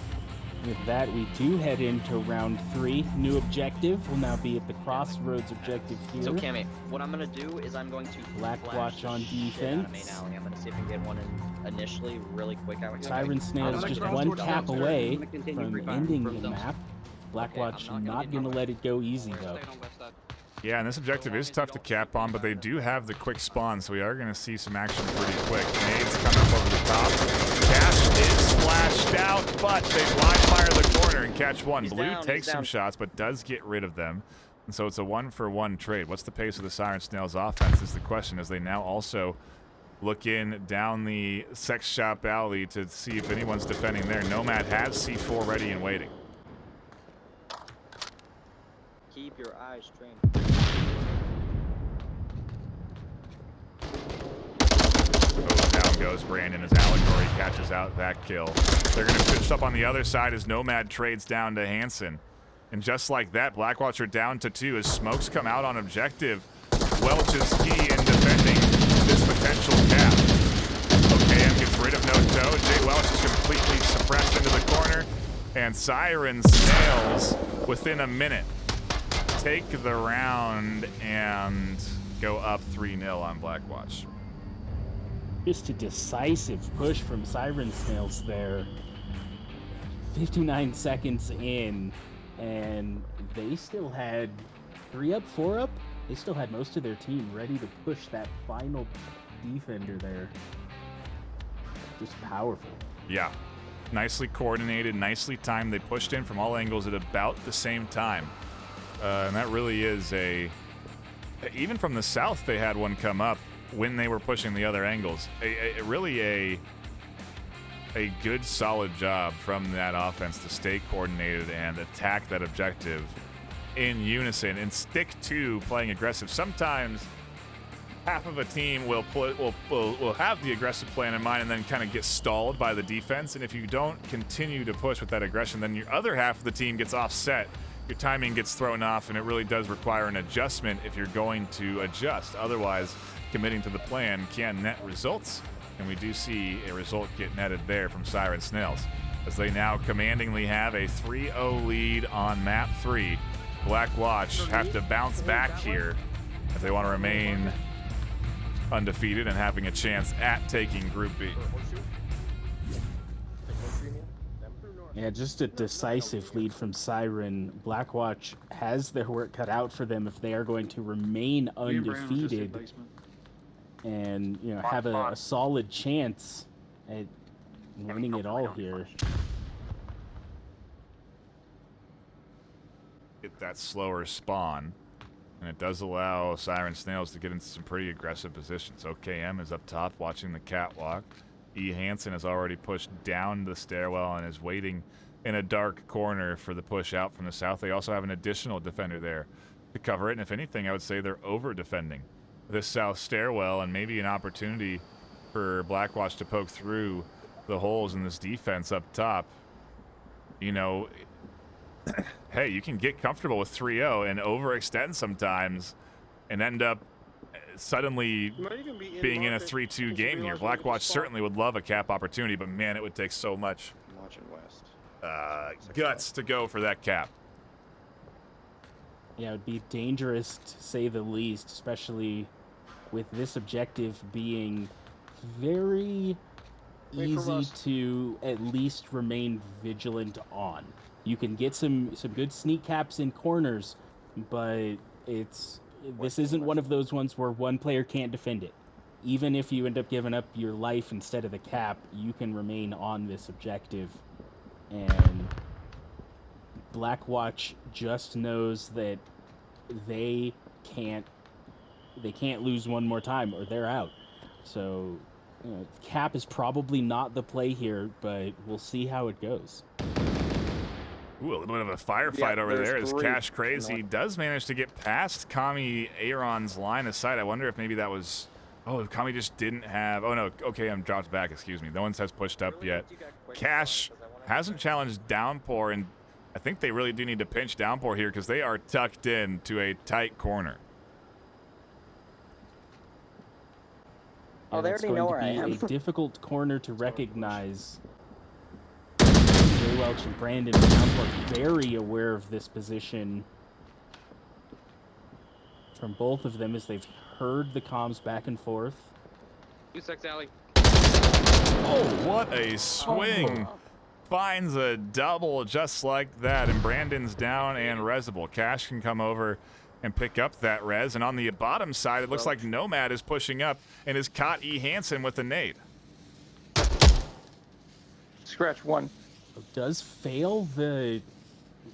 S5: With that, we do head into round 3. New objective will now be at the Crossroads objective here.
S9: So Cammy, what I'm gonna do is I'm going to
S5: Blackwatch on
S9: defense.
S5: defense.
S9: I'm gonna see if I can get one in initially, really quick out here.
S5: Siren Snails just one tap away from ending the map. Blackwatch not gonna let it go easy though.
S2: Yeah, and this objective is tough to cap on, but they do have the quick spawn, so we are going to see some action pretty quick. Nades coming up over the top. Cash is flashed out, but they blind fire the corner and catch one. Blue takes some shots, but does get rid of them. And so it's a 1-for-1 trade. What's the pace of the Siren Snails offense is the question, as they now also look in down the sex shop alley to see if anyone's defending there. Nomad has C4 ready and waiting.
S9: Keep your eyes trained.
S2: Oh, down goes Brandon as Allegory catches out that kill. They're going to finish up on the other side as Nomad trades down to Hansen. And just like that, Blackwatch are down to 2 as smokes come out on objective. Welch is key in defending this potential cap. OKM gets rid of No-Toe. Jay Welch is completely suppressed into the corner. And Siren Snails, within a minute, take the round and go up 3-0 on Blackwatch.
S5: Just a decisive push from Siren Snails there. 59 seconds in, and they still had 3 up, 4 up. They still had most of their team ready to push that final defender there. Just powerful.
S2: Yeah. Nicely coordinated, nicely timed. They pushed in from all angles at about the same time. And that really is even from the south, they had one come up when they were pushing the other angles. Really a good, solid job from that offense to stay coordinated and attack that objective in unison and stick to playing aggressive. Sometimes half of a team will have the aggressive plan in mind and then kind of get stalled by the defense. And if you don't continue to push with that aggression, then your other half of the team gets offset. Your timing gets thrown off, and it really does require an adjustment if you're going to adjust. Otherwise, committing to the plan can net results, and we do see a result get netted there from Siren Snails, as they now commandingly have a 3-0 lead on map 3. Blackwatch have to bounce back here if they want to remain undefeated and having a chance at taking Group B.
S5: Yeah, just a decisive lead from Siren. Blackwatch has their work cut out for them if they are going to remain undefeated and, you know, have a solid chance at winning it all here.
S2: Get that slower spawn, and it does allow Siren Snails to get into some pretty aggressive positions. OKM is up top watching the catwalk. E. Hansen has already pushed down the stairwell and is waiting in a dark corner for the push out from the south. They also have an additional defender there to cover it, and if anything, I would say they're over-defending this south stairwell, and maybe an opportunity for Blackwatch to poke through the holes in this defense up top. You know, hey, you can get comfortable with 3-0 and overextend sometimes and end up suddenly being in a 3-2 game here. Blackwatch certainly would love a cap opportunity, but man, it would take so much guts to go for that cap.
S5: Yeah, it would be dangerous to say the least, especially with this objective being very easy to at least remain vigilant on. You can get some good sneak caps in corners, but this isn't one of those ones where one player can't defend it. Even if you end up giving up your life instead of the cap, you can remain on this objective. And Blackwatch just knows that they can't lose one more time or they're out. So cap is probably not the play here, but we'll see how it goes.
S2: Ooh, a little bit of a firefight over there as Cash Crazy does manage to get past Kami Aaron's line of sight. I wonder if maybe that was... Oh, Kami just didn't have... Oh, no. Okay, I'm dropped back. Excuse me. No one has pushed up yet. Cash hasn't challenged Downpour, and I think they really do need to pinch Downpour here because they are tucked in to a tight corner.
S6: Oh, they already know where I am.
S5: It's going to be a difficult corner to recognize. Jay Welch and Brandon Downpour very aware of this position from both of them as they've heard the comms back and forth.
S4: 2-6 alley.
S2: Oh, what a swing. Finds a double just like that, and Brandon's down and resable. Cash can come over and pick up that res, and on the bottom side, it looks like Nomad is pushing up and has caught E. Hansen with the nade.
S7: Scratch one.
S5: Does fail the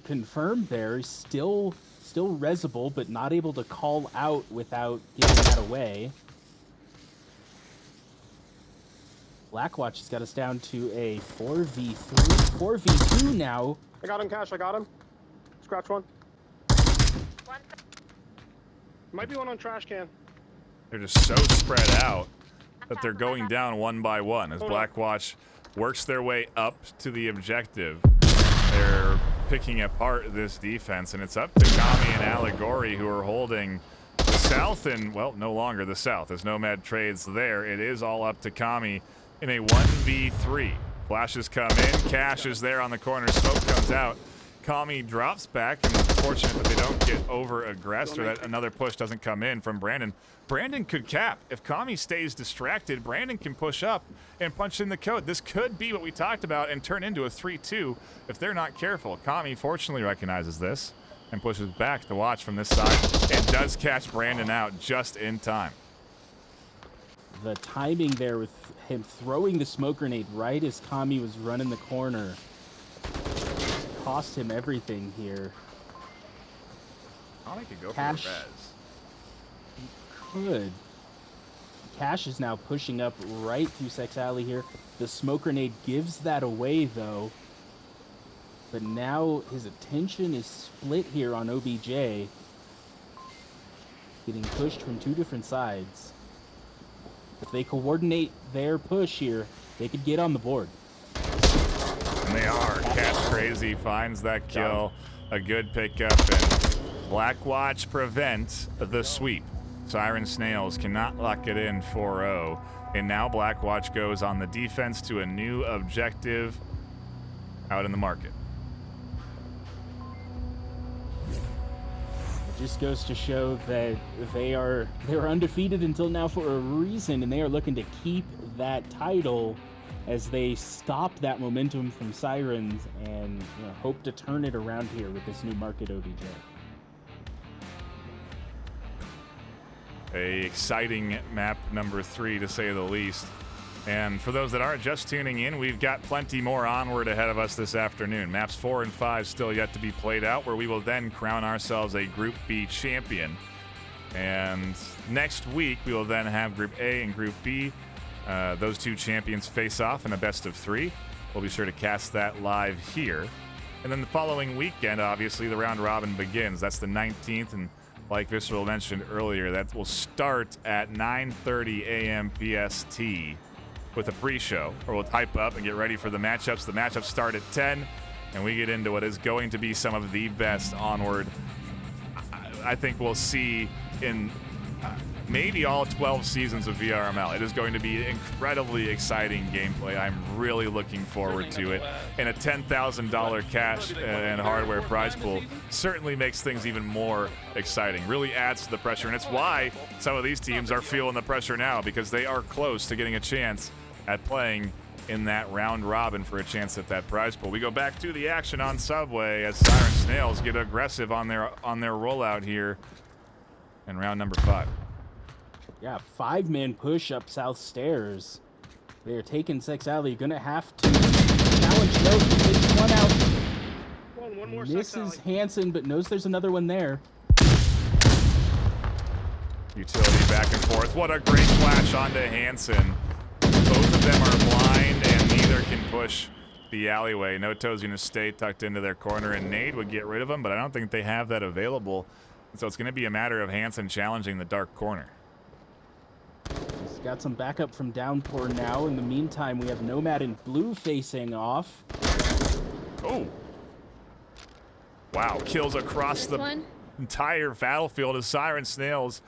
S5: confirm there. Still resable, but not able to call out without giving that away. Blackwatch has got us down to a 4v3, 4v2 now.
S10: I got him, Cash. I got him. Scratch one. Might be one on trash can.
S2: They're just so spread out that they're going down one by one as Blackwatch works their way up to the objective. They're picking apart this defense, and it's up to Kami and Allegory, who are holding the south, and, well, no longer the south. As Nomad trades there, it is all up to Kami in a 1v3. Flashes come in, Cash is there on the corner, smoke comes out. Kami drops back, and it's fortunate that they don't get over-aggressed or that another push doesn't come in from Brandon. Brandon could cap. If Kami stays distracted, Brandon can push up and punch in the code. This could be what we talked about and turn into a 3-2 if they're not careful. Kami fortunately recognizes this and pushes back to watch from this side and does catch Brandon out just in time.
S5: The timing there with him throwing the smoke grenade right as Kami was running the corner cost him everything here.
S2: Kami could go
S5: Cash
S2: for the res.
S5: Could. Cash is now pushing up right through Sex Alley here. The smoke grenade gives that away, though. But now his attention is split here on OBJ. Getting pushed from two different sides. If they coordinate their push here, they could get on the board.
S2: And they are. Cash Crazy finds that kill. A good pickup, and Blackwatch prevent the sweep. Siren Snails cannot lock it in 4-0. And now Blackwatch goes on the defense to a new objective out in the market.
S5: It just goes to show that they were undefeated until now for a reason, and they are looking to keep that title as they stop that momentum from Sirens and hope to turn it around here with this new market OBJ.
S2: A exciting map number 3, to say the least. And for those that aren't just tuning in, we've got plenty more Onward ahead of us this afternoon. Maps 4 and 5 still yet to be played out, where we will then crown ourselves a Group B champion. And next week, we will then have Group A and Group B Those two champions face off in a best of 3. We'll be sure to cast that live here. And then the following weekend, obviously, the round robin begins. That's the 19th, and like Visceral mentioned earlier, that will start at 9:30 a.m. PST with a pre-show, where we'll type up and get ready for the matchups. The matchups start at 10, and we get into what is going to be some of the best Onward I think we'll see in maybe all 12 seasons of VRML. It is going to be incredibly exciting gameplay. I'm really looking forward to it. And a $10,000 cash and hardware prize pool certainly makes things even more exciting. Really adds to the pressure. And it's why some of these teams are feeling the pressure now, because they are close to getting a chance at playing in that round robin for a chance at that prize pool. We go back to the action on Subway as Siren Snails get aggressive on their rollout here in round number 5.
S5: Yeah, 5-man push up south stairs. They're taking Sex Alley. Gonna have to challenge Note. He takes one out.
S10: One more
S5: Misses Hansen, but knows there's another one there.
S2: Utility back and forth. What a great flash onto Hansen. Both of them are blind and neither can push the alleyway. Noto's gonna stay tucked into their corner, and Nade would get rid of him, but I don't think they have that available. So it's gonna be a matter of Hansen challenging the dark corner.
S5: He's got some backup from Downpour now. In the meantime, we have Nomad and Blue facing off.
S2: Oh. Wow, kills across the entire battlefield as Siren Snails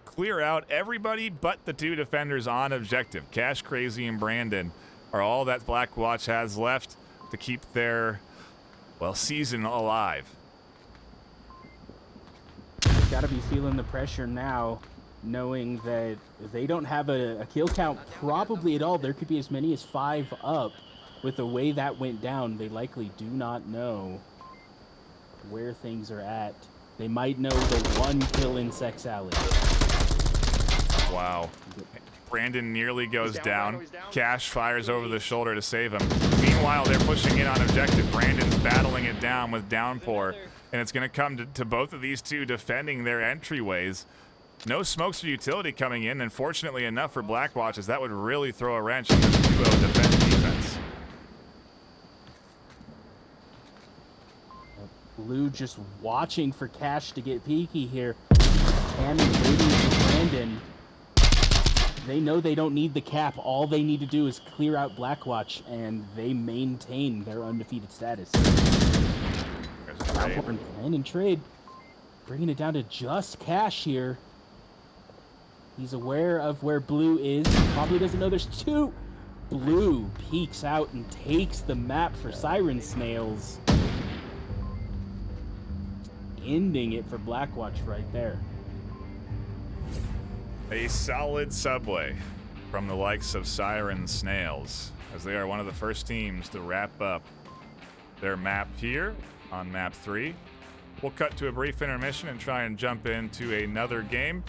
S2: clear out everybody but the 2 defenders on objective. Cash Crazy and Brandon are all that Black Watch has left to keep their, well, season alive.
S5: They've got to be feeling the pressure now, knowing that they don't have a kill count probably at all. There could be as many as 5 up. With the way that went down, they likely do not know where things are at. They might know the 1 kill in Sex Alley.
S2: Wow. Brandon nearly goes down. Cash fires over the shoulder to save him. Meanwhile, they're pushing in on objective. Brandon's battling it down with Downpour, and it's going to come to both of these two defending their entryways. No smokes or utility coming in, and fortunately enough for Blackwatch, as that would really throw a wrench in this duo defense.
S5: Blue just watching for Cash to get peeky here. Tammy waiting for Brandon. They know they don't need the cap. All they need to do is clear out Blackwatch, and they maintain their undefeated status. Brandon trade, bringing it down to just Cash here. He's aware of where Blue is. Probably doesn't know there's 2. Blue peeks out and takes the map for Siren Snails. Ending it for Blackwatch right there.
S2: A solid Subway from the likes of Siren Snails, as they are one of the first teams to wrap up their map here on map 3. We'll cut to a brief intermission and try and jump into another game,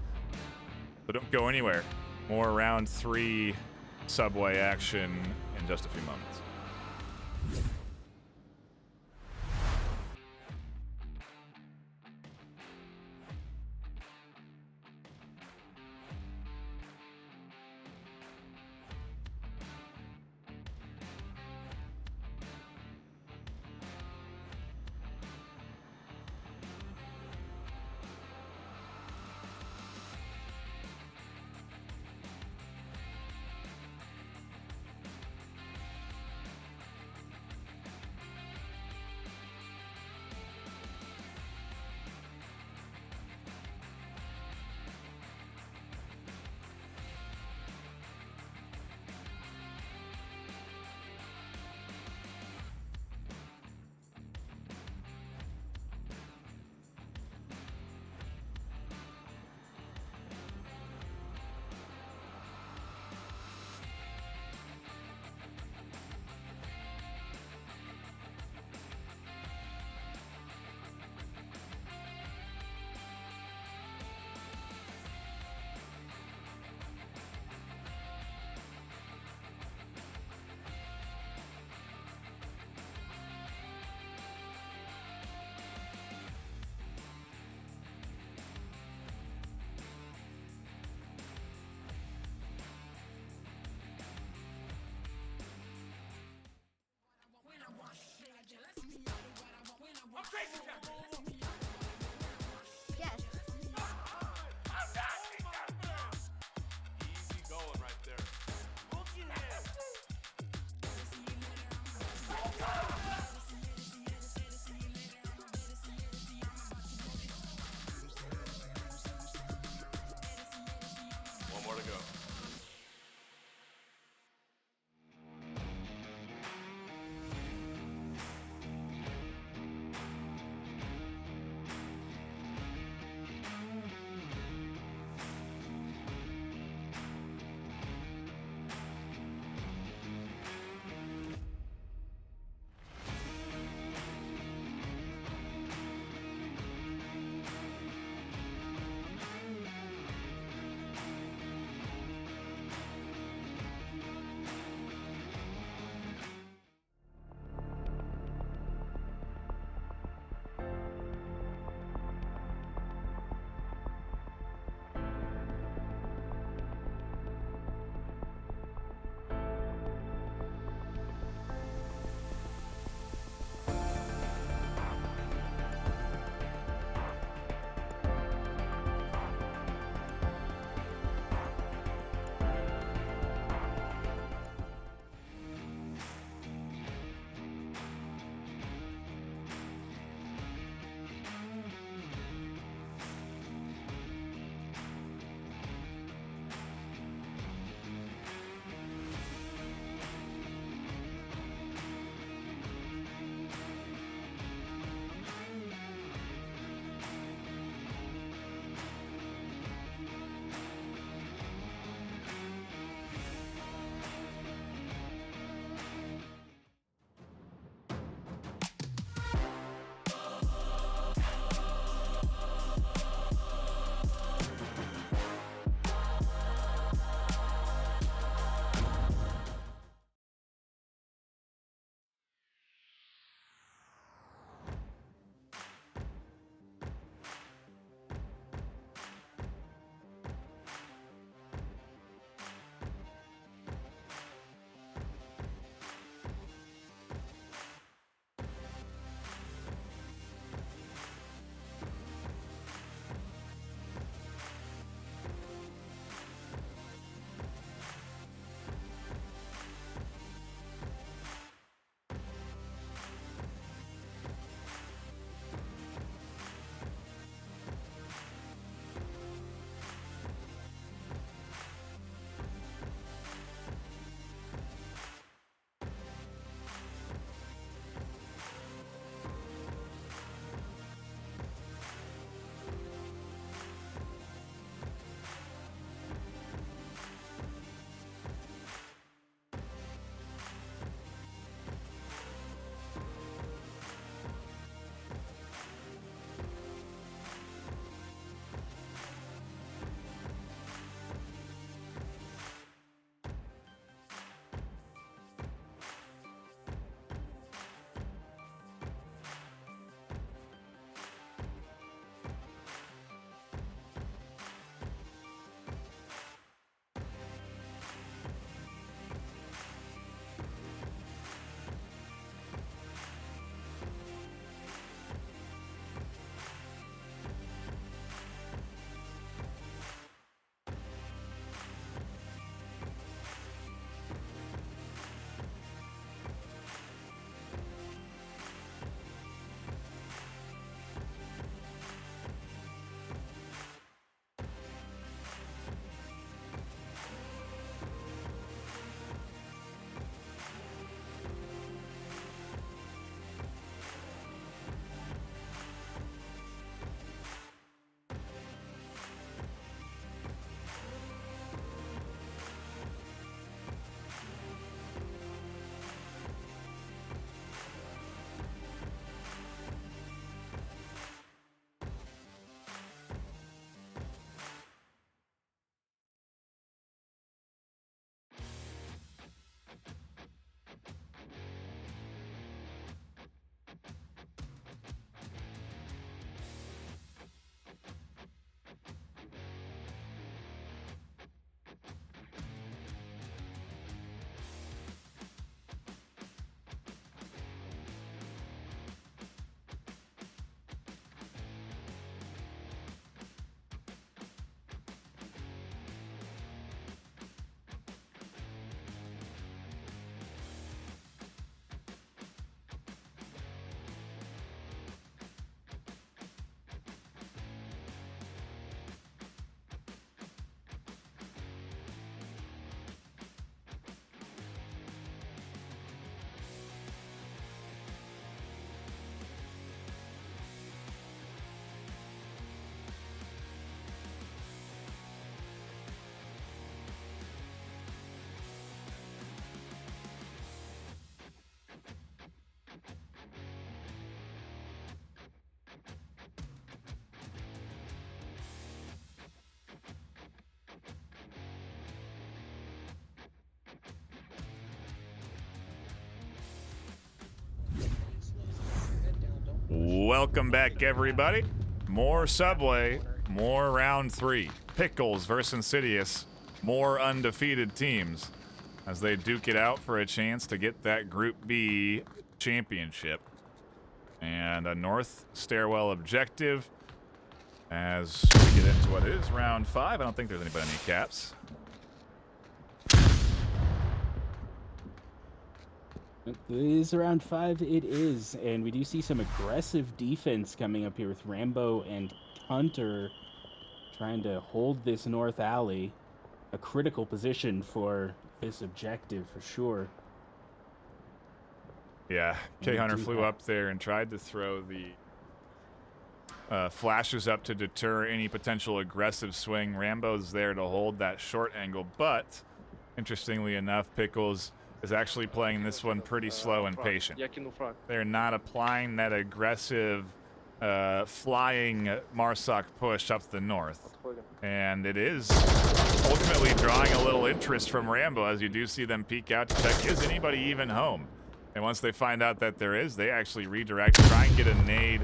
S2: but don't go anywhere. More round 3 Subway action in just a few moments. welcome back, everybody. More Subway, more round 3. Pickles versus Insidious, more undefeated teams as they duke it out for a chance to get that Group B championship. And a North Stairwell objective as we get into what is round 5. I don't think there's anybody in caps.
S5: It is around 5, it is, and we do see some aggressive defense coming up here with Rambo and Hunter trying to hold this north alley, a critical position for this objective for sure.
S2: Yeah, K Hunter flew up there and tried to throw the flashes up to deter any potential aggressive swing. Rambo's there to hold that short angle, but interestingly enough, Pickles is actually playing this one pretty slow and patient. They're not applying that aggressive flying Marsoc push up the north. And it is ultimately drawing a little interest from Rambo as you do see them peek out to check, is anybody even home? And once they find out that there is, they actually redirect, try and get a nade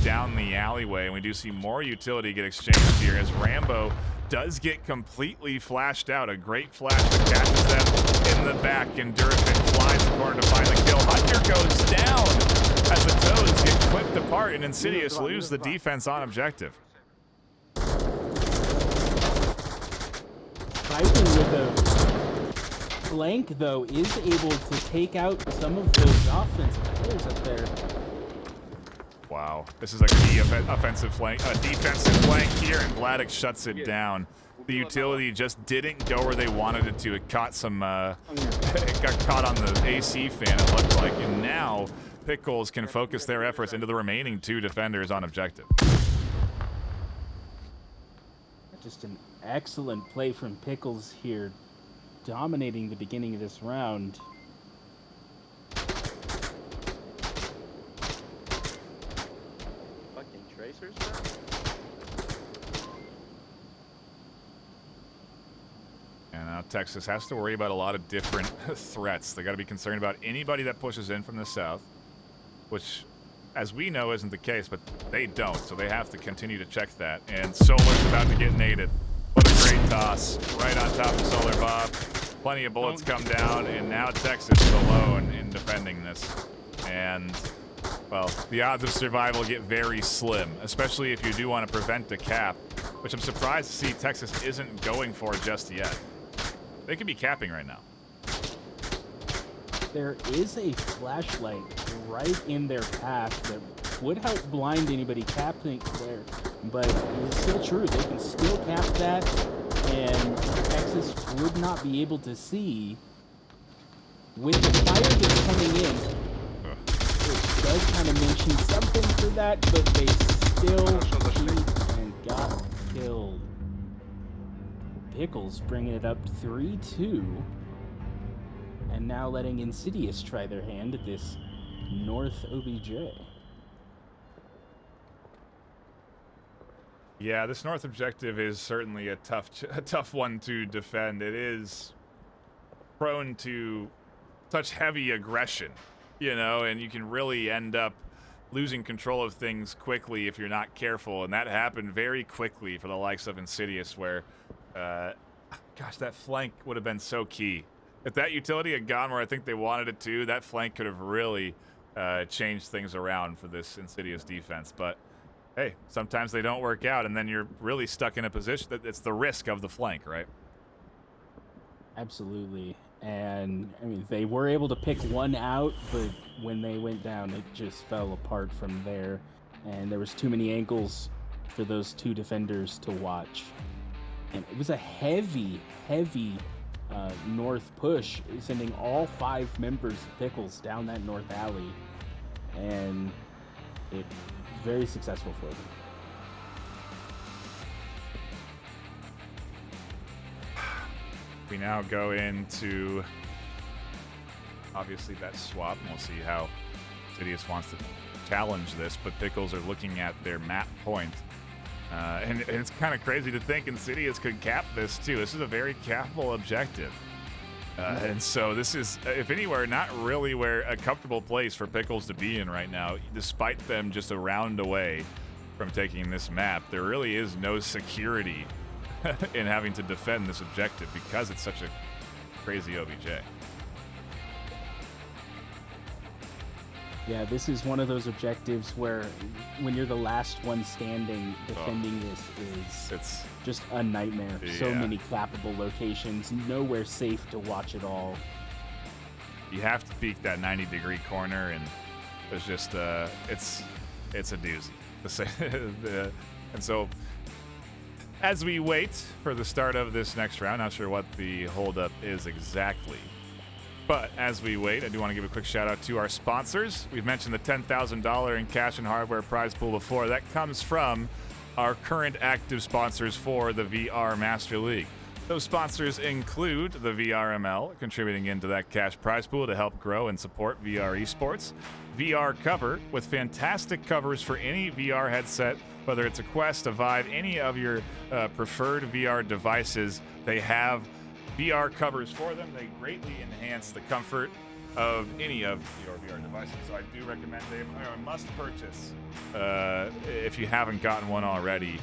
S2: down the alleyway. And we do see more utility get exchanged here as Rambo does get completely flashed out. A great flash that catches them in the back, and Durafit flies the corner to find the kill. Hunter goes down as the toes get clipped apart, and Insidious lose the defense on objective.
S5: Viking with a flank, though, is able to take out some of those offensive players up there.
S2: Wow, this is a key offensive flank, defensive flank here, and Vladek shuts it down. The utility just didn't go where they wanted it to. It caught some, it got caught on the AC fan, it looked like, and now Pickles can focus their efforts into the remaining 2 defenders on objective.
S5: Just an excellent play from Pickles here, dominating the beginning of this round.
S1: Fucking tracers,
S2: And now Texas has to worry about a lot of different threats. They got to be concerned about anybody that pushes in from the south, which, as we know, isn't the case, but they don't, so they have to continue to check that. And Solar's about to get naded. What a great toss. Right on top of Solar Bob. Plenty of bullets come down, and now Texas is alone in defending this. And, well, the odds of survival get very slim, especially if you do want to prevent a cap, which I'm surprised to see Texas isn't going for just yet. They could be capping right now.
S5: There is a flashlight right in their path that would help blind anybody capping there, but it's still true. They can still cap that, and Texas would not be able to see. With the fire that's coming in, it does kind of mention something for that, but they still shoot and got killed. Pickles bringing it up 3-2. And now letting Insidious try their hand at this North OBJ.
S2: Yeah, this North objective is certainly a tough one to defend. It is prone to such heavy aggression, you know, and you can really end up losing control of things quickly if you're not careful. And that happened very quickly for the likes of Insidious, where, gosh, that flank would have been so key. If that utility had gone where I think they wanted it to, that flank could have really changed things around for this Insidious defense. But hey, sometimes they don't work out, and then you're really stuck in a position that it's the risk of the flank, right?
S5: Absolutely. And I mean, they were able to pick one out, but when they went down, it just fell apart from there. And there was too many angles for those 2 defenders to watch. And it was a heavy north push, sending all 5 members of Pickles down that north alley, and it very successful for them.
S2: We now go into, obviously, that swap, and we'll see how Insidious wants to challenge this, but Pickles are looking at their map point. And it's kind of crazy to think Insidious could cap this, too. This is a very capable objective. And so this is, if anywhere, not really where a comfortable place for Pickles to be in right now, despite them just a round away from taking this map. There really is no security in having to defend this objective because it's such a crazy OBJ.
S5: Yeah, this is one of those objectives where when you're the last one standing, defending this is
S2: It's
S5: just a nightmare. So
S2: Yeah.
S5: many clappable locations, nowhere safe to watch at all.
S2: you have to peek that 90-degree corner, and there's just it's a doozy. And so as we wait for the start of this next round, not sure what the holdup is exactly. But as we wait, I do want to give a quick shout out to our sponsors. We've mentioned the $10,000 in cash and hardware prize pool before. That comes from our current active sponsors for the VR Master League. Those sponsors include the VRML, contributing into that cash prize pool to help grow and support VR esports. VR Cover, with fantastic covers for any VR headset, whether it's a Quest, a Vive, any of your preferred VR devices. They have VR covers for them. They greatly enhance the comfort of any of your VR devices. So I do recommend they are a must purchase. If you haven't gotten one already,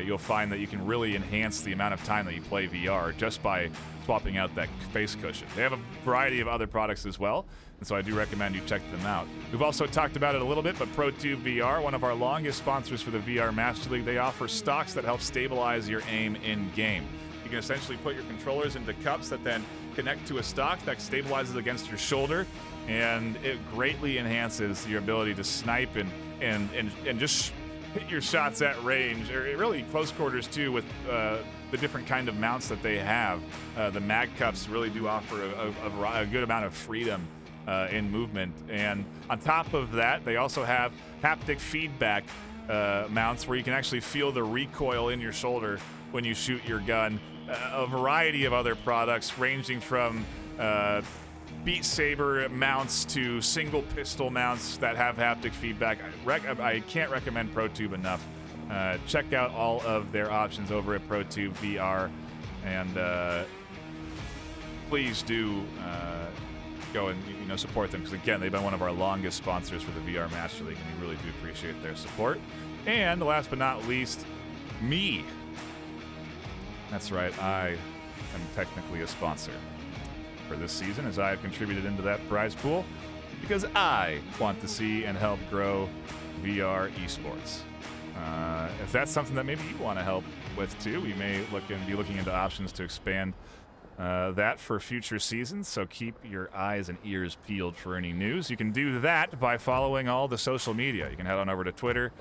S2: you'll find that you can really enhance the amount of time that you play VR just by swapping out that face cushion. They have a variety of other products as well, and so I do recommend you check them out. We've also talked about it a little bit, but ProTube VR, one of our longest sponsors for the VR Master League, they offer stocks that help stabilize your aim in-game. You can essentially put your controllers into cups that then connect to a stock that stabilizes against your shoulder, and it greatly enhances your ability to snipe and just hit your shots at range, or really close quarters too, with the different kind of mounts that they have. The mag cups really do offer a good amount of freedom in movement, and on top of that, they also have haptic feedback mounts where you can actually feel the recoil in your shoulder when you shoot your gun. A variety of other products ranging from Beat Saber mounts to single pistol mounts that have haptic feedback. I can't recommend ProTube enough. Check out all of their options over at ProTube VR, and please do go and support them, because again, they've been one of our longest sponsors for the VR Master League, and we really do appreciate their support. And last but not least, me. That's right, I am technically a sponsor for this season, as I have contributed into that prize pool because I want to see and help grow VR esports. If that's something that maybe you want to help with too, we may be looking into options to expand that for future seasons, so keep your eyes and ears peeled for any news. You can do that by following all the social media. You can head on over to Twitter.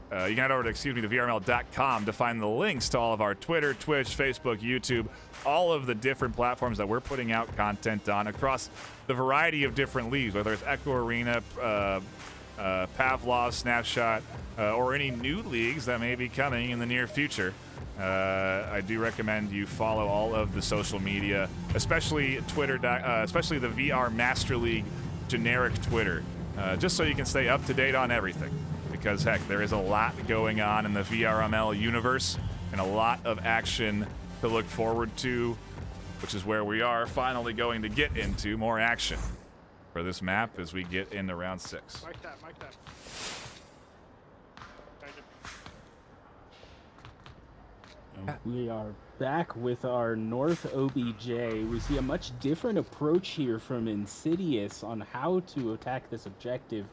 S2: You can head over to, the VRML.com to find the links to all of our Twitter, Twitch, Facebook, YouTube, all of the different platforms that we're putting out content on across the variety of different leagues, whether it's Echo Arena, Pavlov, Snapshot, or any new leagues that may be coming in the near future. I do recommend you follow all of the social media, especially Twitter, especially the VR Master League generic Twitter, just so you can stay up to date on everything. Because, heck, there is a lot going on in the VRML universe and a lot of action to look forward to, which is where we are finally going to get into more action for this map as we get into round 6.
S10: Mic that.
S5: We are back with our North OBJ. We see a much different approach here from Insidious on how to attack this objective.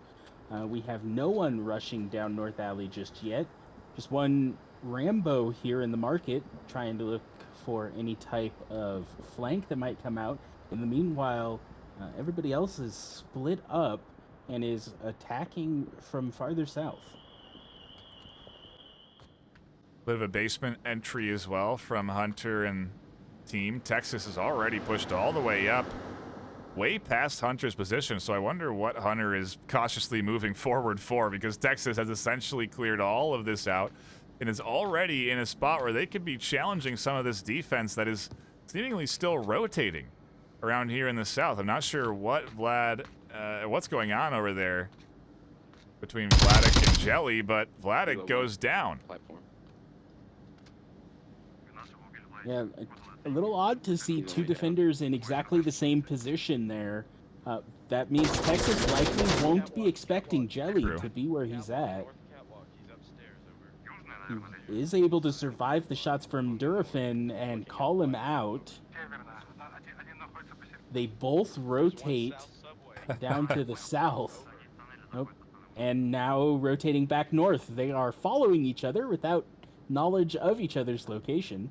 S5: We have no one rushing down North Alley just yet. Just one Rambo here in the market trying to look for any type of flank that might come out. In the meanwhile, everybody else is split up and is attacking from farther south.
S2: Bit of a basement entry as well from Hunter and team. Texas is already pushed all the way up, way past Hunter's position, so I wonder what Hunter is cautiously moving forward for, because Texas has essentially cleared all of this out and is already in a spot where they could be challenging some of this defense that is seemingly still rotating around here in the south. I'm not sure what what's going on over there between Vladik and Jelly, but Vladik goes down.
S1: Platform.
S5: Yeah, a little odd to see two defenders in exactly the same position there. That means Texas likely won't be expecting Jelly
S2: True.
S5: to be where he's at.
S4: North catwalk. He's upstairs. Over.
S5: He is able to survive the shots from Durafin and call him out. They both rotate down to the south. Nope. And now rotating back north. They are following each other without knowledge of each other's location.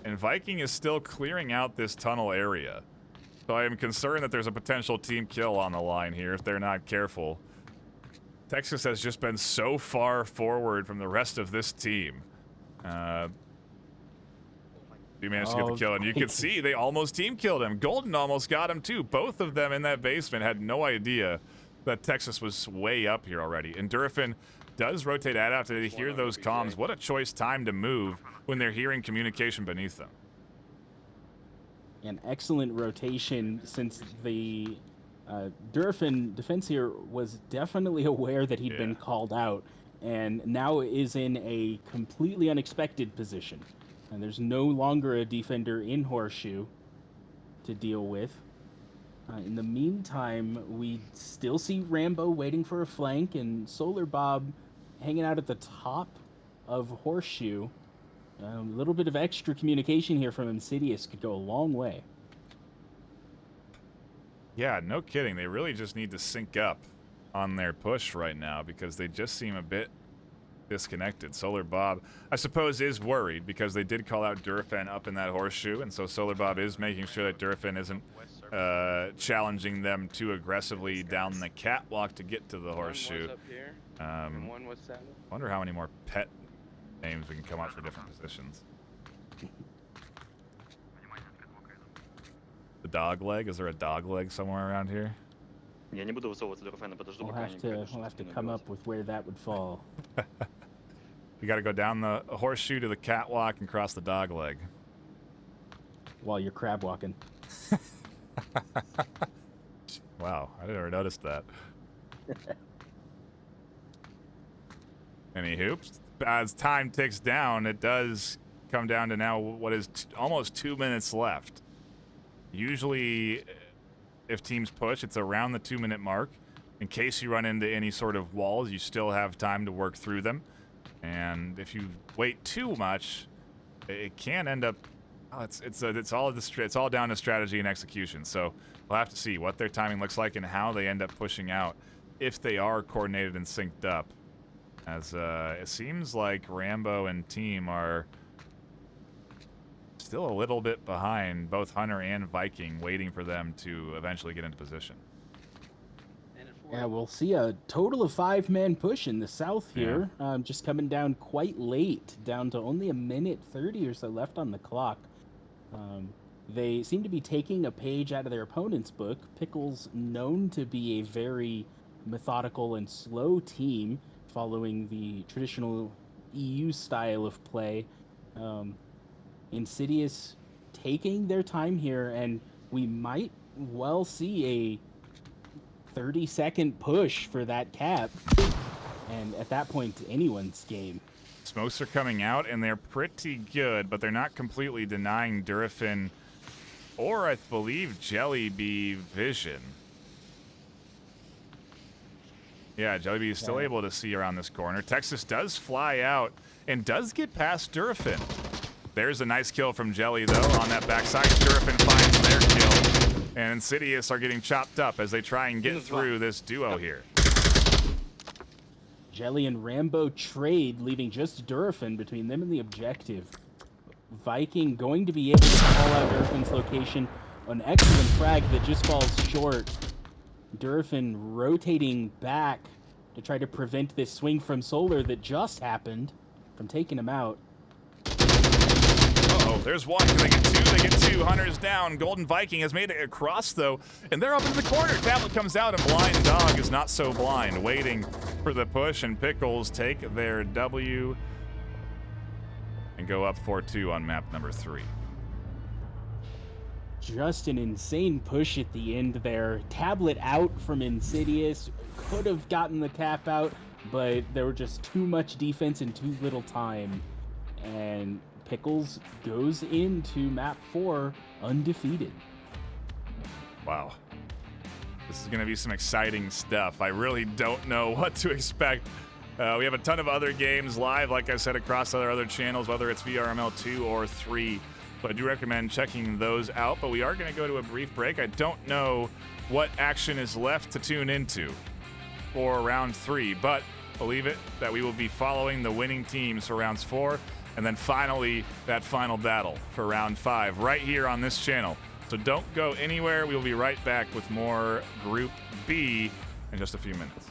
S2: And Viking is still clearing out this tunnel area. So I am concerned that there's a potential team kill on the line here if they're not careful. Texas has just been so far forward from the rest of this team. You managed to get the kill, and you can see they almost team killed him. Golden almost got him too. Both of them in that basement had no idea that Texas was way up here already. And Durafin does rotate out after they hear those comms. What a choice time to move when they're hearing communication beneath them.
S5: An excellent rotation, since the Durafin defense here was definitely aware that he'd been called out, and now is in a completely unexpected position. And there's no longer a defender in Horseshoe to deal with. In the meantime, we still see Rambo waiting for a flank, and Solar Bob hanging out at the top of Horseshoe. A little bit of extra communication here from Insidious could go a long way.
S2: Yeah, no kidding. They really just need to sync up on their push right now because they just seem a bit disconnected. Solar Bob, I suppose, is worried because they did call out Durafin up in that Horseshoe, and so Solar Bob is making sure that Durafin isn't challenging them too aggressively down the catwalk to get to the Horseshoe. Wonder how many more pet names we can come up for different positions. The dog leg? Is there a dog leg somewhere around here?
S5: We'll have to come up with where that would fall.
S2: You got to go down the Horseshoe to the catwalk and cross the dog leg.
S5: While you're crab walking.
S2: Wow, I never noticed that. Any hoops? As time ticks down, it does come down to now what is almost 2 minutes left. Usually, if teams push, it's around the 2-minute mark. In case you run into any sort of walls, you still have time to work through them. And if you wait too much, it can end up. Oh, it's all down to strategy and execution. So we'll have to see what their timing looks like and how they end up pushing out, if they are coordinated and synced up. As it seems like Rambo and team are still a little bit behind both Hunter and Viking, waiting for them to eventually get into position.
S5: Yeah, we'll see a total of 5-man push in the south here, just coming down quite late, down to only 1:30 or so left on the clock. They seem to be taking a page out of their opponent's book. Pickles, known to be a very methodical and slow team, following the traditional EU style of play. Insidious taking their time here, and we might well see a 30-second push for that cap, and at that point, anyone's game.
S2: Smokes are coming out, and they're pretty good, but they're not completely denying Durafin or, I believe, Jellyby vision. Yeah, Jellyby is still able to see around this corner. Texas does fly out and does get past Durafin. There's a nice kill from Jelly, though, on that backside. Durafin finds their kill, and Insidious are getting chopped up as they try and get through this duo here.
S5: Jelly and Rambo trade, leaving just Durafin between them and the objective. Viking going to be able to call out Durafin's location. An excellent frag that just falls short. Durafin rotating back to try to prevent this swing from Solar that just happened from taking him out.
S2: Uh-oh, there's one. Can they get two? They get two. Hunter's down. Golden Viking has made it across, though, and they're up in the corner. Tablet comes out, and Blind Dog is not so blind, waiting for the push, and Pickles take their W and go up 4-2 on map number 3.
S5: Just an insane push at the end there. Tablet out from Insidious. Could have gotten the cap out, but there were just too much defense and too little time. And Pickles goes into map 4 undefeated.
S2: Wow. This is going to be some exciting stuff. I really don't know what to expect. We have a ton of other games live, like I said, across our other channels, whether it's VRML 2 or 3. So I do recommend checking those out. But we are going to go to a brief break. I don't know what action is left to tune into for round 3, but believe it that we will be following the winning teams for rounds 4, and then finally that final battle for round 5 right here on this channel. So don't go anywhere. We will be right back with more Group B in just a few minutes.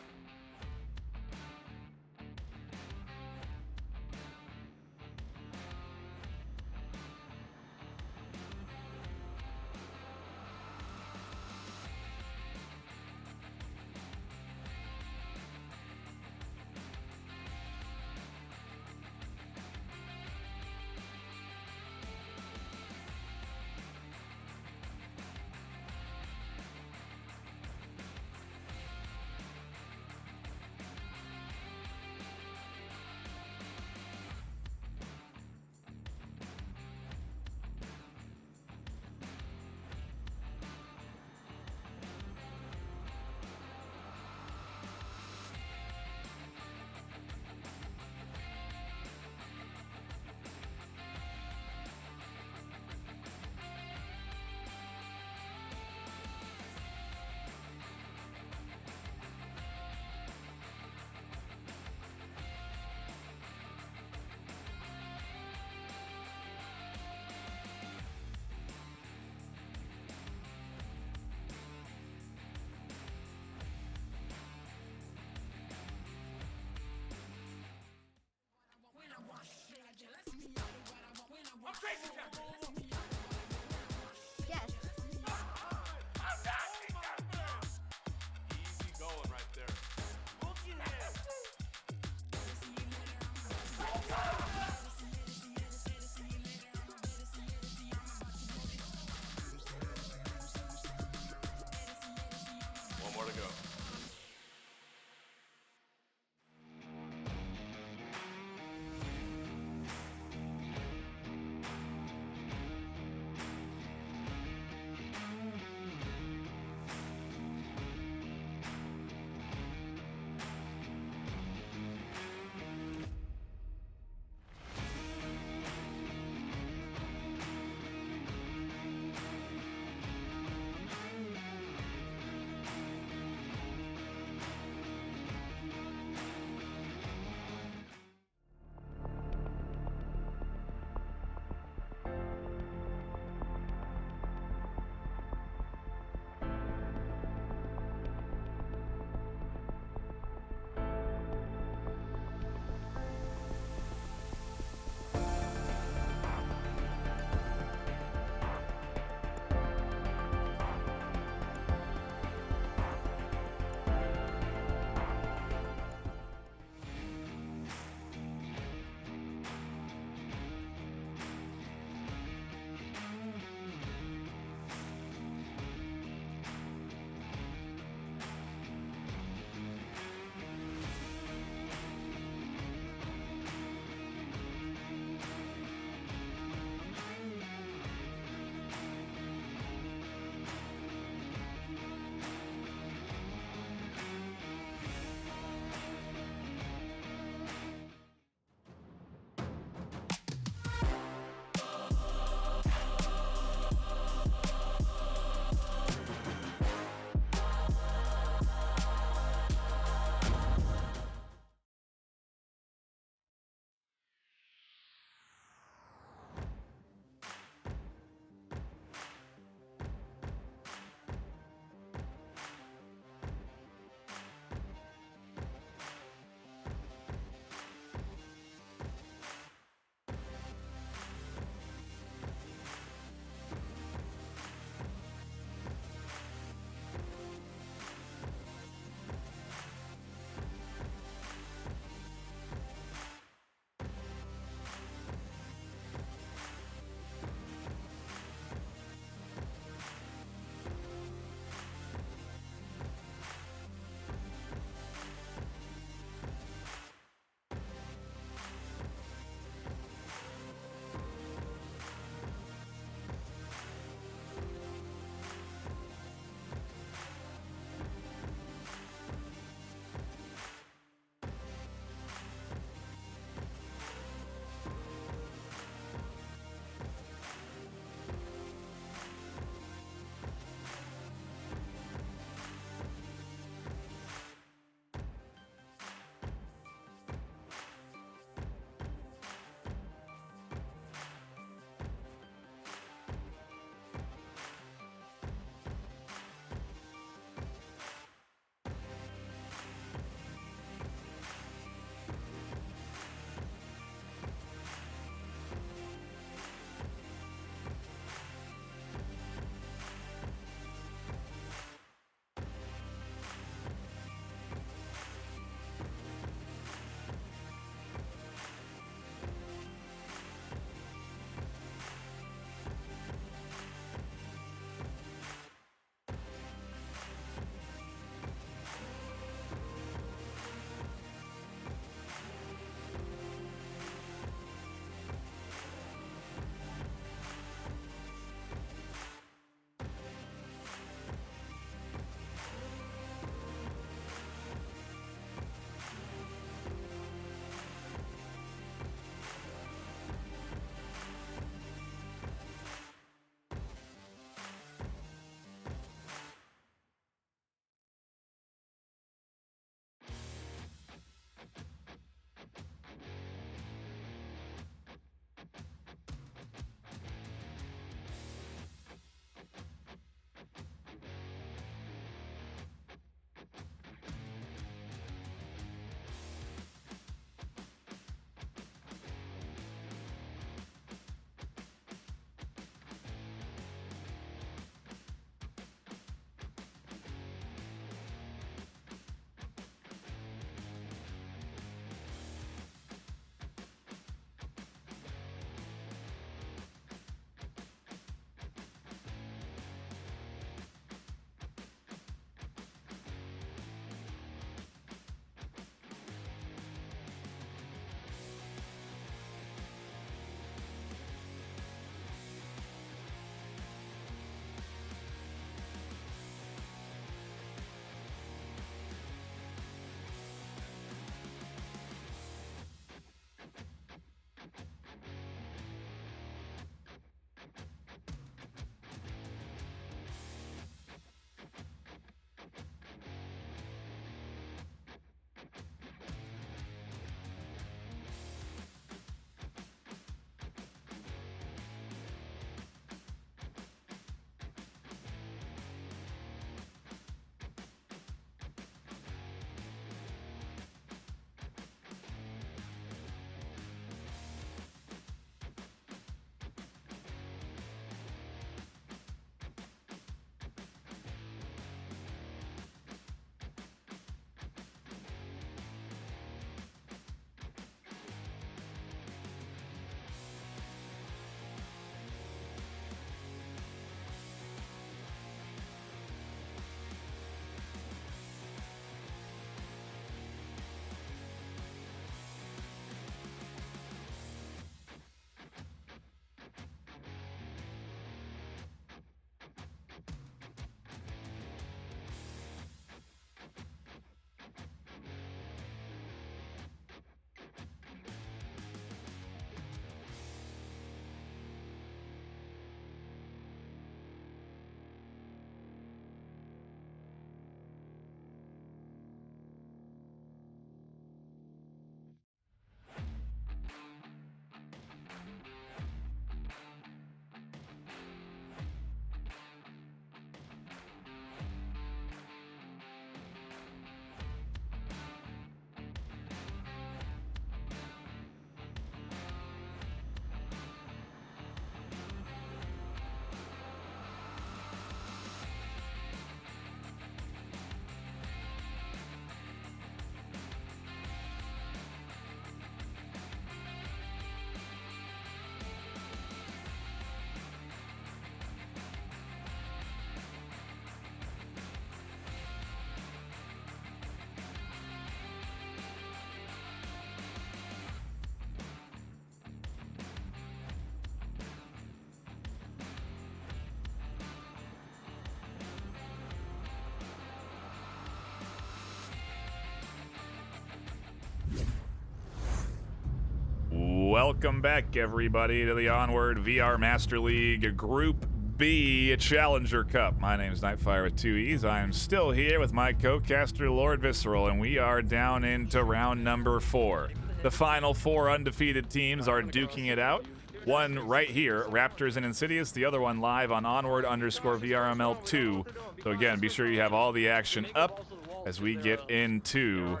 S2: Welcome back, everybody, to the Onward VR Master League Group B Challenger Cup. My name is NightFiree with 2 E's. I am still here with my co-caster, Lord Visceral, and we are down into round number 4. The final 4 undefeated teams are duking it out. One right here, Raptors and Insidious. The other one live on Onward_VRML 2. So again, be sure you have all the action up as we get into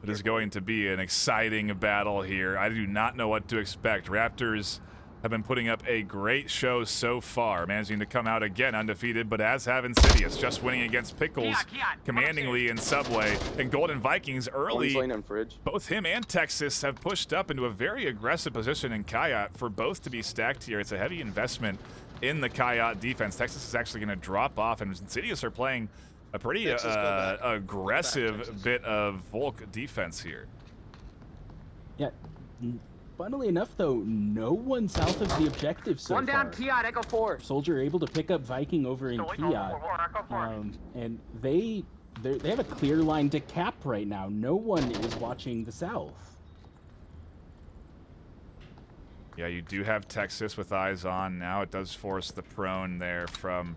S2: it is going to be an exciting battle here. I do not know what to expect. Raptors have been putting up a great show so far, managing to come out again undefeated, but as have Insidious, just winning against Pickles commandingly in Subway. And Golden Vikings early, both him and Texas have pushed up into a very aggressive position in Kayat for both to be stacked here. It's a heavy investment in the Kayat defense. Texas is actually going to drop off, and Insidious are playing a pretty aggressive bit of Volk defense here.
S5: Yeah. Funnily enough, though, no one south of the objective so far. One down, Kiat, Echo 4. Soldier able to pick up Viking over in Kiat. And they have a clear line to cap right now. No one is watching the south.
S2: Yeah, you do have Texas with eyes on now. It does force the prone there from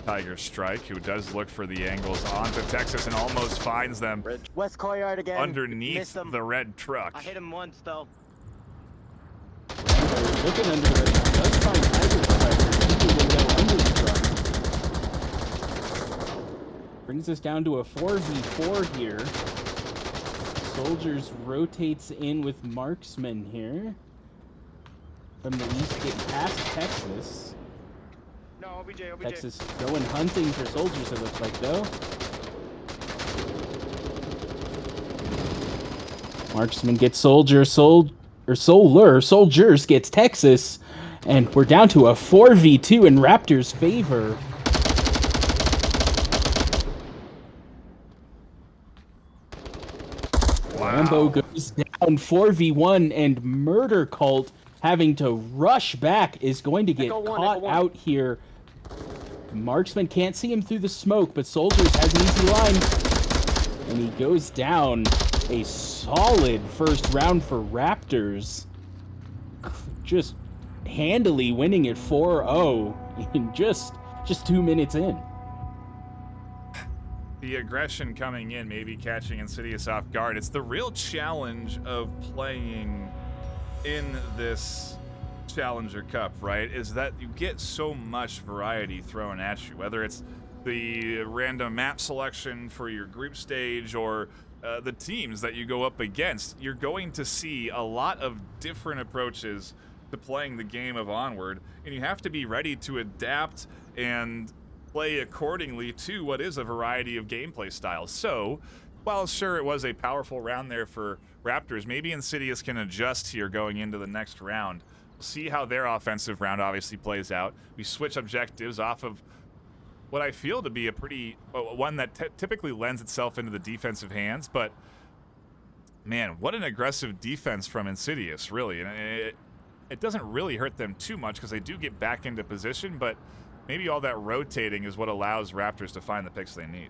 S2: Tiger Strike, who does look for the angles onto Texas and almost finds them
S6: West Courtyard again.
S2: Underneath the red truck.
S6: I hit him once though.
S5: Looking under it, does find Tiger Strike under the truck. Brings us down to a 4v4 here. Soldiers rotates in with Marksman here. From the east, getting past Texas.
S10: No, OBJ.
S5: Texas going hunting for Soldiers, it looks like, though. Marksman gets Soldier, Soldiers gets Texas, and we're down to a 4v2 in Raptors' favor.
S2: Wow.
S5: Rambo goes down 4v1, and Murder Cult having to rush back is going to get caught out here. Marksman can't see him through the smoke, but Soldiers has an easy line. And he goes down. A solid first round for Raptors. Just handily winning it 4-0 in just 2 minutes in.
S2: The aggression coming in, maybe catching Insidious off guard. It's the real challenge of playing in this Challenger Cup, right? Is that you get so much variety thrown at you, whether it's the random map selection for your group stage or the teams that you go up against. You're going to see a lot of different approaches to playing the game of Onward, and you have to be ready to adapt and play accordingly to what is a variety of gameplay styles. So, while sure it was a powerful round there for Raptors, maybe Insidious can adjust here going into the next round. We'll see how their offensive round obviously plays out. We switch objectives off of what I feel to be a pretty one that typically lends itself into the defensive hands, but man, what an aggressive defense from Insidious, really. And it doesn't really hurt them too much because they do get back into position, but maybe all that rotating is what allows Raptors to find the picks they need.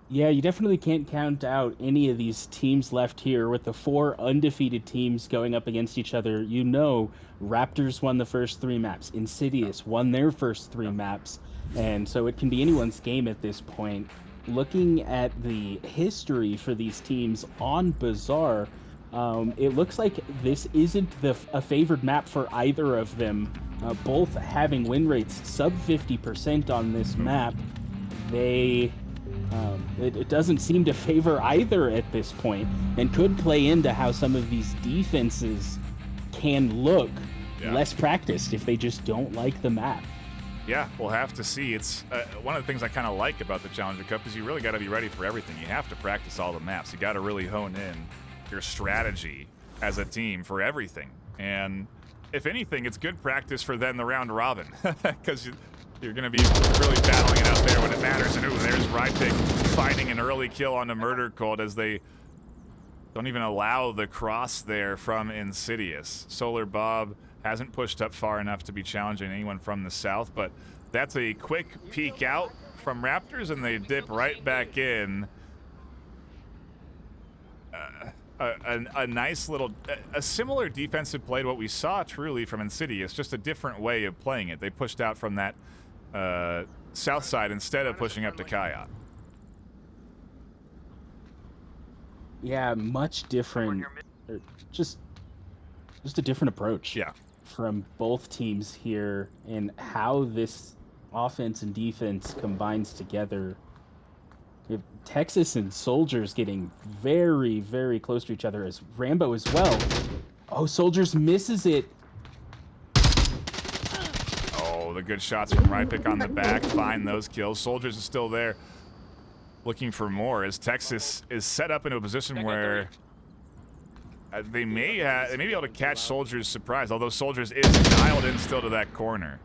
S5: Yeah, you definitely can't count out any of these teams left here with the 4 undefeated teams going up against each other. You know, Raptors won the first 3 maps. Insidious won their first 3 maps. And so it can be anyone's game at this point. Looking at the history for these teams on Bazaar, it looks like this isn't a favored map for either of them. Both having win rates sub 50% on this map. It doesn't seem to favor either at this point, and could play into how some of these defenses can look less practiced if they just don't like the map.
S2: Yeah, we'll have to see. It's one of the things I kind of like about the Challenger Cup is you really got to be ready for everything. You have to practice all the maps. You got to really hone in your strategy as a team for everything. And if anything, it's good practice for then the round robin because you're going to be really battling it out there when it matters. And ooh, there's Rypick finding an early kill on the Murder Cult as they don't even allow the cross there from Insidious. Solar Bob hasn't pushed up far enough to be challenging anyone from the south, but that's a quick peek out from Raptors, and they dip right back in. a nice little, a similar defensive play to what we saw truly from Insidious, just a different way of playing it. They pushed out from that south side instead of pushing up to Kayat.
S5: Yeah, much different. Just a different approach.
S2: Yeah.
S5: From both teams here, and how this offense and defense combines together. You have Texas and Soldiers getting very, very close to each other, as Rambo as well. Oh, Soldiers misses it.
S2: Oh, the good shots from Rypick on the back. Find those kills. Soldiers is still there, looking for more, as Texas is set up into a position where they may be able to catch Soldiers' surprise, although Soldiers is dialed in still to that corner.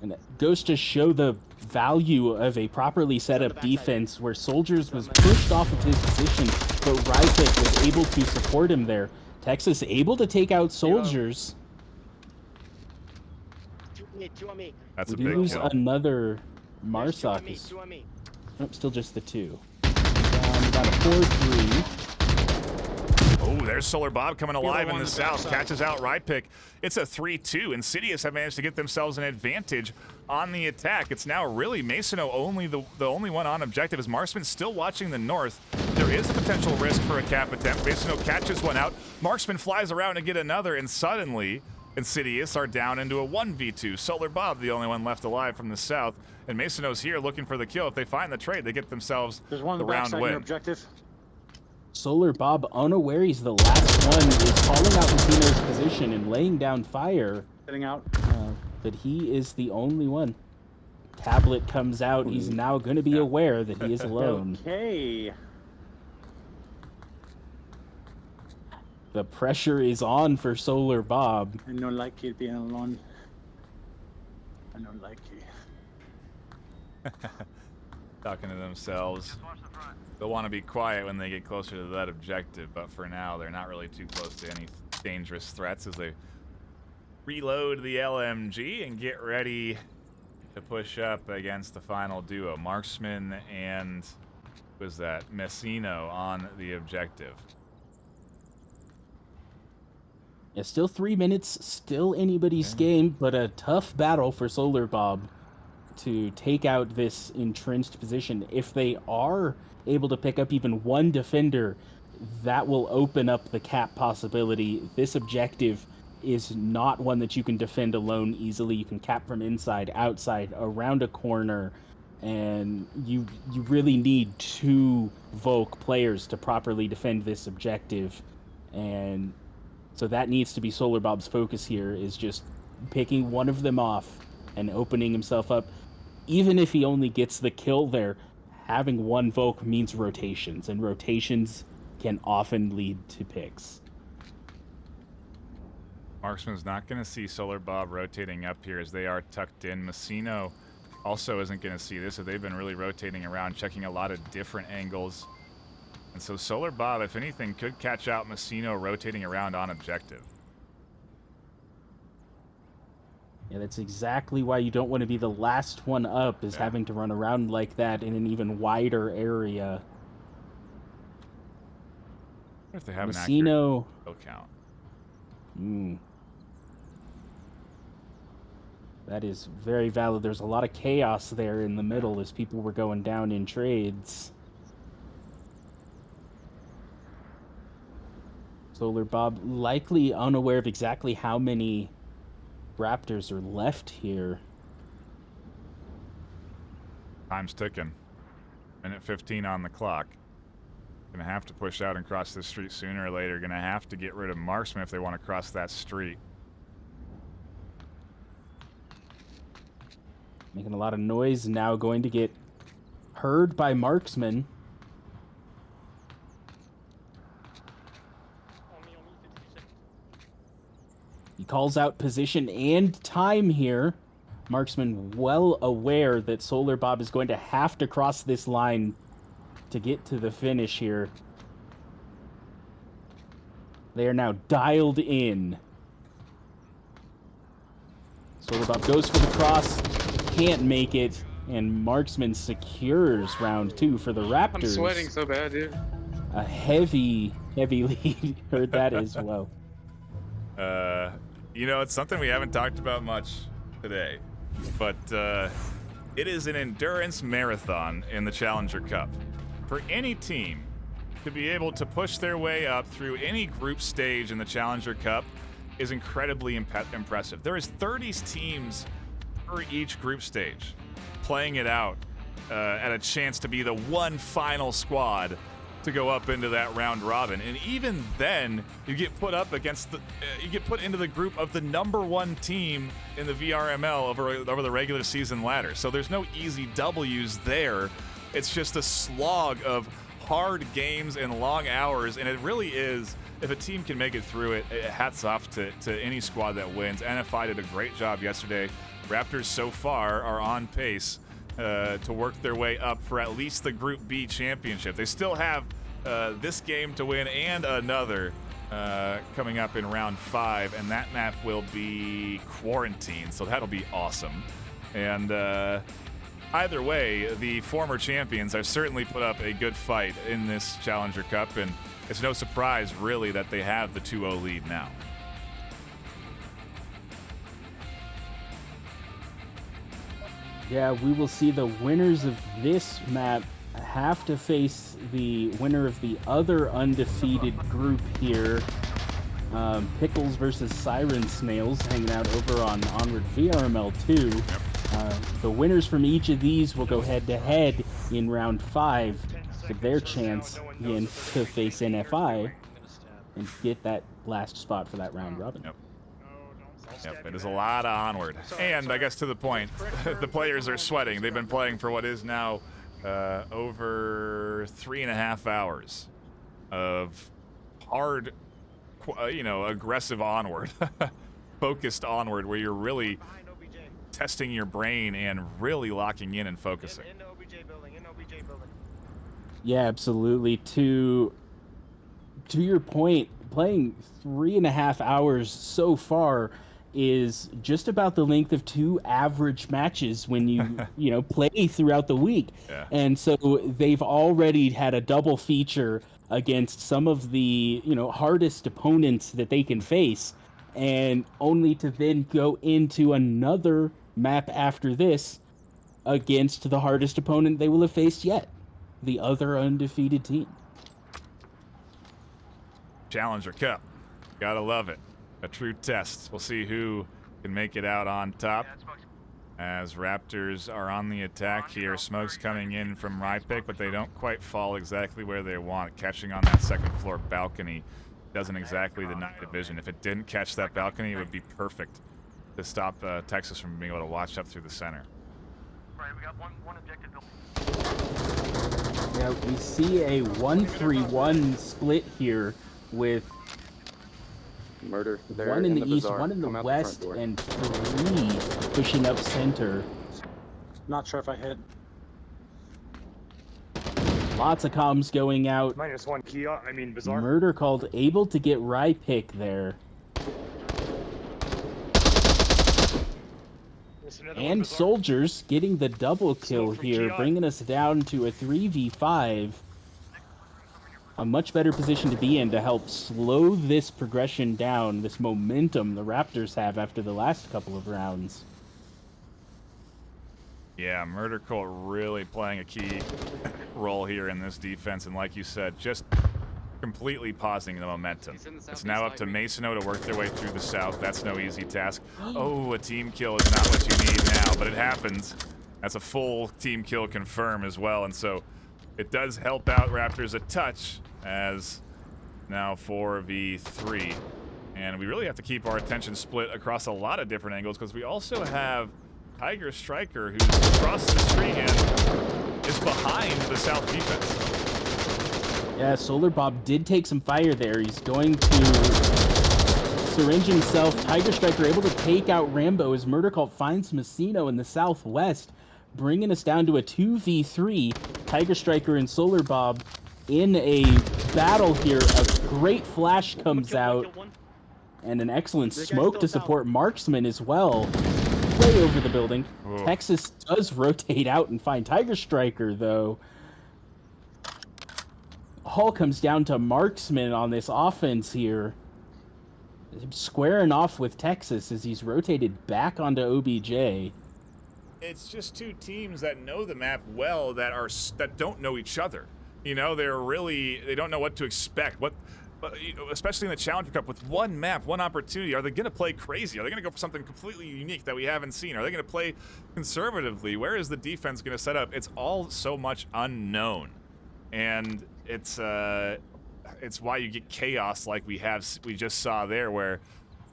S5: And it goes to show the value of a properly set up defense, where Soldiers was pushed off of his position, but Rypick was able to support him there. Texas able to take out Soldiers.
S6: Two on me.
S2: That's a
S5: We
S2: big
S5: lose
S2: kill.
S5: another Marsoc.
S6: Two on me.
S5: Nope, still just the two. About a 4-3.
S2: Oh, there's Solar Bob coming alive in the south. Catches out Rypick. It's a 3-2. Insidious have managed to get themselves an advantage on the attack. It's now really Masono only the only one on objective, as Marksman still watching the north. There is a potential risk for a cap attempt. Masono catches one out. Marksman flies around to get another, and suddenly Insidious are down into a 1v2. Solar Bob, the only one left alive from the south, and Masono's here looking for the kill. If they find the trade, they get themselves the round win.
S10: Objective.
S5: Solar Bob, unaware he's the last one, is calling out Lucino's position and laying down fire.
S10: Getting out.
S5: But he is the only one. Tablet comes out. He's now going to be aware that he is alone.
S10: Okay.
S5: The pressure is on for Solar Bob.
S10: I don't like it being alone. I don't like it.
S2: Talking to themselves. They'll want to be quiet when they get closer to that objective, but for now, they're not really too close to any dangerous threats as they reload the LMG and get ready to push up against the final duo. Marksman and, was that, Messino on the objective.
S5: Yeah, still 3 minutes, still anybody's game, but a tough battle for Solar Bob to take out this entrenched position. If they are able to pick up even one defender, that will open up the cap possibility. This objective is not one that you can defend alone easily. You can cap from inside, outside, around a corner, and you really need two Volk players to properly defend this objective. And so that needs to be Solar Bob's focus here, is just picking one of them off and opening himself up. Even if he only gets the kill there, having one Volk means rotations, and rotations can often lead to picks.
S2: Marksman's not going to see Solar Bob rotating up here as they are tucked in. Messino also isn't going to see this, so they've been really rotating around, checking a lot of different angles. And so Solar Bob, if anything, could catch out Messino rotating around on objective.
S5: Yeah, that's exactly why you don't want to be the last one up, is having to run around like that in an even wider area.
S2: What if they have
S5: Messino,
S2: an accurate kill count?
S5: That is very valid. There's a lot of chaos there in the middle as people were going down in trades. Solar Bob likely unaware of exactly how many Raptors are left here.
S2: Time's ticking. Minute 15 on the clock. Gonna have to push out and cross this street sooner or later. Gonna have to get rid of Marksman if they want to cross that street.
S5: Making a lot of noise, now going to get heard by Marksman. He calls out position and time here. Marksman well aware that Solar Bob is going to have to cross this line to get to the finish here. They are now dialed in. Solar Bob goes for the cross, can't make it, and Marksman secures round 2 for the Raptors.
S7: I'm sweating so bad, dude.
S5: A heavy lead. Heard that as well.
S2: You know, it's something we haven't talked about much today, but it is an endurance marathon in the Challenger Cup. For any team to be able to push their way up through any group stage in the Challenger Cup is incredibly impressive. There is 30 teams per each group stage playing it out at a chance to be the one final squad to go up into that round robin, and even then you get put up against you get put into the group of the #1 team in the VRML over the regular season ladder. So there's no easy W's there. It's just a slog of hard games and long hours, and it really is. If a team can make it through it, hats off to any squad that wins. NFI did a great job yesterday. Raptors so far are on pace to work their way up for at least the Group B championship. They still have this game to win and another coming up in round 5, and that map will be Quarantine, so that'll be awesome. And either way, the former champions have certainly put up a good fight in this Challenger Cup, and it's no surprise, really, that they have the 2-0 lead now.
S5: Yeah, we will see the winners of this map have to face the winner of the other undefeated group here. Pickles versus Siren Snails hanging out over on Onward VRML 2. The winners from each of these will go head-to-head in round 5 for their chance again to face NFI and get that last spot for that round robin.
S2: Yep, it is a lot of Onward. And I guess to the point, the players are sweating. They've been playing for what is now over 3.5 hours of hard, aggressive Onward, focused Onward, where you're really testing your brain and really locking in and focusing.
S5: Yeah, absolutely. To your point, playing 3.5 hours so far is just about the length of 2 average matches when you play throughout the week.
S2: Yeah.
S5: And so they've already had a double feature against some of the hardest opponents that they can face, and only to then go into another map after this against the hardest opponent they will have faced yet, the other undefeated team.
S2: Challenger Cup, gotta love it. A true test. We'll see who can make it out on top as Raptors are on the attack here. Smoke's coming in from Rypick, but they don't quite fall exactly where they want. Catching on that second floor balcony doesn't exactly deny the vision. If it didn't catch that balcony, it would be perfect to stop Texas from being able to watch up through the center.
S3: Right, we got one objective building.
S5: Yeah, we see a 1-3-1 split here with
S11: Murder there
S5: one in the east,
S11: bazaar.
S5: one in the
S11: Come out
S5: west,
S11: front door.
S5: and 3 pushing up center.
S10: Not sure if I hit.
S5: Lots of comms going out.
S3: -1 Kia, bazaar.
S5: Murder called, able to get Rypick there. And Soldiers getting the double kill here, bringing us down to a 3v5. A much better position to be in to help slow this progression down, this momentum the Raptors have after the last couple of rounds.
S2: Yeah, Murder Colt really playing a key role here in this defense, and like you said, just completely pausing the momentum. It's now up to Masono to work their way through the south. That's no easy task. Oh, a team kill is not what you need now, but it happens. That's a full team kill confirm as well, and so it does help out Raptors a touch as now 4v3. And we really have to keep our attention split across a lot of different angles because we also have Tiger Striker who's across the street and is behind the south defense.
S5: Yeah, Solar Bob did take some fire there. He's going to syringe himself. Tiger Striker able to take out Rambo as Murder Cult finds Messino in the southwest, bringing us down to a 2v3. Tiger Striker and Solar Bob in a battle here. A great flash comes out, and an excellent smoke to support Marksman as well. Way over the building.
S2: Whoa.
S5: Texas does rotate out and find Tiger Striker, though. all comes down to Marksman on this offense here. Squaring off with Texas as he's rotated back onto OBJ.
S2: It's just two teams that know the map well that don't know each other. You know, they don't know what to expect. Especially in the Challenger Cup, with one map, one opportunity, are they going to play crazy? Are they going to go for something completely unique that we haven't seen? Are they going to play conservatively? Where is the defense going to set up? It's all so much unknown, and it's why you get chaos like we just saw there, where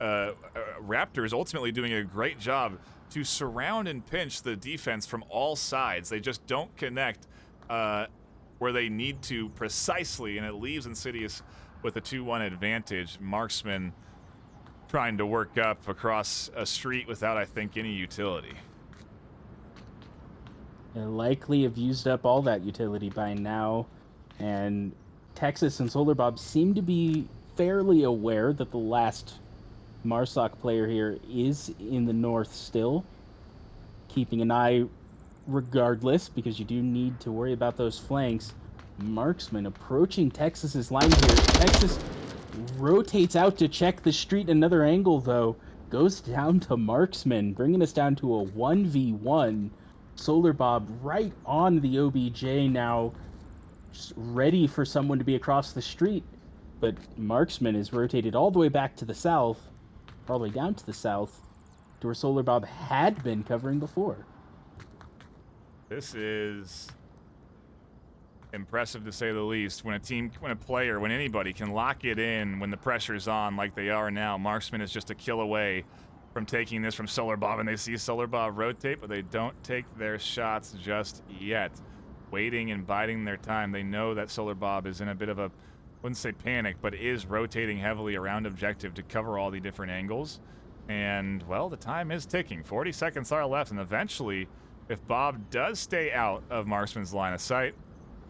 S2: Raptors ultimately doing a great job to surround and pinch the defense from all sides. They just don't connect where they need to precisely, and it leaves Insidious with a 2-1 advantage. Marksman trying to work up across a street without, I think, any utility.
S5: They likely have used up all that utility by now, and Texas and Solar Bob seem to be fairly aware that the last Marsoc player here is in the north still, keeping an eye regardless, because you do need to worry about those flanks. Marksman approaching Texas's line here. Texas rotates out to check the street. Another angle, though, goes down to Marksman, bringing us down to a 1v1. Solar Bob right on the OBJ now, just ready for someone to be across the street. But Marksman is rotated all the way back to the south, all the way down to the south, to where Solar Bob had been covering before.
S2: This is impressive to say the least. When a player, when anybody can lock it in when the pressure's on like they are now, Marksman is just a kill away from taking this from Solar Bob, and they see Solar Bob rotate, but they don't take their shots just yet. Waiting and biding their time. They know that Solar Bob is in a bit of a, wouldn't say panic, but is rotating heavily around objective to cover all the different angles. And, well, the time is ticking. 40 seconds are left, and eventually, if Bob does stay out of Marksman's line of sight,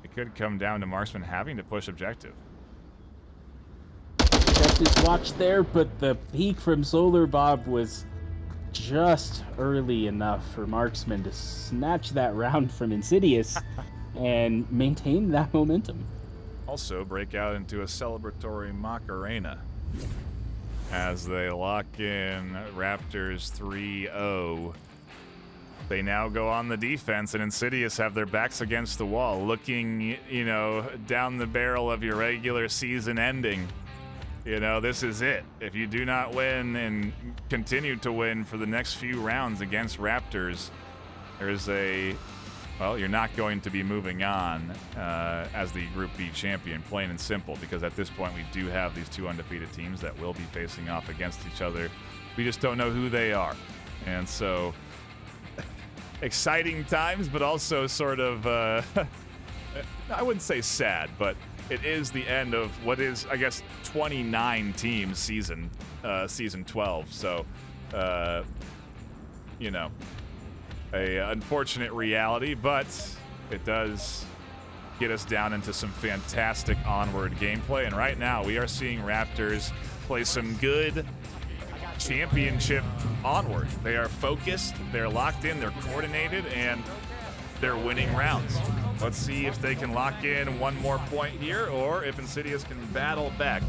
S2: it could come down to Marksman having to push objective.
S5: Objective's watch there, but the peek from Solar Bob was just early enough for Marksman to snatch that round from Insidious and maintain that momentum.
S2: Also break out into a celebratory Macarena as they lock in Raptors 3-0. They now go on the defense, and Insidious have their backs against the wall, looking, down the barrel of your regular season ending. This is it. If you do not win and continue to win for the next few rounds against Raptors, you're not going to be moving on as the Group B champion, plain and simple, because at this point we do have these two undefeated teams that will be facing off against each other. We just don't know who they are. And so, exciting times, but also sort of, I wouldn't say sad, but it is the end of what is, I guess, 29 teams season 12. So, a unfortunate reality, but it does get us down into some fantastic Onward gameplay. And right now, we are seeing Raptors play some good championship Onward. They are focused, they're locked in, they're coordinated, and they're winning rounds. Let's see if they can lock in one more point here, or if Insidious can battle back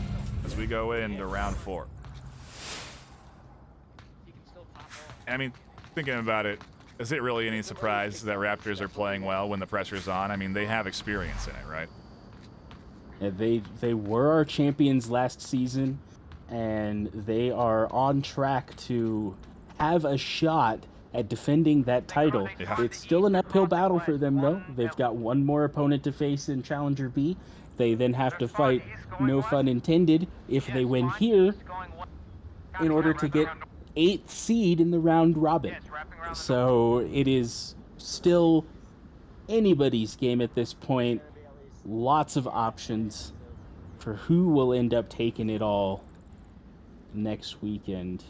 S2: as we go into round 4. I mean, thinking about it, is it really any surprise that Raptors are playing well when the pressure's on? I mean, they have experience in it, right?
S5: Yeah, they were our champions last season, and they are on track to have a shot at defending that title.
S2: Yeah.
S5: It's still an uphill battle for them, though. They've got one more opponent to face in Challenger B. They then have to fight, no fun intended, if they win here, in order to get 8th seed in the round robin. So it is still anybody's game at this point. Lots of options for who will end up taking it all next weekend.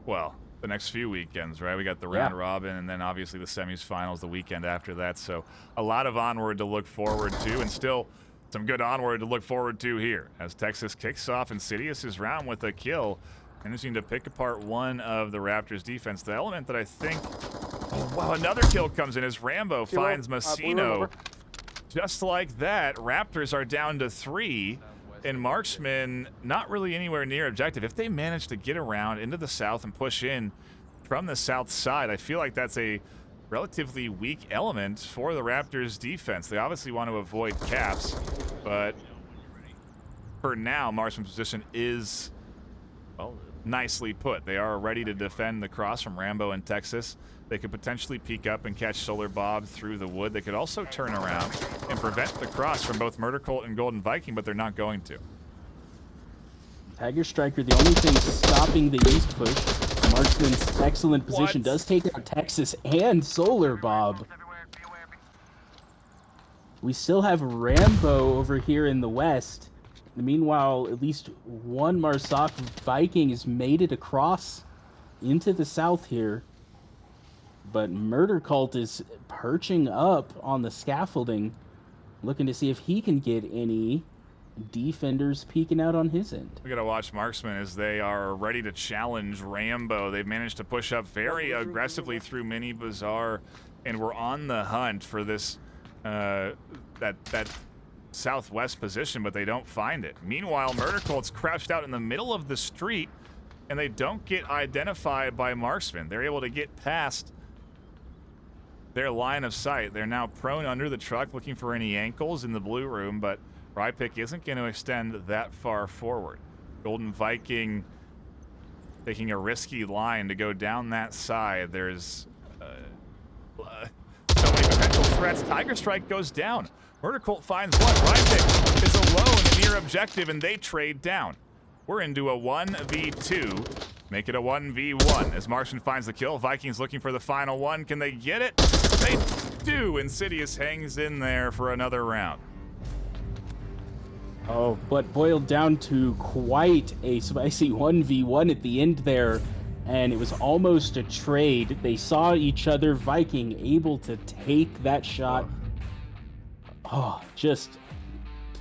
S2: Well, the next few weekends, right? We got the round robin, and then obviously the semifinals the weekend after that. So a lot of Onward to look forward to, and still some good Onward to look forward to here as Texas kicks off Insidious's round with a kill. And just need to pick apart one of the Raptors' defense. The element that I think... Oh, wow, another kill comes in as Rambo finds Massino just like that, Raptors are down to 3, and Marksman not really anywhere near objective. If they manage to get around into the south and push in from the south side, I feel like that's a relatively weak element for the Raptors defense. They obviously want to avoid caps, but for now, Marksman's position is, well, nicely put. They are ready to defend the cross from Rambo and Texas. They could potentially peek up and catch Solar Bob through the wood. They could also turn around and prevent the cross from both Murder Colt and Golden Viking, but they're not going to.
S5: Tiger Striker, the only thing stopping the east push. Marksman's excellent position does take out Texas and Solar Bob. We still have Rambo over here in the west. Meanwhile, at least one Marsoc Viking has made it across into the south here. But Murder Cult is perching up on the scaffolding, looking to see if he can get any defenders peeking out on his end.
S2: We gotta watch Marksman as they are ready to challenge Rambo. They've managed to push up very aggressively through Mini Bazaar, and we're on the hunt for this that southwest position, but they don't find it. Meanwhile, Murder Cult's crouched out in the middle of the street, and they don't get identified by Marksman. They're able to get past their line of sight. They're now prone under the truck looking for any ankles in the blue room, but Rypick isn't going to extend that far forward. Golden Viking taking a risky line to go down that side. There's so many potential threats. Tiger Strike goes down. Murder Cult finds one. Rypick is alone near objective, and they trade down. We're into a 1v2. Make it a 1v1 as Marksman finds the kill. Vikings looking for the final one. Can they get it? They do. Insidious hangs in there for another round.
S5: Oh, but boiled down to quite a spicy 1v1 at the end there, and it was almost a trade. They saw each other, Viking able to take that shot. Oh, just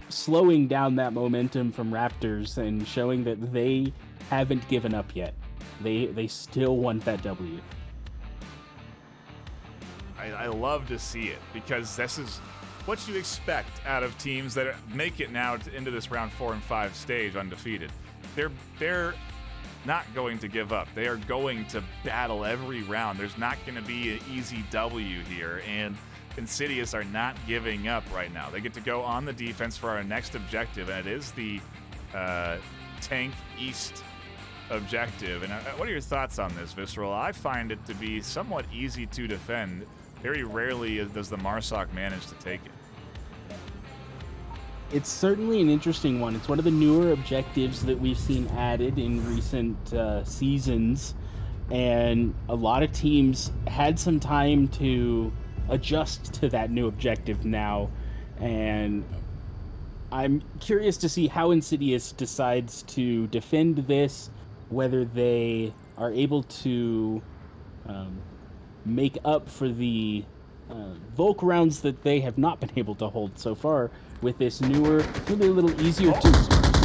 S5: slowing down that momentum from Raptors and showing that they haven't given up yet. They still want that W.
S2: I love to see it because this is what you expect out of teams that make it now into this round 4 and 5 stage undefeated. They're not going to give up. They are going to battle every round. There's not going to be an easy W here, and Insidious are not giving up right now. They get to go on the defense for our next objective, and it is the Tank East objective. And what are your thoughts on this, Visceral? I find it to be somewhat easy to defend. Very rarely does the Marsoc manage to take it.
S5: It's certainly an interesting one. It's one of the newer objectives that we've seen added in recent seasons, and a lot of teams had some time to adjust to that new objective now, and I'm curious to see how Insidious decides to defend this, whether they are able to make up for the Volk rounds that they have not been able to hold so far with this newer, maybe a little easier to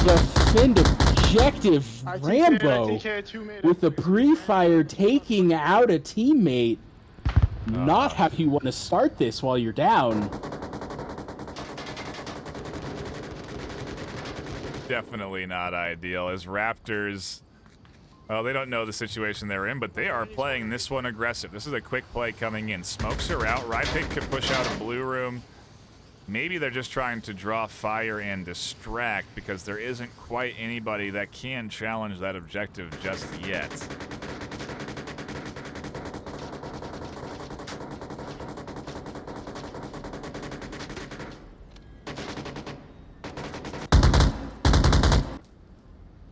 S5: defend objective. Rambo with the pre-fire taking out a teammate. Not how you want to start this while you're down.
S2: Definitely not ideal as Raptors, well, they don't know the situation they're in, but they are playing this one aggressive. This is a quick play coming in. Smokes are out. Rypick could push out a blue room. Maybe they're just trying to draw fire and distract because there isn't quite anybody that can challenge that objective just yet.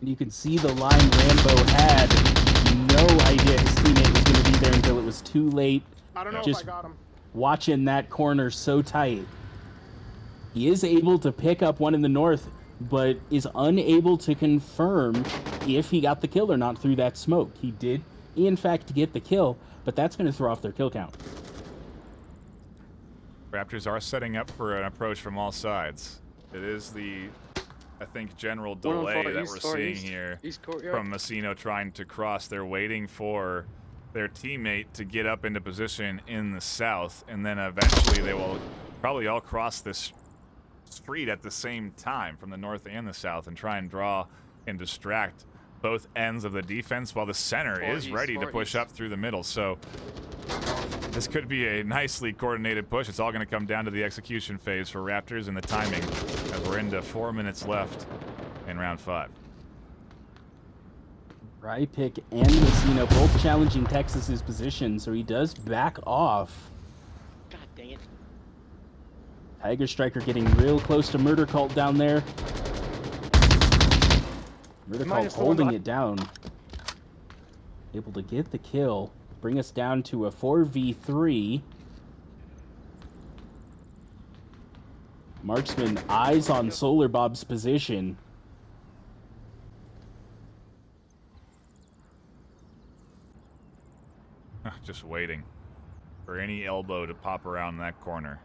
S5: And you can see the line Rambo had no idea his teammate was going to be there until it was too late.
S3: I don't know
S5: Just
S3: if I got him.
S5: watching that corner so tight. He is able to pick up one in the north, but is unable to confirm if he got the kill or not through that smoke. He did, in fact, get the kill, but that's going to throw off their kill count.
S2: Raptors are setting up for an approach from all sides. It is the, I think, general delay that we're seeing here from Messino trying to cross. They're waiting for their teammate to get up into position in the south, and then eventually they will probably all cross this street at the same time from the north and the south and try and draw and distract both ends of the defense while the center is ready to push up through the middle. So this could be a nicely coordinated push. It's all going to come down to the execution phase for Raptors and the timing, as we're into 4 minutes left in round 5.
S5: Rypick and Messina both challenging Texas's position, so he does back off.
S6: God dang it.
S5: Tiger Striker getting real close to Murder Cult down there. Murder Cult holding it down. Able to get the kill. Bring us down to a 4v3. Marksman eyes on Solar Bob's position.
S2: Just waiting for any elbow to pop around that corner.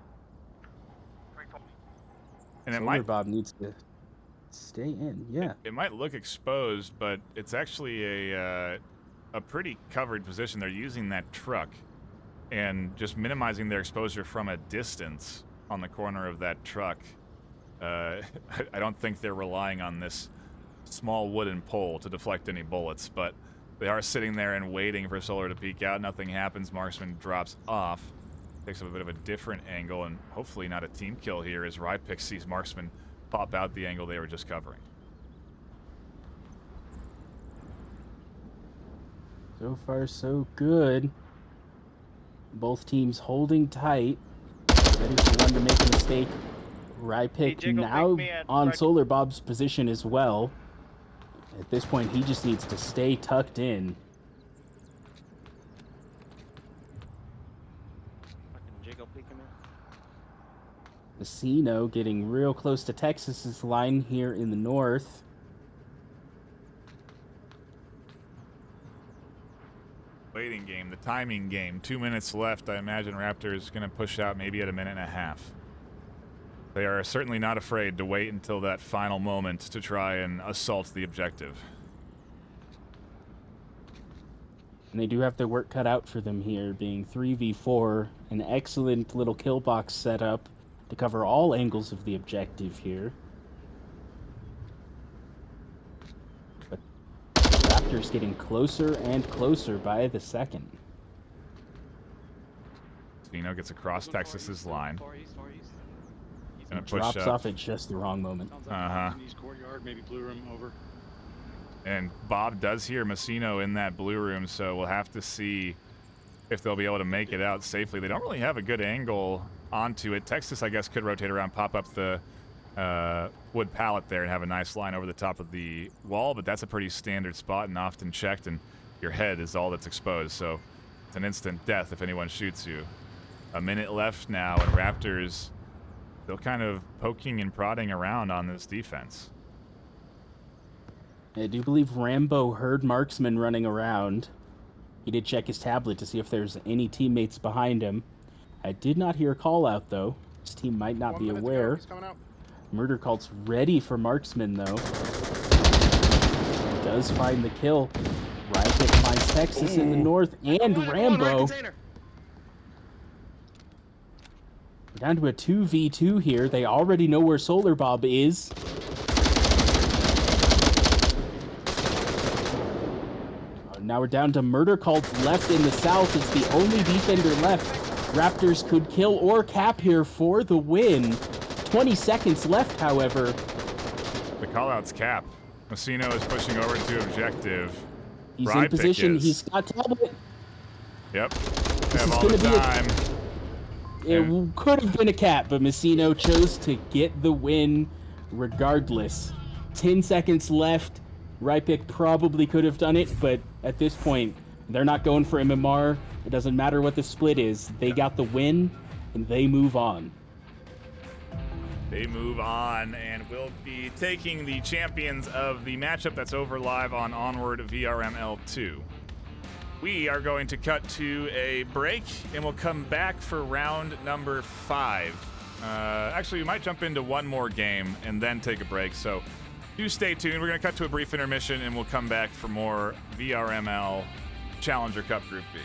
S2: And
S5: Solar Bob needs to stay in, yeah.
S2: It might look exposed, but it's actually a pretty covered position. They're using that truck and just minimizing their exposure from a distance on the corner of that truck. I don't think they're relying on this small wooden pole to deflect any bullets, but they are sitting there and waiting for Solar to peek out. Nothing happens. Marksman drops off. Takes up a bit of a different angle, and hopefully not a team kill here as Rypick sees Marksman pop out the angle they were just covering.
S5: So far, so good. Both teams holding tight. Ready for one to make a mistake. Rypick now on Solar Bob's position as well. At this point, he just needs to stay tucked in. Messino getting real close to Texas's line here in the north.
S2: Waiting game, the timing game. 2 minutes left. I imagine Raptors going to push out maybe at 1.5 minutes. They are certainly not afraid to wait until that final moment to try and assault the objective.
S5: And they do have their work cut out for them here, being 3v4. An excellent little kill box setup to cover all angles of the objective here. But Raptors getting closer and closer by the second.
S2: Vino gets across Texas's line. Gonna push
S5: drops
S2: up.
S5: Off at just the wrong moment.
S3: Courtyard, maybe blue room over.
S2: And Bob does hear Messino in that blue room, so we'll have to see if they'll be able to make it out safely. They don't really have a good angle onto it. Texas, I guess, could rotate around, pop up the wood pallet there and have a nice line over the top of the wall, but that's a pretty standard spot and often checked, and your head is all that's exposed, so it's an instant death if anyone shoots you. 1 minute left now, and Raptors still kind of poking and prodding around on this defense.
S5: I do believe Rambo heard Marksman running around. He did check his tablet to see if there's any teammates behind him. I did not hear a call out, though. His team might not be aware. Murder Cult's ready for Marksman, though. He does find the kill. Rypick finds Texas in the north and Rambo. We're down to a 2v2 here. They already know where Solar Bob is. Now we're down to Murder Cult left in the south. It's the only defender left. Raptors could kill or cap here for the win. 20 seconds left, however.
S2: The callout's cap. Messino is pushing over to objective.
S5: He's in position. He's got tablet.
S2: Yep.
S5: This
S2: Have
S5: is
S2: all the
S5: gonna be
S2: time.
S5: It could have been a cap, but Messino chose to get the win regardless. 10 seconds left. Rypick probably could have done it, but at this point, they're not going for MMR. It doesn't matter what the split is. They got the win, and they move on.
S2: They move on, and we'll be taking the champions of the matchup that's over live on Onward VRML 2. We are going to cut to a break, and we'll come back for round number 5. Actually, we might jump into one more game and then take a break, so do stay tuned. We're going to cut to a brief intermission, and we'll come back for more VRML Challenger Cup Group B.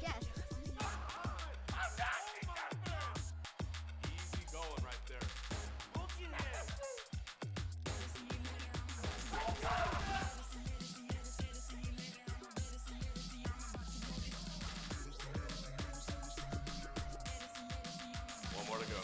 S8: Yes.
S12: Easy going right there. Look in here. One more to go.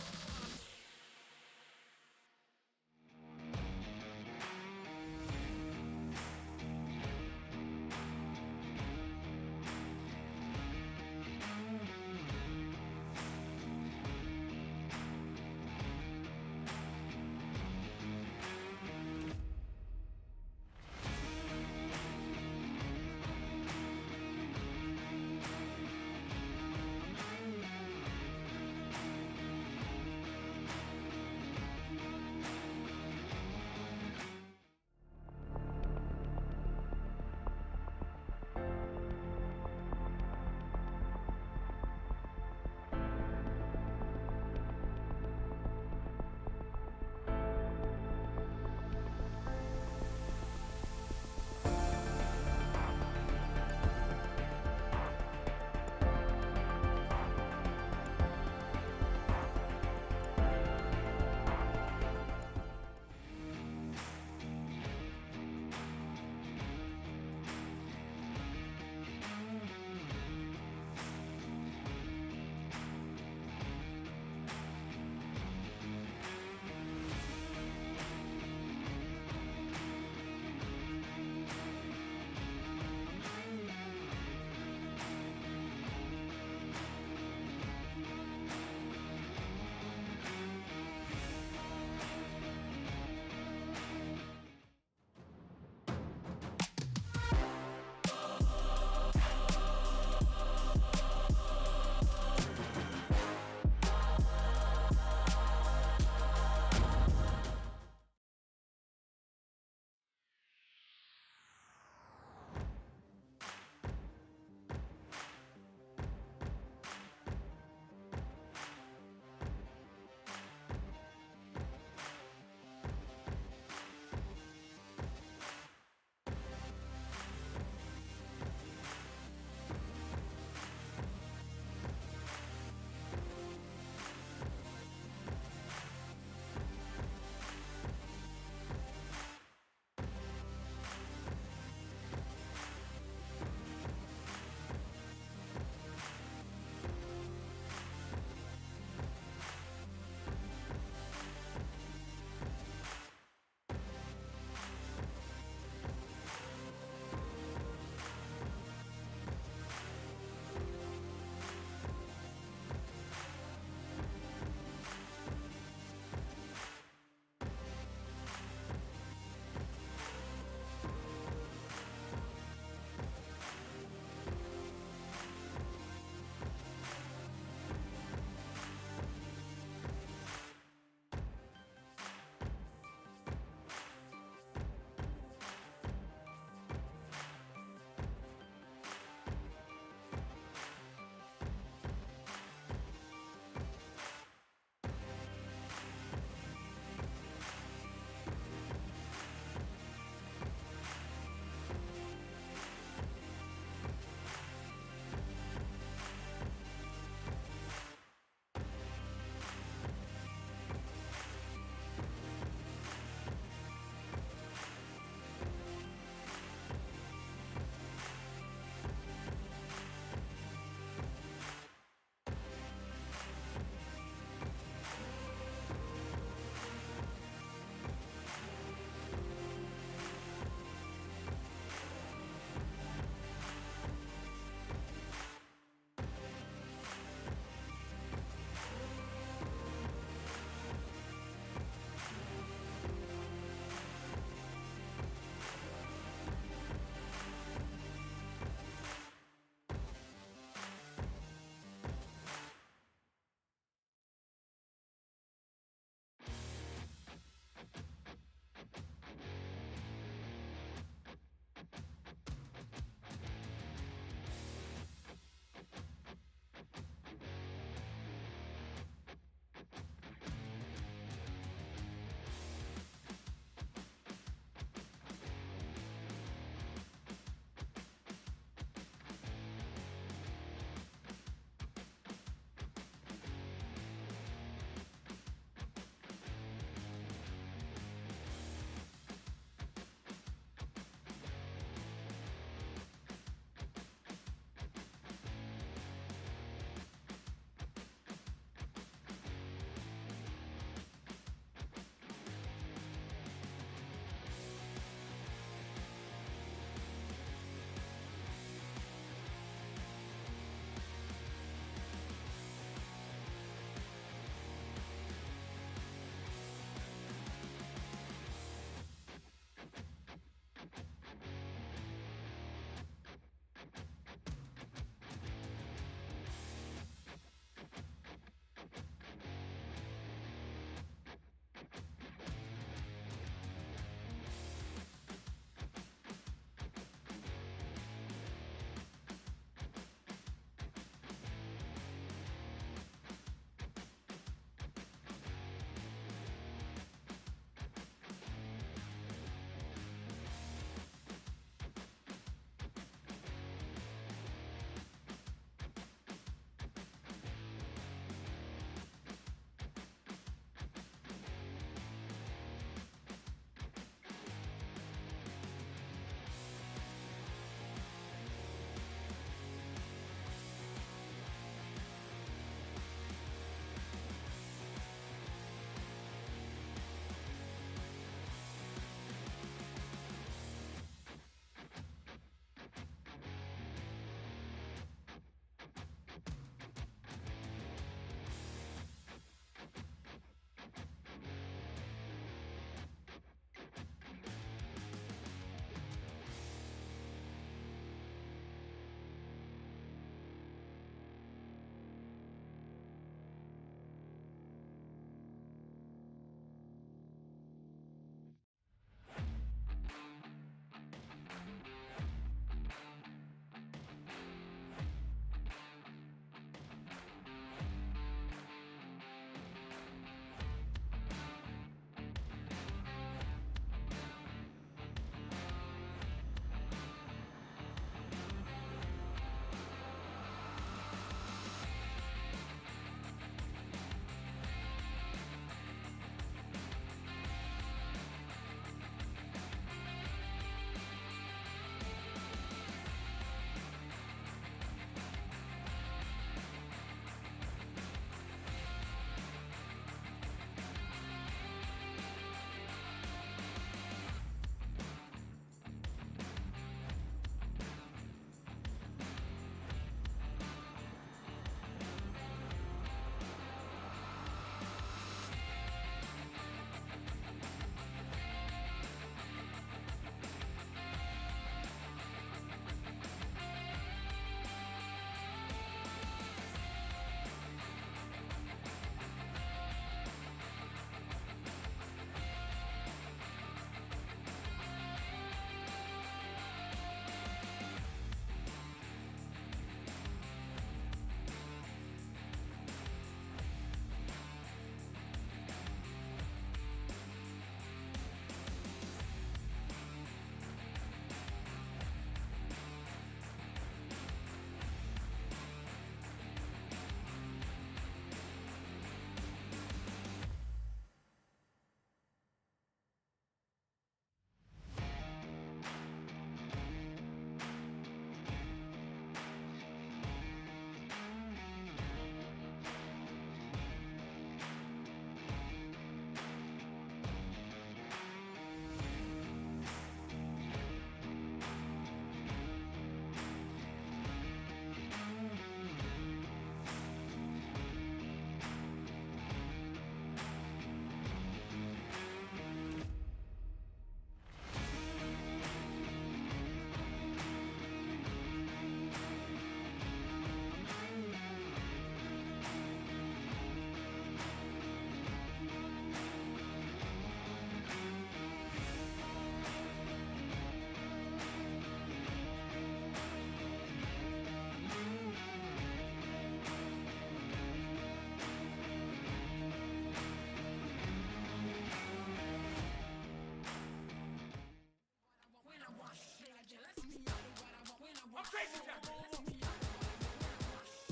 S12: I'm crazy, Captain.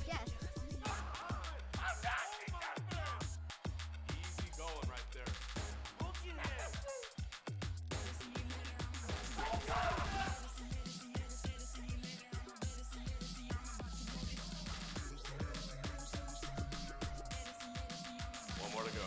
S8: Yes.
S12: I'm not, Captain. Easy going right there. Look in here. One more to go.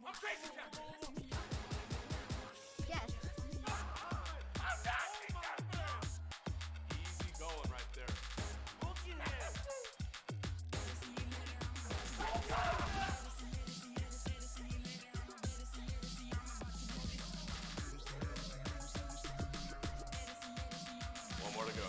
S12: I'm chasing him.
S8: Yes.
S12: I'm knocking that man. Easy going right there. Look at him. One more to go.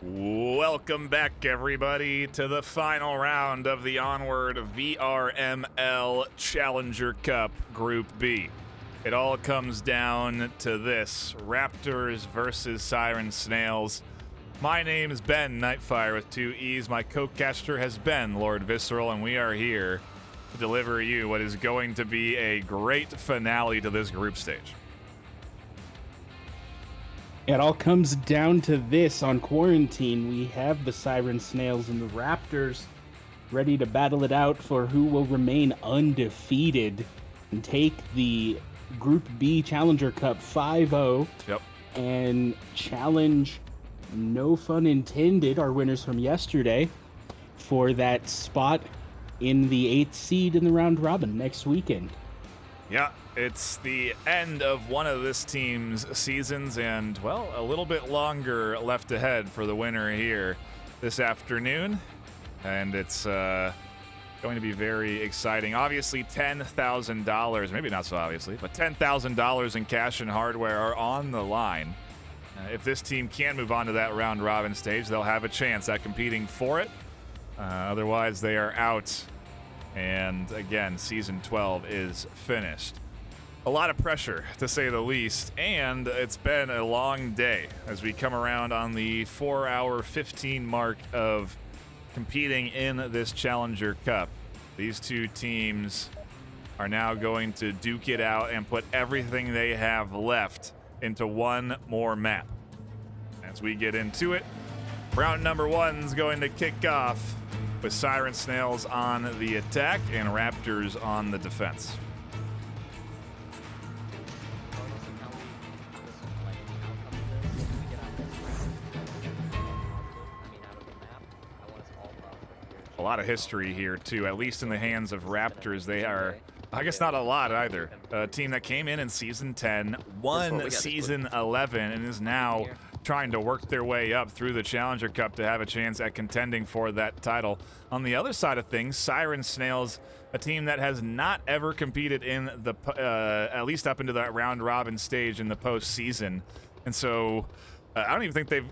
S2: Welcome back, everybody, to the final round of the Onward VRML Challenger Cup Group B. It all comes down to this: Raptors versus Siren Snails. My name is Ben NightFiree with 2 E's. My co-caster has been Lord Visceral, and we are here to deliver you what is going to be a great finale to this group stage.
S5: It all comes down to this. On Quarantine, we have the Siren Snails and the Raptors ready to battle it out for who will remain undefeated and take the Group B Challenger Cup 5-0.
S2: Yep.
S5: And challenge, no fun intended, our winners from yesterday for that spot in the 8th seed in the round robin next weekend.
S2: Yeah, it's the end of one of this team's seasons, and, well, a little bit longer left ahead for the winner here this afternoon. And it's going to be very exciting. Obviously, $10,000, maybe not so obviously, but $10,000 in cash and hardware are on the line. If this team can move on to that round robin stage, they'll have a chance at competing for it. Otherwise, they are out. And again, Season 12 is finished. A lot of pressure, to say the least, and it's been a long day as we come around on the 4-hour 15 mark of competing in this Challenger Cup. These two teams are now going to duke it out and put everything they have left into one more map. As we get into it, round number 1 is going to kick off with Siren Snails on the attack and Raptors on the defense. A lot of history here, too, at least in the hands of Raptors. They are, I guess, not a lot either. A team that came in Season 10, won Season 11, and is now trying to work their way up through the Challenger Cup to have a chance at contending for that title. On the other side of things, Siren Snails, a team that has not ever competed in the, at least up into that round robin stage in the postseason. And so I don't even think they've,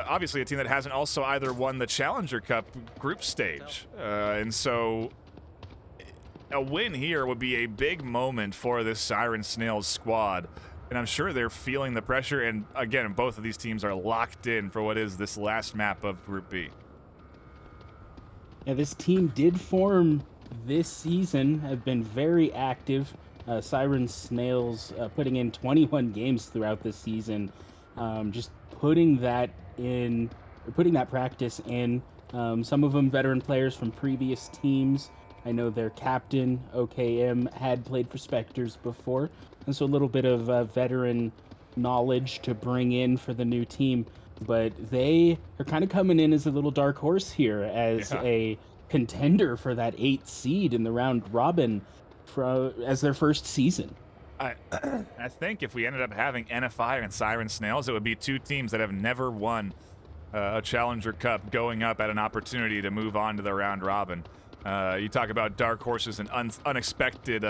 S2: obviously a team that hasn't also either won the Challenger Cup group stage. And so a win here would be a big moment for this Siren Snails squad. And I'm sure they're feeling the pressure. And again, both of these teams are locked in for what is this last map of Group B.
S5: Yeah, this team did form this season, have been very active. Siren Snails putting in 21 games throughout this season. Just putting that in, putting that practice in. Some of them veteran players from previous teams. I know their captain, OKM, had played for Spectres before. And so a little bit of veteran knowledge to bring in for the new team. But they are kind of coming in as a little dark horse here as a contender for that 8th seed in the round robin as their first season.
S2: I think if we ended up having NFI and Siren Snails, it would be two teams that have never won a Challenger Cup going up at an opportunity to move on to the round robin. You talk about dark horses and unexpected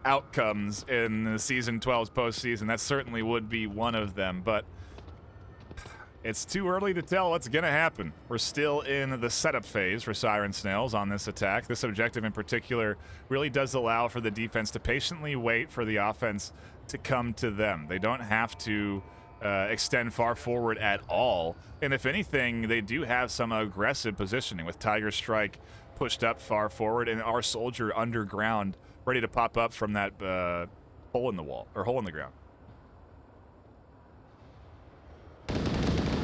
S2: outcomes in the Season 12's postseason. That certainly would be one of them, but it's too early to tell what's going to happen. We're still in the setup phase for Siren Snails on this attack. This objective in particular really does allow for the defense to patiently wait for the offense to come to them. They don't have to extend far forward at all. And if anything, they do have some aggressive positioning with Tiger Strike pushed up far forward and our soldier underground ready to pop up from that hole in the wall, or hole in the ground.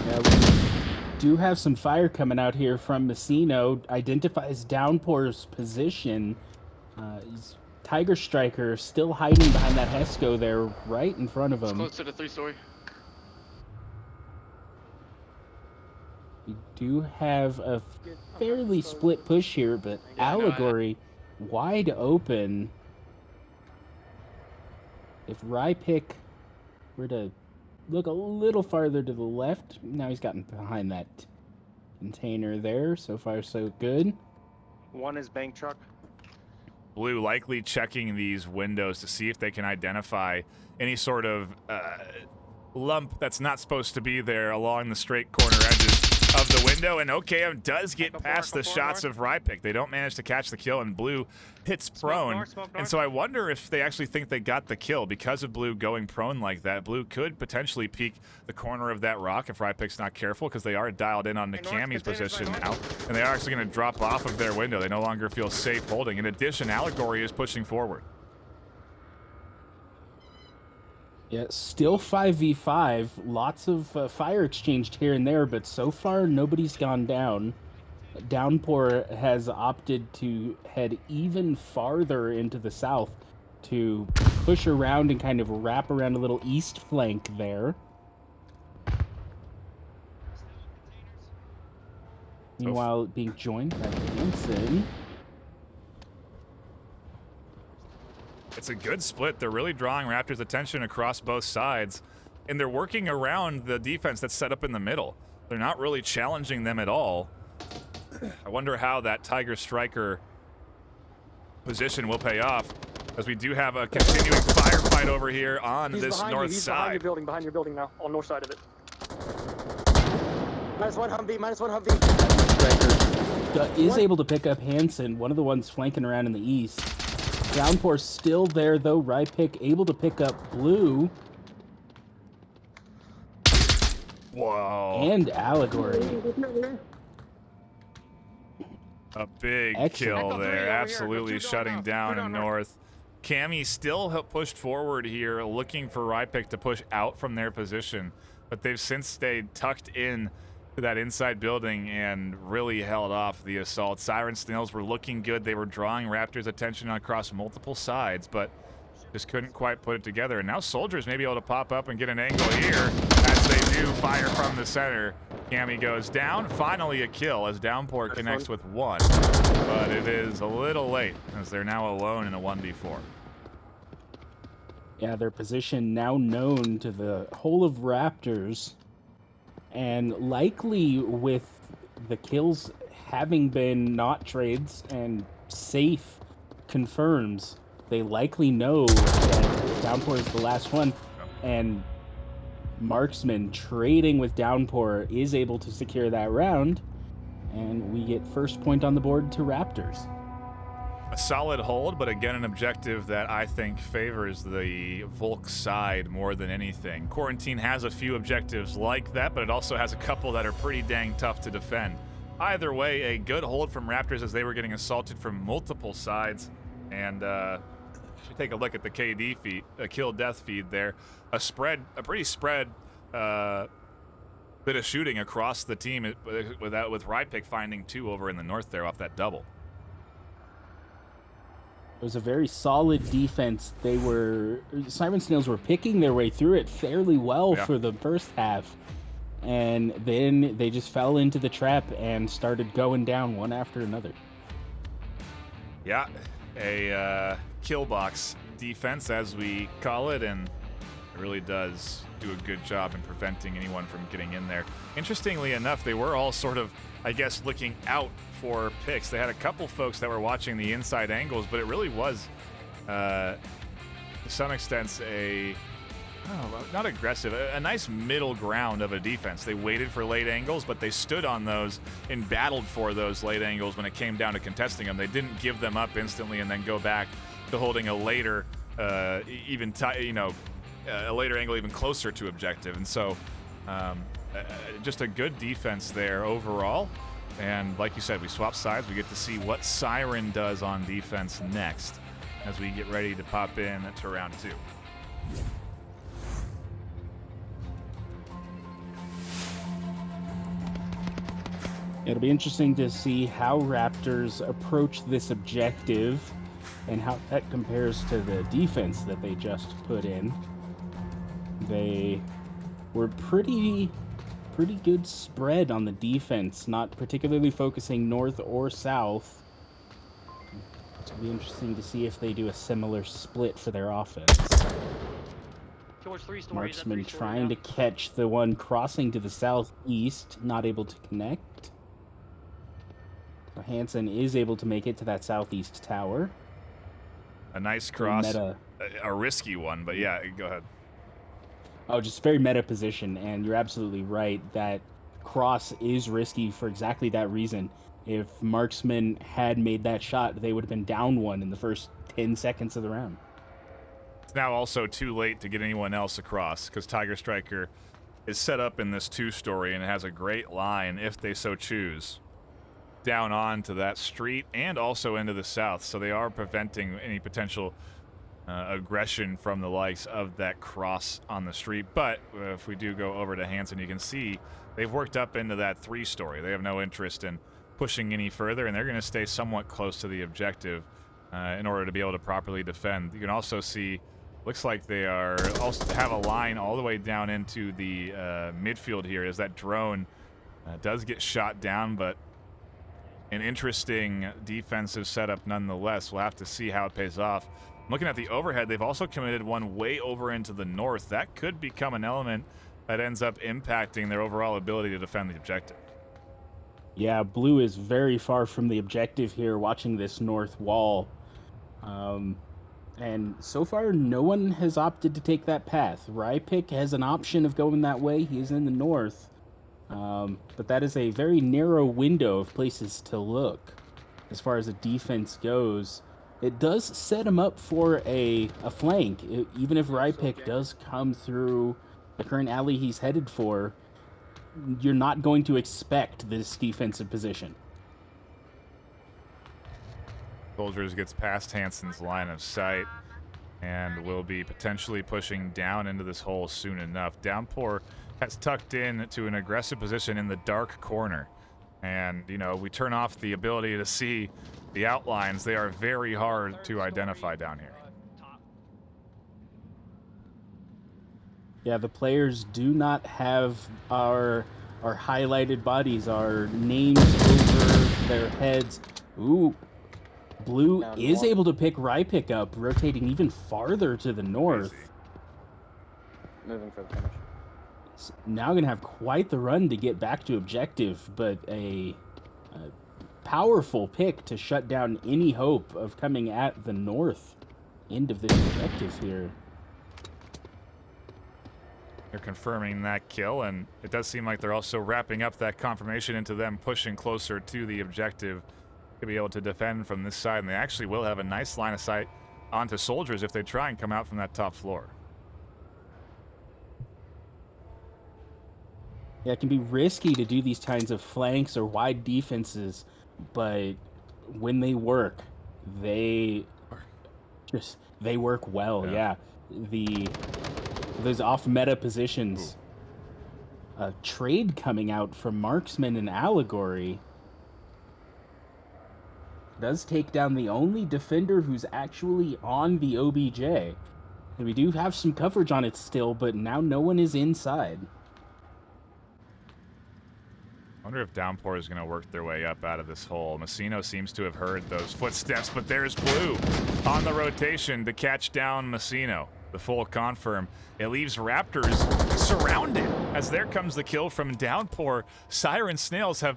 S5: Yeah, we do have some fire coming out here from Messino. Identifies Downpour's position. Tiger Striker still hiding behind that Hesco there right in front of him.
S7: Close to the 3-story.
S5: We do have a fairly split push here, but Allegory wide open. If Rypick were to look a little farther to the left, now he's gotten behind that container there. So far, so good.
S6: One is bank truck.
S2: Blue likely checking these windows to see if they can identify any sort of lump that's not supposed to be there along the straight corner edges of the window, and OKM does get past the shots of Rypick. They don't manage to catch the kill, and Blue hits prone. And so I wonder if they actually think they got the kill because of Blue going prone like that. Blue could potentially peek the corner of that rock if Rypick's not careful, because they are dialed in on Nakami's position now, and they are actually going to drop off of their window. They no longer feel safe holding. In addition, Allegory is pushing forward.
S5: Yeah, still 5v5. Lots of fire exchanged here and there, but so far nobody's gone down. Downpour has opted to head even farther into the south to push around and kind of wrap around a little east flank there. Meanwhile, being joined by Hansen.
S2: It's a good split. They're really drawing Raptors' attention across both sides, and they're working around the defense that's set up in the middle. They're not really challenging them at all. I wonder how that Tiger Striker position will pay off, as we do have a continuing firefight over here on this north side.
S6: Behind your building now, on north side of it. -1 Humvee, -1 Humvee.
S5: Striker is able to pick up Hansen, one of the ones flanking around in the east. Downpour still there, though. Rypick able to pick up Blue.
S2: Whoa.
S5: And Allegory.
S2: A big kill there. Absolutely shutting down north. Cammy still pushed forward here, looking for Rypick to push out from their position, but they've since stayed tucked in to that inside building and really held off the assault. Siren Snails were looking good. They were drawing Raptors' attention across multiple sides, but just couldn't quite put it together. And now Soldiers may be able to pop up and get an angle here as they do fire from the center. Cammy goes down. Finally a kill as Downpour connects with one, but it is a little late as they're now alone in a 1v4.
S5: Yeah, their position now known to the whole of Raptors. And likely with the kills having been not trades and safe confirms, they likely know that Downpour is the last one. And Marksman trading with Downpour is able to secure that round. And we get first point on the board to Raptors.
S2: A solid hold, but again, an objective that I think favors the Volk side more than anything. Quarantine has a few objectives like that, but it also has a couple that are pretty dang tough to defend. Either way, a good hold from Raptors as they were getting assaulted from multiple sides. And if you take a look at the KD feed, kill-death feed there, a pretty spread bit of shooting across the team with Rypick finding 2 over in the north there off that double.
S5: It was a very solid defense. Siren Snails were picking their way through it fairly well for the first half. And then they just fell into the trap and started going down one after another.
S2: Yeah, a kill box defense, as we call it, and it really does do a good job in preventing anyone from getting in there. Interestingly enough, they were all sort of, I guess, looking out for picks. They had a couple folks that were watching the inside angles, but it really was, to some extent, not aggressive, a nice middle ground of a defense. They waited for late angles, but they stood on those and battled for those late angles when it came down to contesting them. They didn't give them up instantly and then go back to holding a later, a later angle even closer to objective. And so just a good defense there overall. And like you said, we swap sides. We get to see what Siren does on defense next as we get ready to pop in to round 2.
S5: It'll be interesting to see how Raptors approach this objective and how that compares to the defense that they just put in. They were pretty good spread on the defense, not particularly focusing north or south. It'll be interesting to see if they do a similar split for their offense. Marksman trying to catch the one crossing to the southeast, not able to connect. So Hansen is able to make it to that southeast tower.
S2: A nice cross, a risky one, but yeah, go ahead.
S5: Oh, just very meta position, and you're absolutely right. That cross is risky for exactly that reason. If Marksman had made that shot, they would have been down 1 in the first 10 seconds of the round.
S2: It's now also too late to get anyone else across because Tiger Striker is set up in this 2-story and has a great line, if they so choose, down onto that street and also into the south. So they are preventing any potential aggression from the likes of that cross on the street. But if we do go over to Hansen, you can see they've worked up into that 3-story. They have no interest in pushing any further, and they're going to stay somewhat close to the objective in order to be able to properly defend. You can also see, looks like they also have a line all the way down into the midfield here as that drone does get shot down, but an interesting defensive setup nonetheless. We'll have to see how it pays off. Looking at the overhead, they've also committed one way over into the north. That could become an element that ends up impacting their overall ability to defend the objective.
S5: Yeah, blue is very far from the objective here, watching this north wall. And so far, no one has opted to take that path. Rypick has an option of going that way. He is in the north. But that is a very narrow window of places to look as far as the defense goes. It does set him up for a flank. Even if Rypick does come through the current alley he's headed for, you're not going to expect this defensive position.
S2: Soldiers gets past Hansen's line of sight and will be potentially pushing down into this hole soon enough. Downpour has tucked in to an aggressive position in the dark corner. And, we turn off the ability to see the outlines. They are very hard to identify down here.
S5: Yeah, the players do not have our highlighted bodies, our names over their heads. Ooh, blue is able to pick Rypick up, rotating even farther to the north.
S11: Moving for the finish.
S5: Now going to have quite the run to get back to objective, but a powerful pick to shut down any hope of coming at the north end of this objective here.
S2: They're confirming that kill, and it does seem like they're also wrapping up that confirmation into them pushing closer to the objective to be able to defend from this side, and they actually will have a nice line of sight onto soldiers if they try and come out from that top floor.
S5: Yeah, it can be risky to do these kinds of flanks or wide defenses, but when they work, they work well. Yeah. Those off-meta positions. A trade coming out from Marksman and Allegory does take down the only defender who's actually on the OBJ. And we do have some coverage on it still, but now no one is inside.
S2: I wonder if Downpour is going to work their way up out of this hole. Messino seems to have heard those footsteps, but there's Blue on the rotation to catch down Messino. The full confirm. It leaves Raptors surrounded as there comes the kill from Downpour. Siren Snails have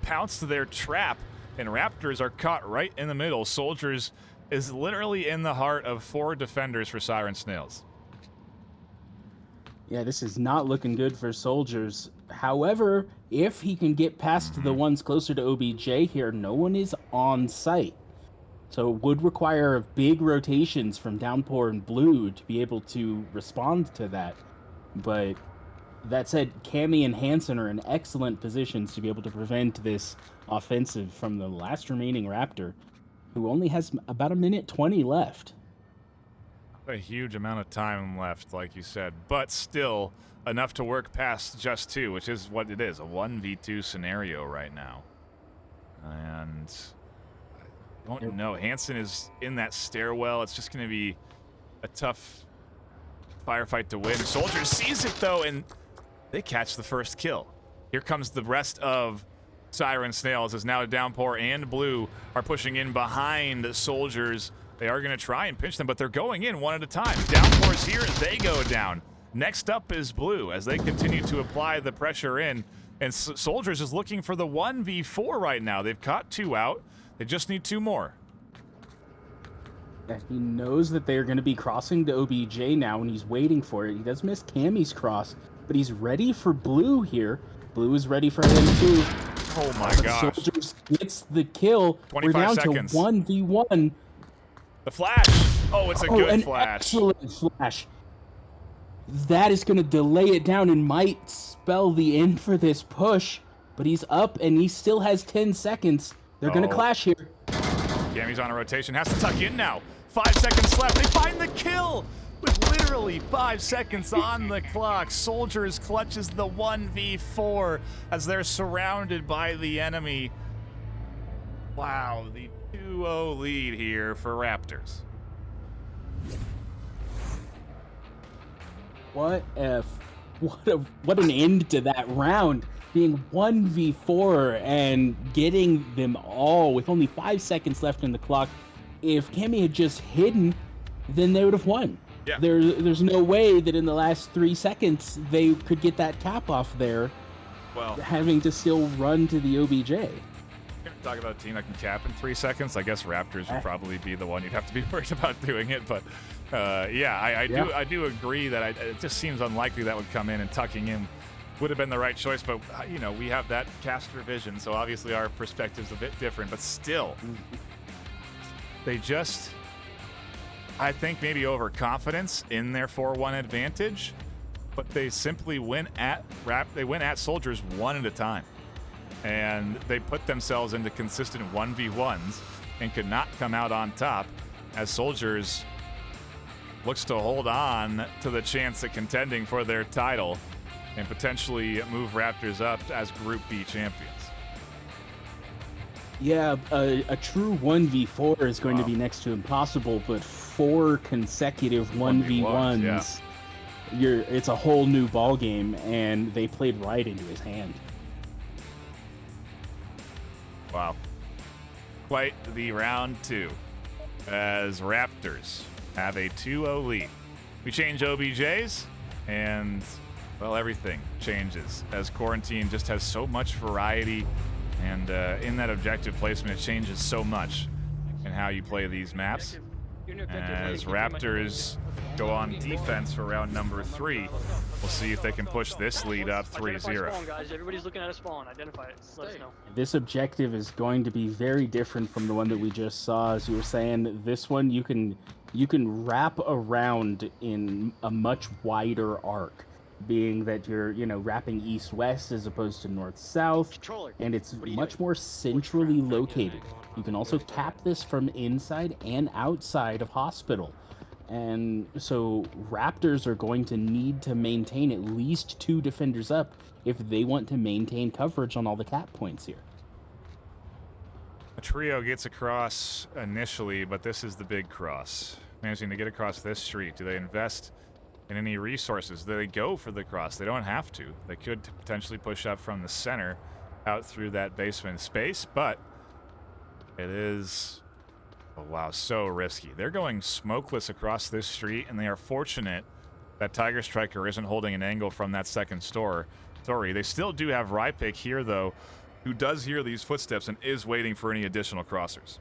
S2: pounced their trap, and Raptors are caught right in the middle. Soldiers is literally in the heart of 4 defenders for Siren Snails.
S5: Yeah, this is not looking good for Soldiers. However, if he can get past the ones closer to OBJ here, no one is on site. So it would require big rotations from Downpour and Blue to be able to respond to that. But that said, Cammy and Hansen are in excellent positions to be able to prevent this offensive from the last remaining Raptor, who only has about 1:20 left.
S2: A huge amount of time left, like you said, but still enough to work past just 2, which is what it is, a 1v2 scenario right now. And I don't know, Hansen is in that stairwell. It's just going to be a tough firefight to win. Soldier sees it, though, and they catch the first kill. Here comes the rest of Siren Snails as now Downpour and Blue are pushing in behind the Soldiers. They are going to try and pinch them, but they're going in one at a time. Downpour's here, they go down. Next up is Blue as they continue to apply the pressure in. And Soldiers is looking for the 1v4 right now. They've caught 2 out. They just need 2 more.
S5: Yeah, he knows that they're going to be crossing to OBJ now, and he's waiting for it. He does miss Cammy's cross, but he's ready for Blue here. Blue is ready for him too.
S2: Oh my gosh.
S5: Soldiers gets the kill.
S2: 25
S5: We're down
S2: seconds.
S5: to 1v1.
S2: The flash. Oh, it's a good flash.
S5: Excellent flash. That is going to delay it down and might spell the end for this push, but he's up and he still has 10 seconds. They're going to clash here.
S2: Gammy's on a rotation, has to tuck in now. 5 seconds left. They find the kill with literally 5 seconds on the clock. Soldiers clutches the 1v4 as they're surrounded by the enemy. Wow, the 2-0 lead here for Raptors.
S5: What an end to that round. Being 1v4 and getting them all with only 5 seconds left in the clock. If Cammy had just hidden, then they would have won.
S2: Yeah.
S5: There's no way that in the last 3 seconds they could get that cap off there.
S2: Well,
S5: having to still run to the OBJ.
S2: Talk about a team that can cap in 3 seconds. I guess Raptors would probably be the one you'd have to be worried about doing it. But I do agree that it just seems unlikely that would come in, and tucking in would have been the right choice. But you know, we have that caster vision, so obviously our perspective's a bit different. But still, they just, I think, maybe overconfidence in their 4-1 advantage. But they simply went at Soldiers one at a time. And they put themselves into consistent 1v1s and could not come out on top as Soldiers looks to hold on to the chance at contending for their title and potentially move Raptors up as Group B champions.
S5: Yeah, a true 1v4 is going to be next to impossible, but 4 consecutive 1v1s, it's a whole new ball game, and they played right into his hand.
S2: Wow. Quite the round 2 as Raptors have a 2-0 lead. We change OBJs, and well, everything changes as Quarantine just has so much variety, and in that objective placement, it changes so much in how you play these maps. As Raptors go on defense for round number 3, we'll see if they can push this lead up 3-0.
S6: Guys, everybody's looking at a spawn. Identify it. Let us know.
S5: This objective is going to be very different from the one that we just saw. As you were saying, this one you can wrap around in a much wider arc, being that you're wrapping east-west as opposed to north-south, and it's much more centrally located. You can also cap this from inside and outside of hospital. And so Raptors are going to need to maintain at least 2 defenders up if they want to maintain coverage on all the cap points here.
S2: A trio gets across initially, but this is the big cross. Managing to get across this street. Do they invest in any resources? Do they go for the cross? They don't have to. They could potentially push up from the center out through that basement space, but it is, oh wow, so risky. They're going smokeless across this street, and they are fortunate that Tiger Striker isn't holding an angle from that second story. They still do have Rypick here, though, who does hear these footsteps and is waiting for any additional crossers.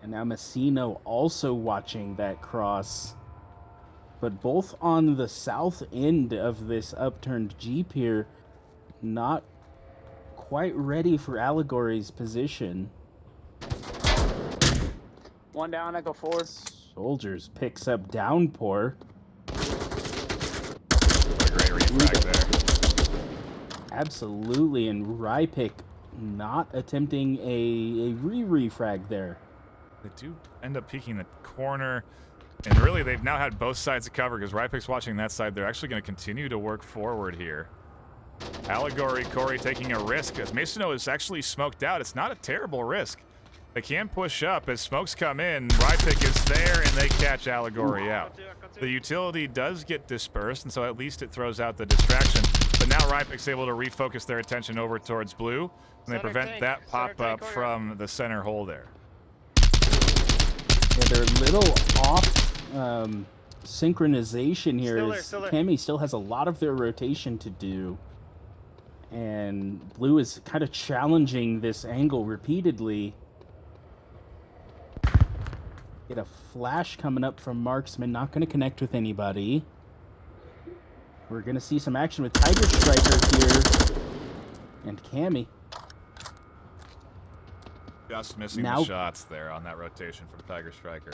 S5: And now Messino also watching that cross, but both on the south end of this upturned Jeep here, not quite ready for Allegory's position.
S10: One down, Echo 4.
S5: Soldiers picks up Downpour.
S2: What a great refrag there.
S5: Absolutely, and Rypick not attempting a re-refrag there.
S2: They do end up peeking the corner, and really they've now had both sides of cover because Rypick's watching that side. They're actually going to continue to work forward here. Allegory, Corey taking a risk as Masono is actually smoked out. It's not a terrible risk. They can push up as smokes come in. Rypick is there, and they catch Allegory out. The utility does get dispersed, and so at least it throws out the distraction. But now Rypick's able to refocus their attention over towards blue, and they prevent that pop-up from the center hole there.
S5: Yeah, they're a little off synchronization here.
S6: Still there.
S5: Cammy still has a lot of their rotation to do. And blue is kind of challenging this angle repeatedly. Get a flash coming up from Marksman, not going to connect with anybody. We're going to see some action with Tiger Striker here. And Cammy.
S2: Just missing the shots there on that rotation from Tiger Striker.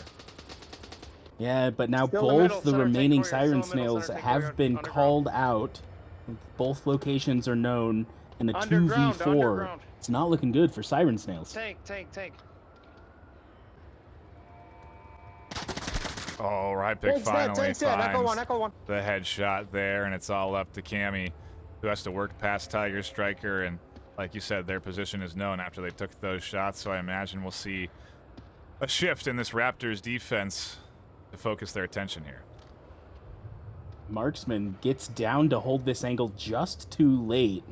S5: Yeah, but now
S6: Still
S5: both
S6: middle,
S5: the
S6: center,
S5: remaining
S6: tank warrior,
S5: Siren
S6: still middle,
S5: Snails
S6: center, tank
S5: have
S6: warrior,
S5: been
S6: underground.
S5: called out. Both locations are known in a
S6: Underground,
S5: 2v4.
S6: underground.
S5: It's not looking good for Siren Snails.
S6: Tank.
S2: Oh, Rypick finally
S6: Echo 1,
S2: finds
S6: Echo 1.
S2: the headshot there, and it's all up to Cammy, who has to work past Tiger Striker. And like you said, their position is known after they took those shots, so I imagine we'll see a shift in this Raptors defense to focus their attention here.
S5: Marksman gets down to hold this angle just too late.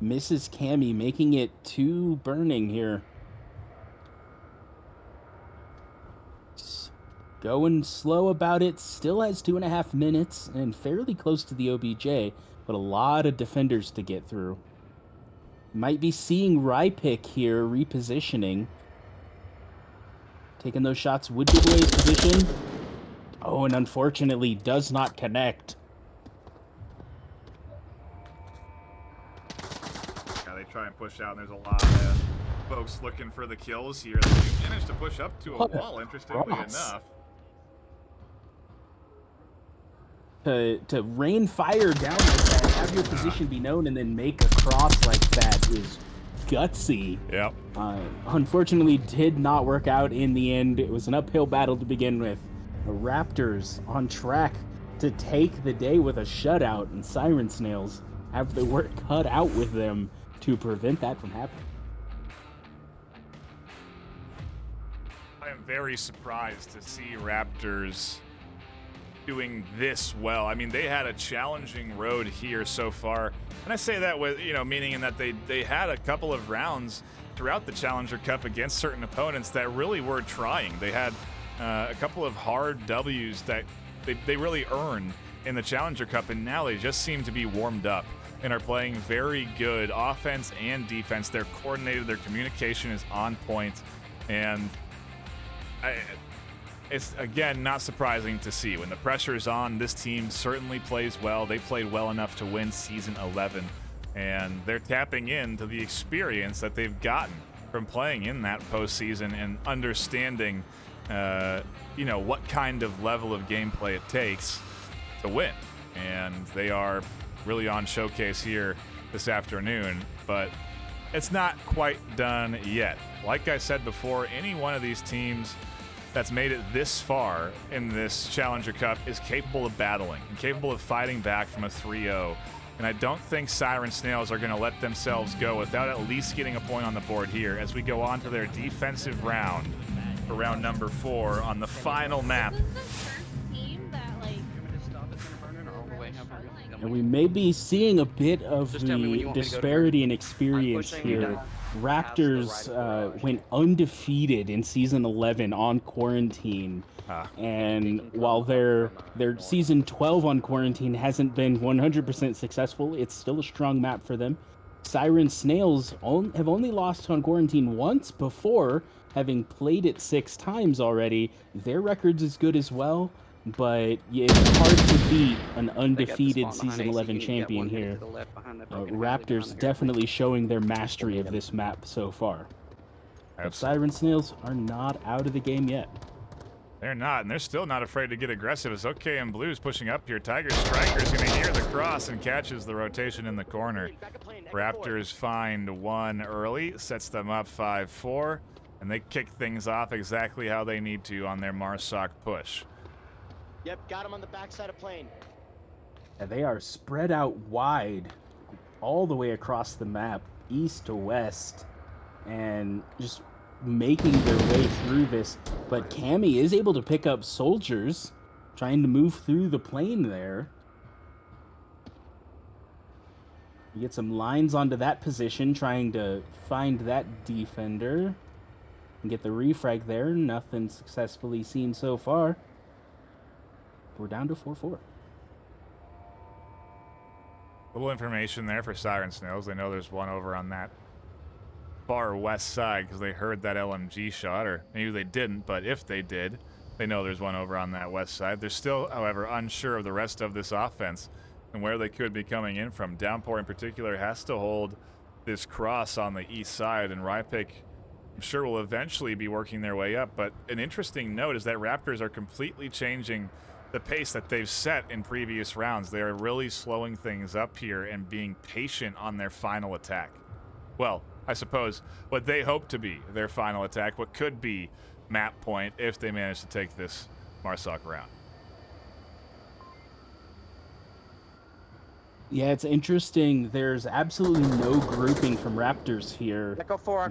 S5: Misses Cammy, making it too burning here. Going slow about it, still has 2.5 minutes and fairly close to the OBJ, but a lot of defenders to get through. Might be seeing Rypick here repositioning. Taking those shots would give away his position. Oh, and unfortunately does not connect.
S2: Yeah, they try and push out, and there's a lot of folks looking for the kills here. They managed to push up to a wall, interestingly enough.
S5: To rain fire down like that, have your position be known, and then make a cross like that is gutsy.
S2: Yep.
S5: Unfortunately, did not work out in the end. It was an uphill battle to begin with. The Raptors on track to take the day with a shutout, and Siren Snails have their work cut out with them to prevent that from happening.
S2: I am very surprised to see Raptors doing this well. I mean, they had a challenging road here so far, and I say that with, meaning in that they had a couple of rounds throughout the Challenger Cup against certain opponents that really were trying. They had a couple of hard W's that they really earned in the Challenger Cup, and now they just seem to be warmed up and are playing very good offense and defense. They're coordinated, their communication is on point, and it's, again, not surprising to see. When the pressure is on, this team certainly plays well. They played well enough to win Season 11, and they're tapping into the experience that they've gotten from playing in that postseason and understanding, what kind of level of gameplay it takes to win. And they are really on showcase here this afternoon, but it's not quite done yet. Like I said before, any one of these teams that's made it this far in this Challenger Cup is capable of battling and capable of fighting back from a 3-0. And I don't think Siren Snails are going to let themselves go without at least getting a point on the board here as we go on to their defensive round for round number 4 on the final map.
S5: And we may be seeing a bit of the disparity in experience here. Raptors went undefeated in Season 11 on Quarantine. And while their Season 12 on Quarantine hasn't been 100% successful, it's still a strong map for them. Siren Snails have only lost on Quarantine once before, having played it 6 times already. Their record's as good as well, but it's hard to beat an undefeated Season 11 champion here. Raptors definitely showing their mastery of this map so far. But Siren Snails are not out of the game yet.
S2: They're not, and they're still not afraid to get aggressive. As OK and Blue's pushing up here. Tiger Striker's going to hear the cross and catches the rotation in the corner. Raptors find one early, sets them up 5-4, and they kick things off exactly how they need to on their Marsoc push.
S13: Yep, got him on the backside of plane.
S5: And they are spread out wide all the way across the map, east to west, and just making their way through this. But Cammy is able to pick up soldiers, trying to move through the plane there. You get some lines onto that position, trying to find that defender. And get the refrag there. Nothing successfully seen so far. We're down to 4-4.
S2: Little information there for Siren Snails. They know there's one over on that far west side because they heard that LMG shot, or maybe they didn't, but if they did, they know there's one over on that west side. They're still, however, unsure of the rest of this offense and where they could be coming in from. Downpour in particular has to hold this cross on the east side, and Rypic, I'm sure, will eventually be working their way up. But an interesting note is that Raptors are completely changing the pace that they've set in previous rounds. They are really slowing things up here and being patient on their final attack. Well, I suppose what they hope to be their final attack, what could be map point if they manage to take this Marsoc round.
S5: Yeah, it's interesting. There's absolutely no grouping from Raptors here.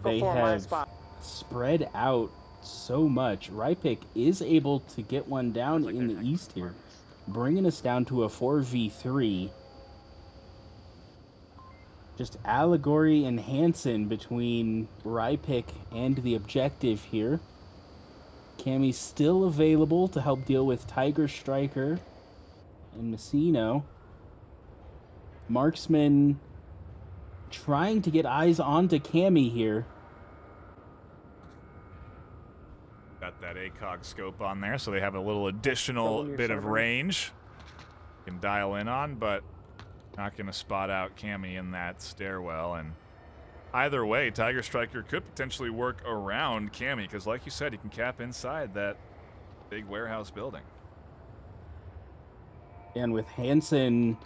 S5: They have spread out so much. Rypic is able to get one down in the east here, bringing us down to a 4v3. Just Allegory and Hansen between Rypic and the objective here. Cammy's still available to help deal with Tiger Striker and Messino. Marksman trying to get eyes onto Cammy here.
S2: Got that ACOG scope on there, so they have a little additional bit of range you can dial in on, but not going to spot out Cammy in that stairwell. And either way, Tiger Striker could potentially work around Cammy, because like you said, he can cap inside that big warehouse building.
S5: And with Hansen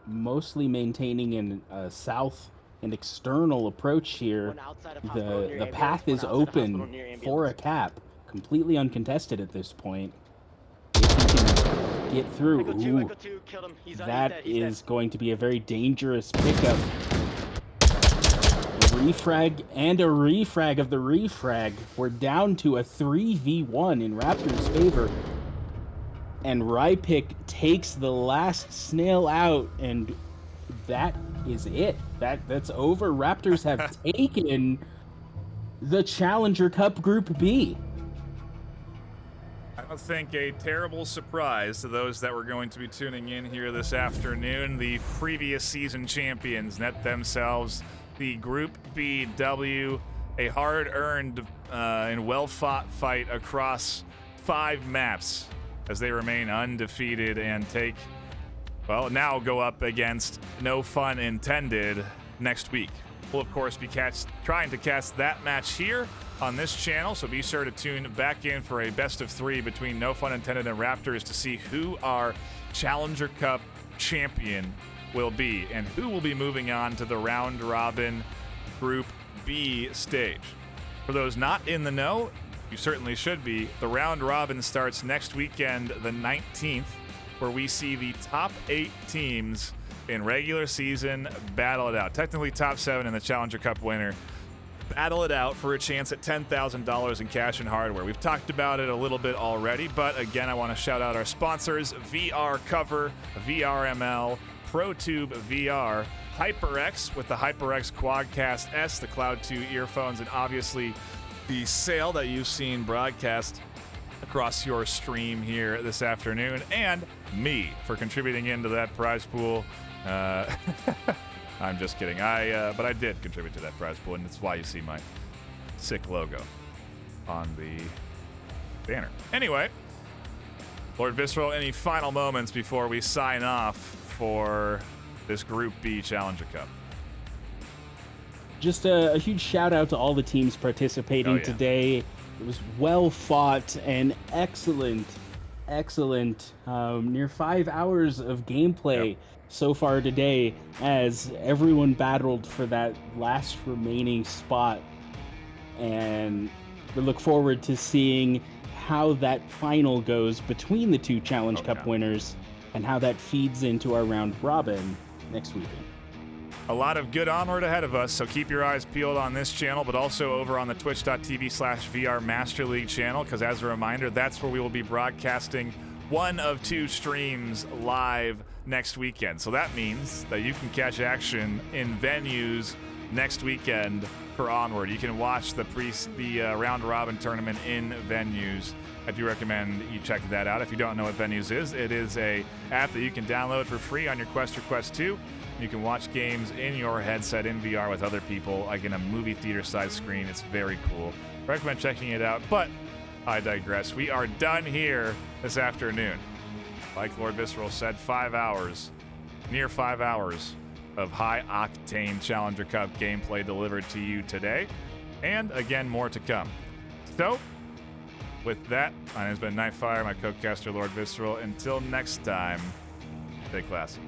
S5: mostly maintaining a south and external approach here, the path is open for a cap, completely uncontested at this point. If he can get through, that is going to be a very dangerous pickup. Refrag and a refrag of the refrag. We're down to a 3v1 in Raptors' favor. And Rypic takes the last snail out, and that is it. That's over. Raptors have taken the Challenger Cup Group B.
S2: I don't think a terrible surprise to those that were going to be tuning in here this afternoon. The previous season champions net themselves the Group B W, a hard-earned and well-fought fight across 5 maps as they remain undefeated and take, well, now go up against No Fun Intended next week. We'll, of course, be trying to cast that match here on this channel, so be sure to tune back in for a best of 3 between No Fun Intended and Raptors to see who our Challenger Cup champion will be and who will be moving on to the round robin Group B stage. For those not in the know, you certainly should be. The round robin starts next weekend, the 19th, where we see the top 8 teams in regular season battle it out. Technically top 7 in the Challenger Cup winner. Battle it out for a chance at $10,000 in cash and hardware. We've talked about it a little bit already, but again, I want to shout out our sponsors, VR Cover, VRML, ProTube VR, HyperX with the HyperX Quadcast S, the Cloud 2 earphones, and obviously the sale that you've seen broadcast across your stream here this afternoon, and me for contributing into that prize pool. I'm just kidding. But I did contribute to that prize pool, and that's why you see my sick logo on the banner. Anyway, Lord Visceral, any final moments before we sign off for this Group B Challenger Cup?
S5: Just a huge shout out to all the teams participating today. It was well fought and excellent. Near 5 hours of gameplay so far today, as everyone battled for that last remaining spot. And we look forward to seeing how that final goes between the 2 Challenge Cup winners and how that feeds into our round robin next weekend.
S2: A lot of good Onward ahead of us, so keep your eyes peeled on this channel, but also over on the twitch.tv/VR Master League channel, because as a reminder, that's where we will be broadcasting 1 of 2 streams live next weekend. So that means that you can catch action in venues next weekend for Onward. You can watch the round robin tournament in venues. I do recommend you check that out. If you don't know what Venues is, it is a app that you can download for free on your Quest or Quest 2. You can watch games in your headset in VR with other people, like in a movie theater size screen. It's very cool. Recommend checking it out, but I digress. We are done here this afternoon. Like Lord Visceral said, 5 hours, near 5 hours of high-octane Challenger Cup gameplay delivered to you today. And again, more to come. So, with that, my name's been NightFiree, my co-caster Lord Visceral. Until next time, stay classy.